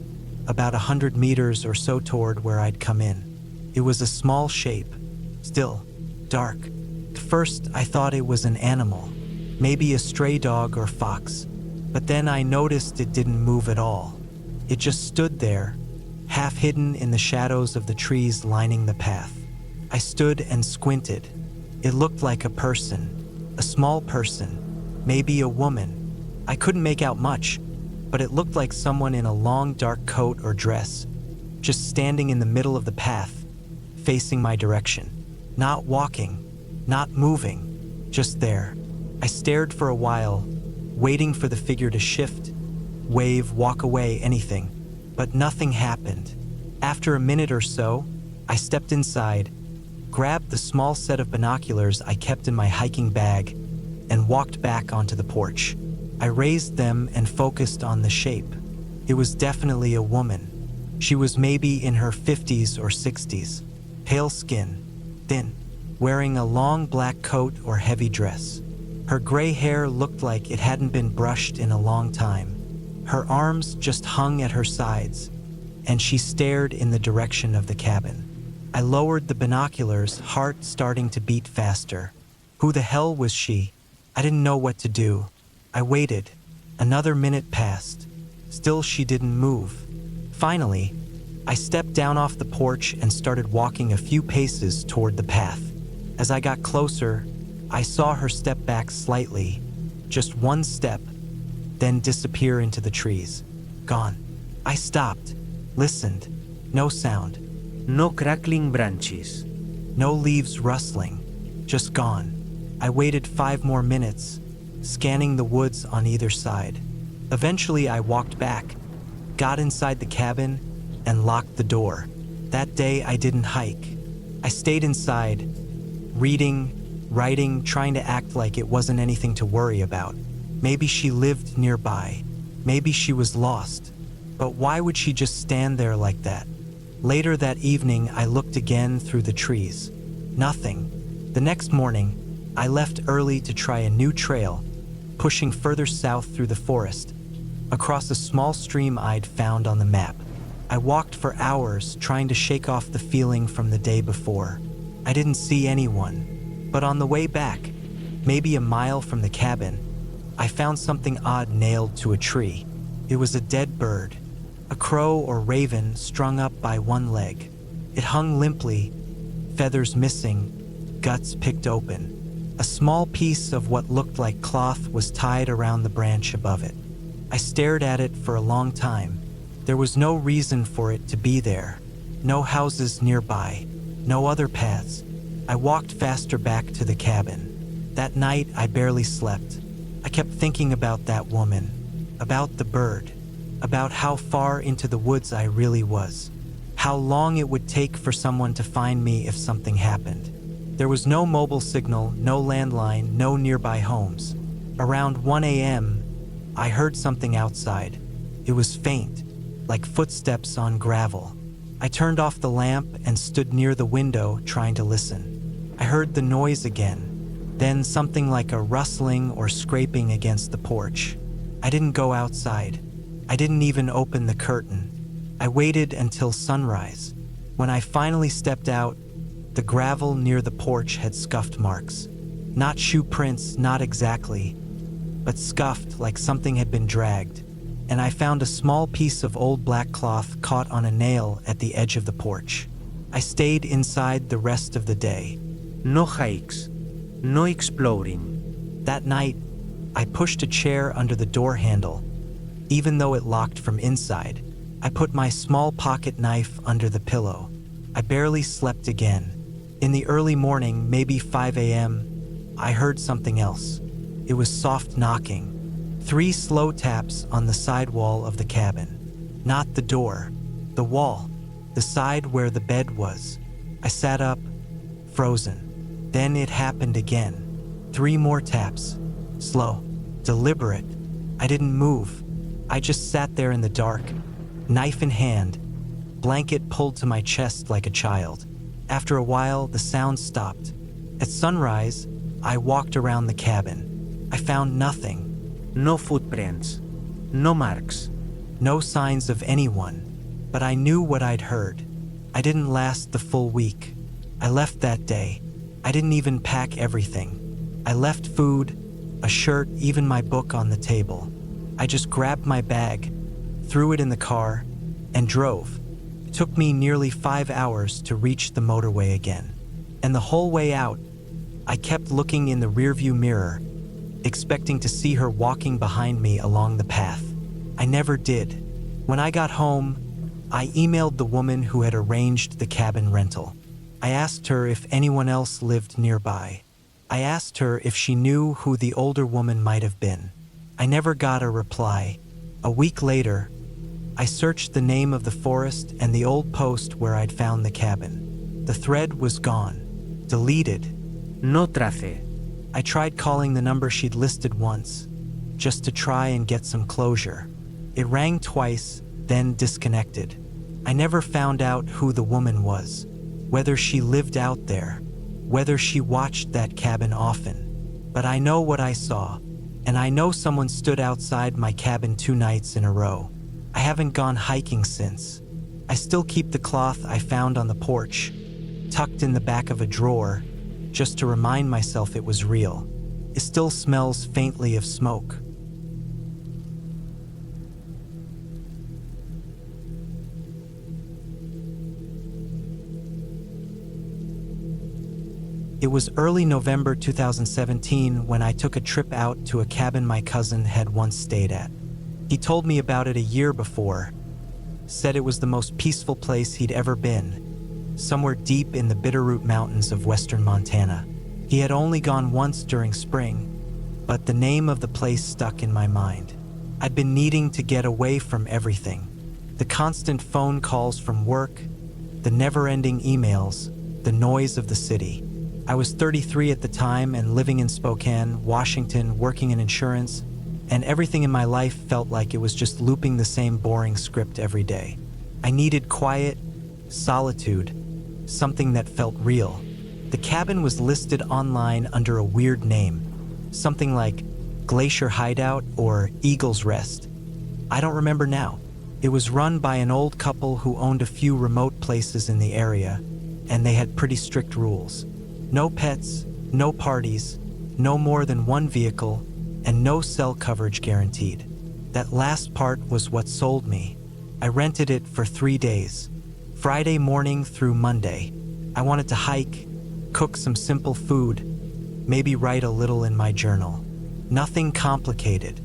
about 100 meters or so toward where I'd come in. It was a small shape, still, dark. At first, I thought it was an animal, maybe a stray dog or fox, but then I noticed it didn't move at all. It just stood there, half hidden in the shadows of the trees lining the path. I stood and squinted. It looked like a person, a small person, maybe a woman. I couldn't make out much, but it looked like someone in a long dark coat or dress, just standing in the middle of the path, facing my direction. Not walking, not moving, just there. I stared for a while, waiting for the figure to shift, wave, walk away, anything, but nothing happened. After a minute or so, I stepped inside, grabbed the small set of binoculars I kept in my hiking bag, and walked back onto the porch. I raised them and focused on the shape. It was definitely a woman. She was maybe in her 50s or 60s, pale skin, thin, wearing a long black coat or heavy dress. Her gray hair looked like it hadn't been brushed in a long time. Her arms just hung at her sides, and she stared in the direction of the cabin. I lowered the binoculars, heart starting to beat faster. Who the hell was she? I didn't know what to do. I waited. Another minute passed. Still she didn't move. Finally, I stepped down off the porch and started walking a few paces toward the path. As I got closer, I saw her step back slightly, just one step, then disappear into the trees. Gone. I stopped, listened. No sound. No crackling branches. No leaves rustling. Just gone. I waited 5 more minutes, scanning the woods on either side. Eventually, I walked back, got inside the cabin, and locked the door. That day, I didn't hike. I stayed inside, reading, writing, trying to act like it wasn't anything to worry about. Maybe she lived nearby. Maybe she was lost. But why would she just stand there like that? Later that evening, I looked again through the trees. Nothing. The next morning, I left early to try a new trail, pushing further south through the forest, across a small stream I'd found on the map. I walked for hours, trying to shake off the feeling from the day before. I didn't see anyone, but on the way back, maybe a mile from the cabin, I found something odd nailed to a tree. It was a dead bird, a crow or raven strung up by one leg. It hung limply, feathers missing, guts picked open. A small piece of what looked like cloth was tied around the branch above it. I stared at it for a long time. There was no reason for it to be there. No houses nearby, no other paths. I walked faster back to the cabin. That night, I barely slept. I kept thinking about that woman, about the bird. about how far into the woods I really was, how long it would take for someone to find me if something happened. There was no mobile signal, no landline, no nearby homes. Around 1 a.m., I heard something outside. It was faint, like footsteps on gravel. I turned off the lamp and stood near the window trying to listen. I heard the noise again, then something like a rustling or scraping against the porch. I didn't go outside. I didn't even open the curtain. I waited until sunrise. When I finally stepped out, the gravel near the porch had scuffed marks. Not shoe prints, not exactly, but scuffed like something had been dragged. And I found a small piece of old black cloth caught on a nail at the edge of the porch. I stayed inside the rest of the day. No hikes. No exploring. That night, I pushed a chair under the door handle. Even though it locked from inside, I put my small pocket knife under the pillow. I barely slept again. In the early morning, maybe 5 a.m., I heard something else. It was soft knocking. 3 slow taps on the side wall of the cabin. Not the door, the wall, the side where the bed was. I sat up, frozen. Then it happened again. 3 more taps. Slow, deliberate. I didn't move. I just sat there in the dark, knife in hand, blanket pulled to my chest like a child. After a while, the sound stopped. At sunrise, I walked around the cabin. I found nothing. No footprints. No marks. No signs of anyone. But I knew what I'd heard. I didn't last the full week. I left that day. I didn't even pack everything. I left food, a shirt, even my book on the table. I just grabbed my bag, threw it in the car, and drove. It took me nearly 5 hours to reach the motorway again. And the whole way out, I kept looking in the rearview mirror, expecting to see her walking behind me along the path. I never did. When I got home, I emailed the woman who had arranged the cabin rental. I asked her if anyone else lived nearby. I asked her if she knew who the older woman might have been. I never got a reply. A week later, I searched the name of the forest and the old post where I'd found the cabin. The thread was gone, deleted. No trace. I tried calling the number she'd listed once, just to try and get some closure. It rang twice, then disconnected. I never found out who the woman was, whether she lived out there, whether she watched that cabin often. But I know what I saw, and I know someone stood outside my cabin 2 nights in a row. I haven't gone hiking since. I still keep the cloth I found on the porch, tucked in the back of a drawer, just to remind myself it was real. It still smells faintly of smoke. It was early November 2017 when I took a trip out to a cabin my cousin had once stayed at. He told me about it a year before, said it was the most peaceful place he'd ever been, somewhere deep in the Bitterroot Mountains of western Montana. He had only gone once during spring, but the name of the place stuck in my mind. I'd been needing to get away from everything. The constant phone calls from work, the never-ending emails, the noise of the city. I was 33 at the time and living in Spokane, Washington, working in insurance, and everything in my life felt like it was just looping the same boring script every day. I needed quiet, solitude, something that felt real. The cabin was listed online under a weird name, something like Glacier Hideout or Eagle's Rest. I don't remember now. It was run by an old couple who owned a few remote places in the area, and they had pretty strict rules. No pets, no parties, no more than 1 vehicle, and no cell coverage guaranteed. That last part was what sold me. I rented it for 3 days, Friday morning through Monday. I wanted to hike, cook some simple food, maybe write a little in my journal. Nothing complicated.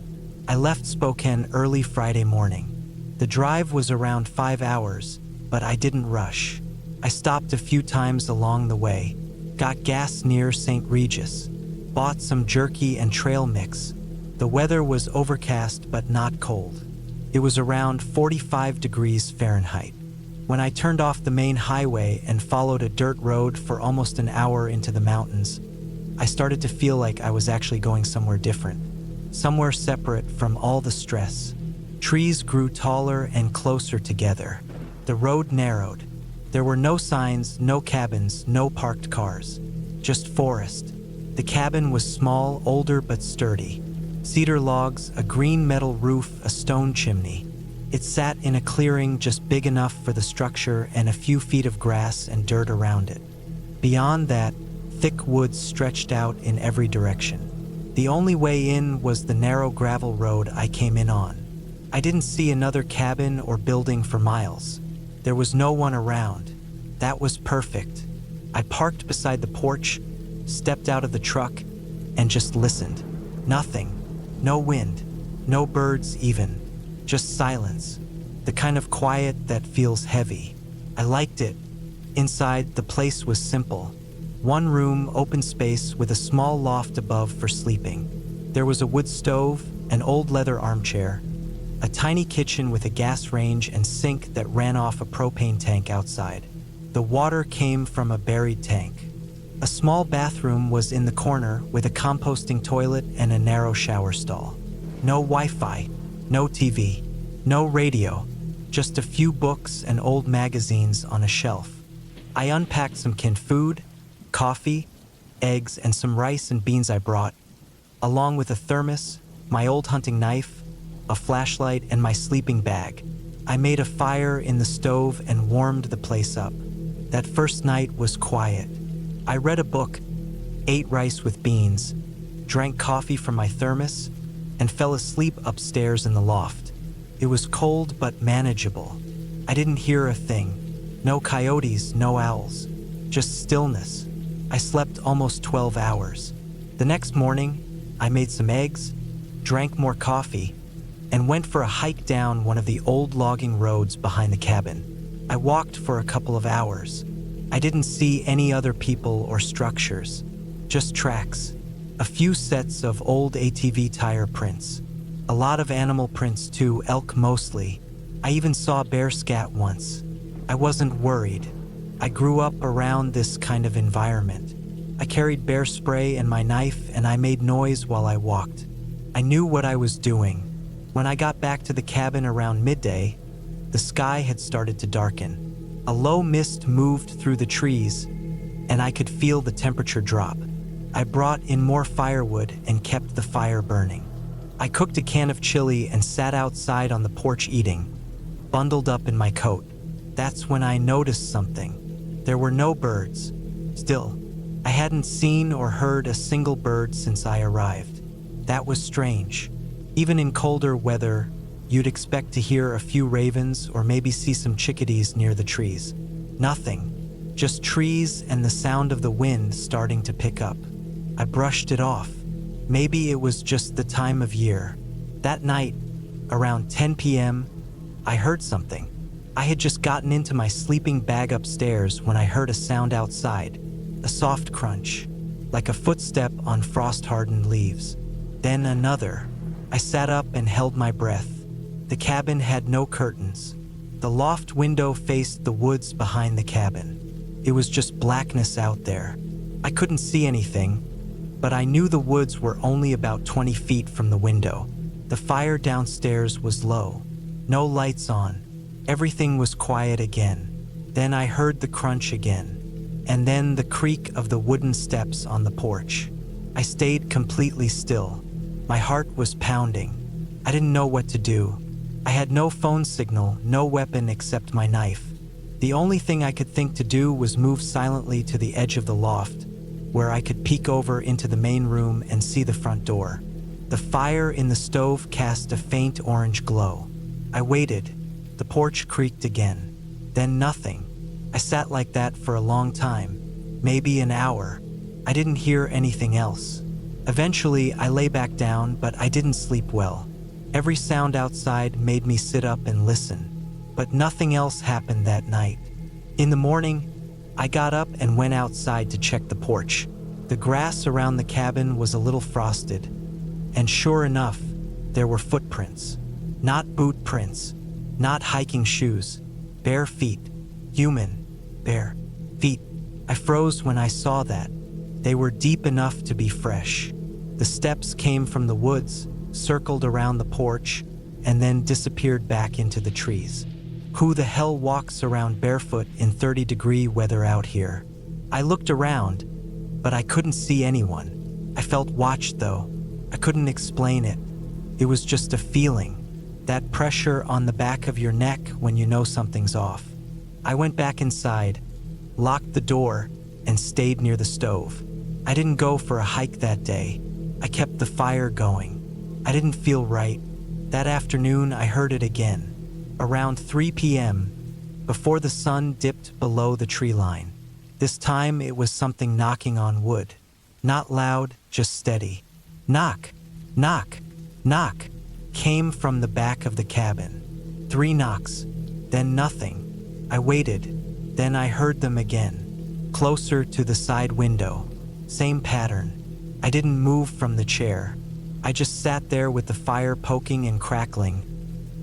I left Spokane early Friday morning. The drive was around 5 hours, but I didn't rush. I stopped a few times along the way, got gas near St. Regis, bought some jerky and trail mix. The weather was overcast but not cold. It was around 45 degrees Fahrenheit. When I turned off the main highway and followed a dirt road for almost an hour into the mountains, I started to feel like I was actually going somewhere different, somewhere separate from all the stress. Trees grew taller and closer together. The road narrowed. There were no signs, no cabins, no parked cars. Just forest. The cabin was small, older but sturdy. Cedar logs, a green metal roof, a stone chimney. It sat in a clearing just big enough for the structure and a few feet of grass and dirt around it. Beyond that, thick woods stretched out in every direction. The only way in was the narrow gravel road I came in on. I didn't see another cabin or building for miles. There was no one around. That was perfect. I parked beside the porch, stepped out of the truck, and just listened. Nothing. No wind. No birds even. Just silence. The kind of quiet that feels heavy. I liked it. Inside, the place was simple. One room, open space with a small loft above for sleeping. There was a wood stove, an old leather armchair, a tiny kitchen with a gas range and sink that ran off a propane tank outside. The water came from a buried tank. A small bathroom was in the corner with a composting toilet and a narrow shower stall. No Wi-Fi, no TV, no radio, just a few books and old magazines on a shelf. I unpacked some canned food, coffee, eggs, and some rice and beans I brought, along with a thermos, my old hunting knife, a flashlight, and my sleeping bag. I made a fire in the stove and warmed the place up. That first night was quiet. I read a book, ate rice with beans, drank coffee from my thermos, and fell asleep upstairs in the loft. It was cold but manageable. I didn't hear a thing. No coyotes, no owls, just stillness. I slept almost 12 hours. The next morning, I made some eggs, drank more coffee, and went for a hike down one of the old logging roads behind the cabin. I walked for a couple of hours. I didn't see any other people or structures, just tracks, a few sets of old ATV tire prints, a lot of animal prints too, elk mostly. I even saw a bear scat once. I wasn't worried. I grew up around this kind of environment. I carried bear spray and my knife, and I made noise while I walked. I knew what I was doing. When I got back to the cabin around midday, the sky had started to darken. A low mist moved through the trees, and I could feel the temperature drop. I brought in more firewood and kept the fire burning. I cooked a can of chili and sat outside on the porch eating, bundled up in my coat. That's when I noticed something. There were no birds. Still, I hadn't seen or heard a single bird since I arrived. That was strange. Even in colder weather, you'd expect to hear a few ravens or maybe see some chickadees near the trees. Nothing. Just trees and the sound of the wind starting to pick up. I brushed it off. Maybe it was just the time of year. That night, around 10 p.m., I heard something. I had just gotten into my sleeping bag upstairs when I heard a sound outside, a soft crunch, like a footstep on frost-hardened leaves. Then another. I sat up and held my breath. The cabin had no curtains. The loft window faced the woods behind the cabin. It was just blackness out there. I couldn't see anything, but I knew the woods were only about 20 feet from the window. The fire downstairs was low. No lights on. Everything was quiet again. Then I heard the crunch again, and then the creak of the wooden steps on the porch. I stayed completely still. My heart was pounding. I didn't know what to do. I had no phone signal, no weapon except my knife. The only thing I could think to do was move silently to the edge of the loft, where I could peek over into the main room and see the front door. The fire in the stove cast a faint orange glow. I waited. The porch creaked again. Then nothing. I sat like that for a long time, maybe an hour. I didn't hear anything else. Eventually, I lay back down, but I didn't sleep well. Every sound outside made me sit up and listen, but nothing else happened that night. In the morning, I got up and went outside to check the porch. The grass around the cabin was a little frosted, and sure enough, there were footprints. Not boot prints, not hiking shoes, bare feet, human, bare feet. I froze when I saw that. They were deep enough to be fresh. The steps came from the woods, circled around the porch, and then disappeared back into the trees. Who the hell walks around barefoot in 30-degree weather out here? I looked around, but I couldn't see anyone. I felt watched though. I couldn't explain it. It was just a feeling. That pressure on the back of your neck when you know something's off. I went back inside, locked the door, and stayed near the stove. I didn't go for a hike that day. I kept the fire going. I didn't feel right. That afternoon, I heard it again. Around 3 p.m., before the sun dipped below the tree line. This time, it was something knocking on wood. Not loud, just steady. Knock, knock, knock, came from the back of the cabin. 3 knocks, then nothing. I waited, then I heard them again. Closer to the side window. Same pattern. I didn't move from the chair. I just sat there with the fire poking and crackling,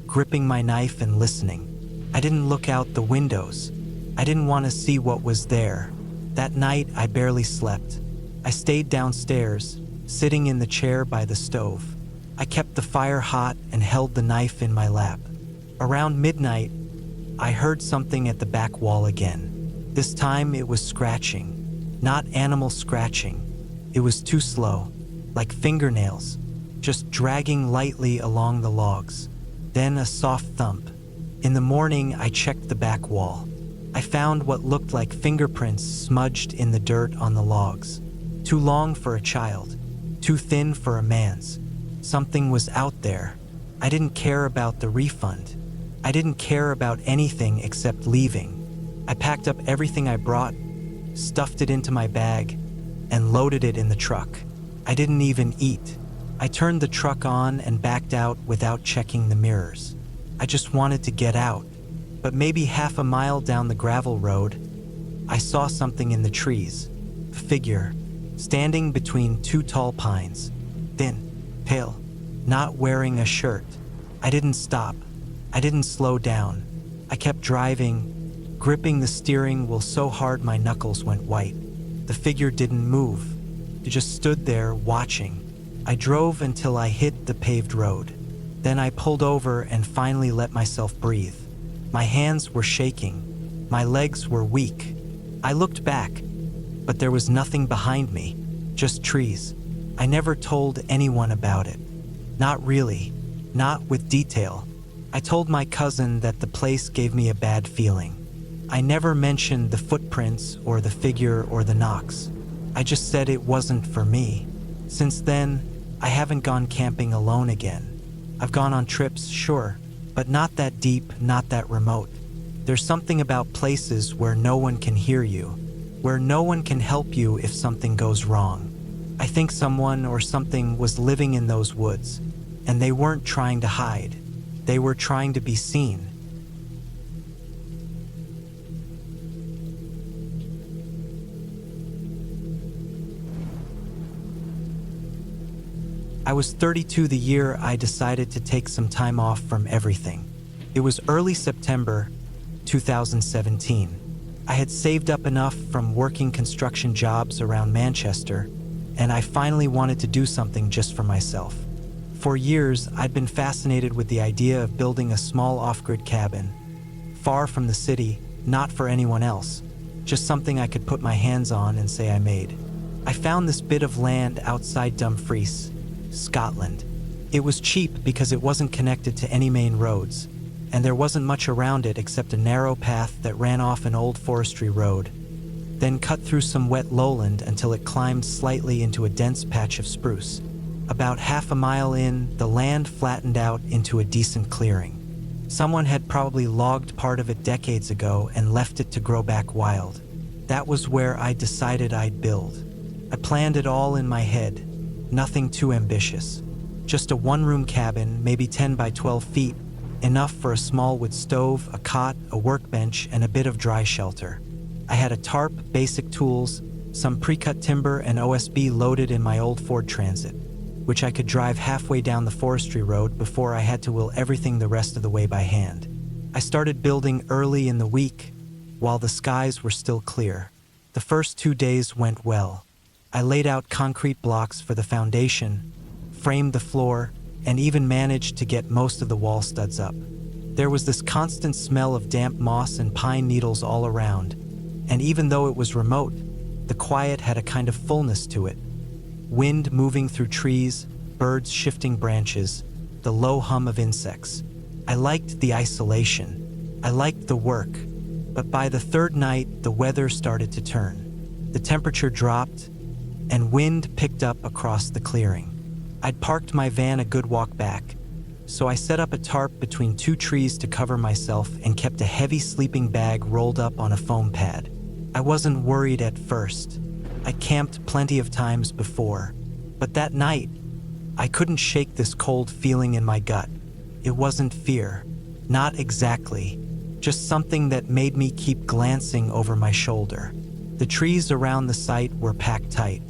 gripping my knife and listening. I didn't look out the windows. I didn't want to see what was there. That night, I barely slept. I stayed downstairs, sitting in the chair by the stove. I kept the fire hot and held the knife in my lap. Around midnight, I heard something at the back wall again. This time it was scratching. Not animal scratching. It was too slow, like fingernails, just dragging lightly along the logs. Then a soft thump. In the morning, I checked the back wall. I found what looked like fingerprints smudged in the dirt on the logs. Too long for a child, too thin for a man's. Something was out there. I didn't care about the refund. I didn't care about anything except leaving. I packed up everything I brought, stuffed it into my bag, and loaded it in the truck. I didn't even eat. I turned the truck on and backed out without checking the mirrors. I just wanted to get out. But maybe half a mile down the gravel road, I saw something in the trees. A figure, standing between 2 tall pines. Thin, pale, not wearing a shirt. I didn't stop. I didn't slow down. I kept driving, gripping the steering wheel so hard my knuckles went white. The figure didn't move. It just stood there watching. I drove until I hit the paved road. Then I pulled over and finally let myself breathe. My hands were shaking. My legs were weak. I looked back, but there was nothing behind me, just trees. I never told anyone about it. Not really, not with detail. I told my cousin that the place gave me a bad feeling. I never mentioned the footprints or the figure or the knocks. I just said it wasn't for me. Since then, I haven't gone camping alone again. I've gone on trips, sure, but not that deep, not that remote. There's something about places where no one can hear you, where no one can help you if something goes wrong. I think someone or something was living in those woods, and they weren't trying to hide. They were trying to be seen. I was 32 the year I decided to take some time off from everything. It was early September 2017. I had saved up enough from working construction jobs around Manchester, and I finally wanted to do something just for myself. For years, I'd been fascinated with the idea of building a small off-grid cabin, far from the city, not for anyone else, just something I could put my hands on and say I made. I found this bit of land outside Dumfries, Scotland. It was cheap because it wasn't connected to any main roads, and there wasn't much around it except a narrow path that ran off an old forestry road, then cut through some wet lowland until it climbed slightly into a dense patch of spruce. About half a mile in, the land flattened out into a decent clearing. Someone had probably logged part of it decades ago and left it to grow back wild. That was where I decided I'd build. I planned it all in my head. Nothing too ambitious. Just a one-room cabin, maybe 10 by 12 feet, enough for a small wood stove, a cot, a workbench, and a bit of dry shelter. I had a tarp, basic tools, some pre-cut timber, and OSB loaded in my old Ford Transit. which I could drive halfway down the forestry road before I had to will everything the rest of the way by hand. I started building early in the week, while the skies were still clear. The first 2 days went well. I laid out concrete blocks for the foundation, framed the floor, and even managed to get most of the wall studs up. There was this constant smell of damp moss and pine needles all around, and even though it was remote, the quiet had a kind of fullness to it. Wind moving through trees, birds shifting branches, the low hum of insects. I liked the isolation. I liked the work. But by the third night, the weather started to turn. The temperature dropped, and wind picked up across the clearing. I'd parked my van a good walk back, so I set up a tarp between 2 trees to cover myself and kept a heavy sleeping bag rolled up on a foam pad. I wasn't worried at first. I camped plenty of times before, but that night, I couldn't shake this cold feeling in my gut. It wasn't fear, not exactly, just something that made me keep glancing over my shoulder. The trees around the site were packed tight.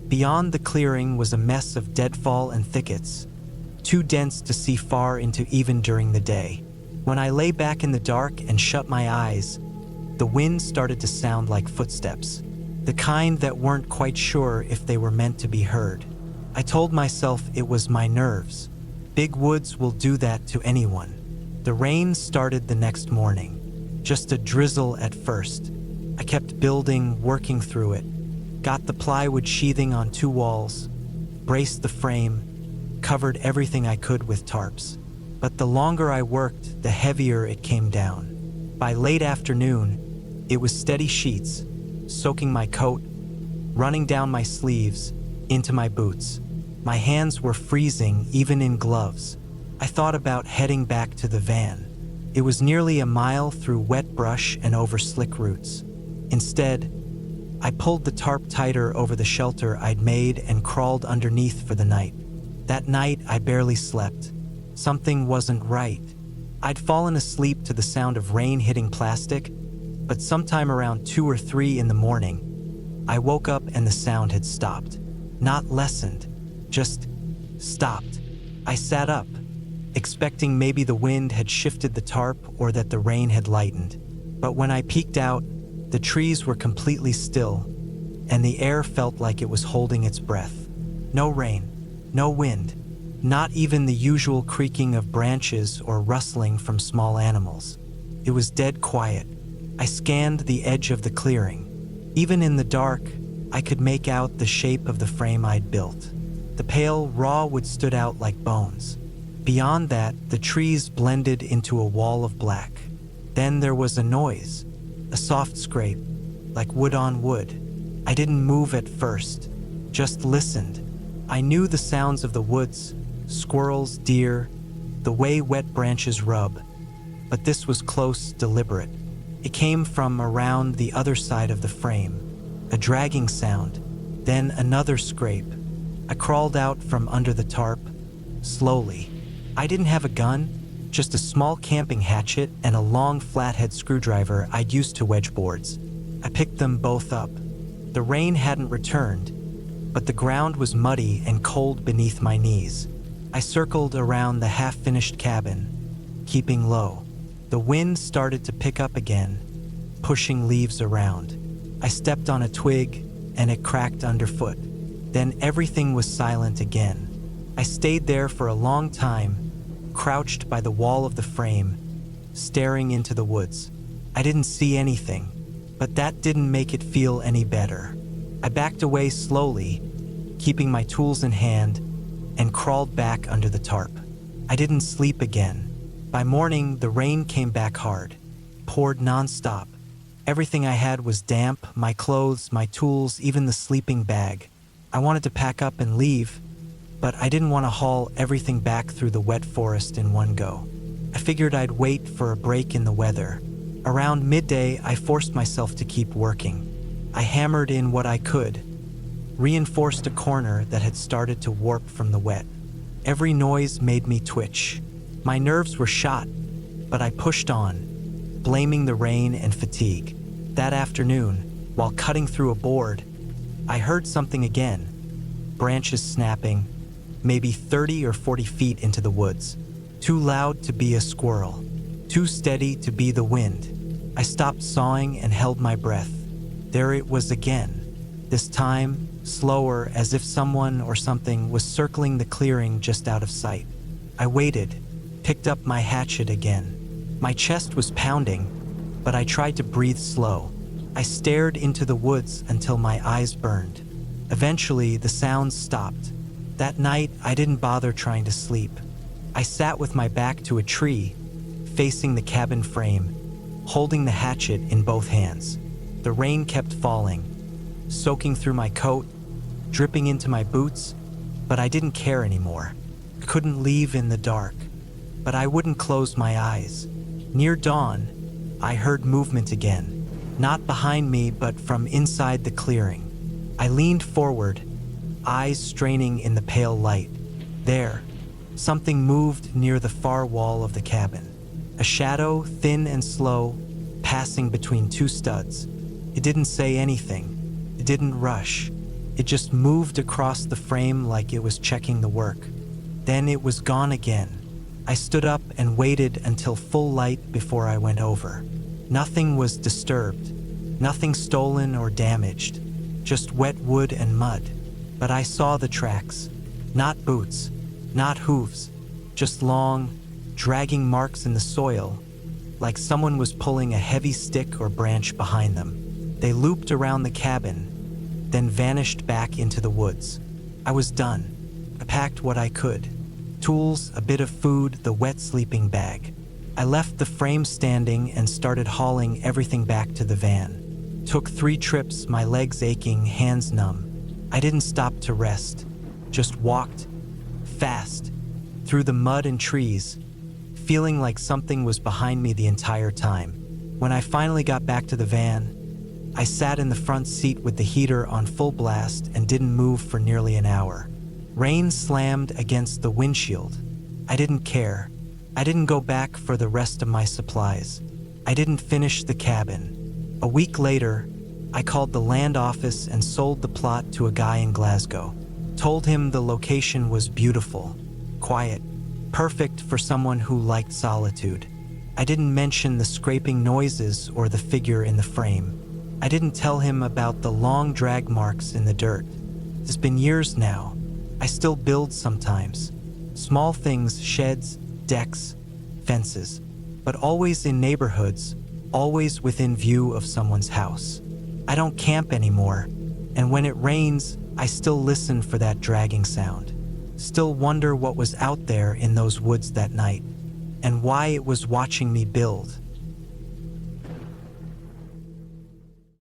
Beyond the clearing was a mess of deadfall and thickets, too dense to see far into even during the day. When I lay back in the dark and shut my eyes, the wind started to sound like footsteps, the kind that weren't quite sure if they were meant to be heard. I told myself it was my nerves. Big woods will do that to anyone. The rain started the next morning, just a drizzle at first. I kept building, working through it, got the plywood sheathing on 2 walls, braced the frame, covered everything I could with tarps. But the longer I worked, the heavier it came down. By late afternoon, it was steady sheets, soaking my coat, running down my sleeves, into my boots. My hands were freezing, even in gloves. I thought about heading back to the van. It was nearly a mile through wet brush and over slick roots. Instead, I pulled the tarp tighter over the shelter I'd made and crawled underneath for the night. That night, I barely slept. Something wasn't right. I'd fallen asleep to the sound of rain hitting plastic, but sometime around 2 or 3 in the morning, I woke up and the sound had stopped. Not lessened, just stopped. I sat up, expecting maybe the wind had shifted the tarp or that the rain had lightened. But when I peeked out, the trees were completely still, and the air felt like it was holding its breath. No rain, no wind, not even the usual creaking of branches or rustling from small animals. It was dead quiet. I scanned the edge of the clearing. Even in the dark, I could make out the shape of the frame I'd built. The pale, raw wood stood out like bones. Beyond that, the trees blended into a wall of black. Then there was a noise, a soft scrape, like wood on wood. I didn't move at first, just listened. I knew the sounds of the woods, squirrels, deer, the way wet branches rub. But this was close, deliberate. It came from around the other side of the frame, a dragging sound, then another scrape. I crawled out from under the tarp, slowly. I didn't have a gun, just a small camping hatchet and a long flathead screwdriver I'd used to wedge boards. I picked them both up. The rain hadn't returned, but the ground was muddy and cold beneath my knees. I circled around the half-finished cabin, keeping low. The wind started to pick up again, pushing leaves around. I stepped on a twig, and it cracked underfoot. Then everything was silent again. I stayed there for a long time, crouched by the wall of the frame, staring into the woods. I didn't see anything, but that didn't make it feel any better. I backed away slowly, keeping my tools in hand, and crawled back under the tarp. I didn't sleep again. By morning, the rain came back hard, poured nonstop. Everything I had was damp, my clothes, my tools, even the sleeping bag. I wanted to pack up and leave, but I didn't want to haul everything back through the wet forest in one go. I figured I'd wait for a break in the weather. Around midday, I forced myself to keep working. I hammered in what I could, reinforced a corner that had started to warp from the wet. Every noise made me twitch. My nerves were shot, but I pushed on, blaming the rain and fatigue. That afternoon, while cutting through a board, I heard something again. Branches snapping, maybe 30 or 40 feet into the woods. Too loud to be a squirrel, too steady to be the wind. I stopped sawing and held my breath. There it was again, this time slower, as if someone or something was circling the clearing just out of sight. I waited, picked up my hatchet again. My chest was pounding, but I tried to breathe slow. I stared into the woods until my eyes burned. Eventually, the sounds stopped. That night, I didn't bother trying to sleep. I sat with my back to a tree, facing the cabin frame, holding the hatchet in both hands. The rain kept falling, soaking through my coat, dripping into my boots, but I didn't care anymore. Couldn't leave in the dark, but I wouldn't close my eyes. Near dawn, I heard movement again, not behind me but from inside the clearing. I leaned forward, eyes straining in the pale light. There, something moved near the far wall of the cabin. A shadow, thin and slow, passing between two studs. It didn't say anything. It didn't rush. It just moved across the frame like it was checking the work. Then it was gone again. I stood up and waited until full light before I went over. Nothing was disturbed, nothing stolen or damaged, just wet wood and mud. But I saw the tracks, not boots, not hooves, just long, dragging marks in the soil, like someone was pulling a heavy stick or branch behind them. They looped around the cabin, then vanished back into the woods. I was done. I packed what I could. Tools, a bit of food, the wet sleeping bag. I left the frame standing and started hauling everything back to the van. Took 3 trips, my legs aching, hands numb. I didn't stop to rest, just walked, fast, through the mud and trees, feeling like something was behind me the entire time. When I finally got back to the van, I sat in the front seat with the heater on full blast and didn't move for nearly an hour. Rain slammed against the windshield. I didn't care. I didn't go back for the rest of my supplies. I didn't finish the cabin. A week later, I called the land office and sold the plot to a guy in Glasgow. Told him the location was beautiful, quiet, perfect for someone who liked solitude. I didn't mention the scraping noises or the figure in the frame. I didn't tell him about the long drag marks in the dirt. It's been years now. I still build sometimes. Small things, sheds, decks, fences, but always in neighborhoods, always within view of someone's house. I don't camp anymore, and when it rains, I still listen for that dragging sound. Still wonder what was out there in those woods that night, and why it was watching me build.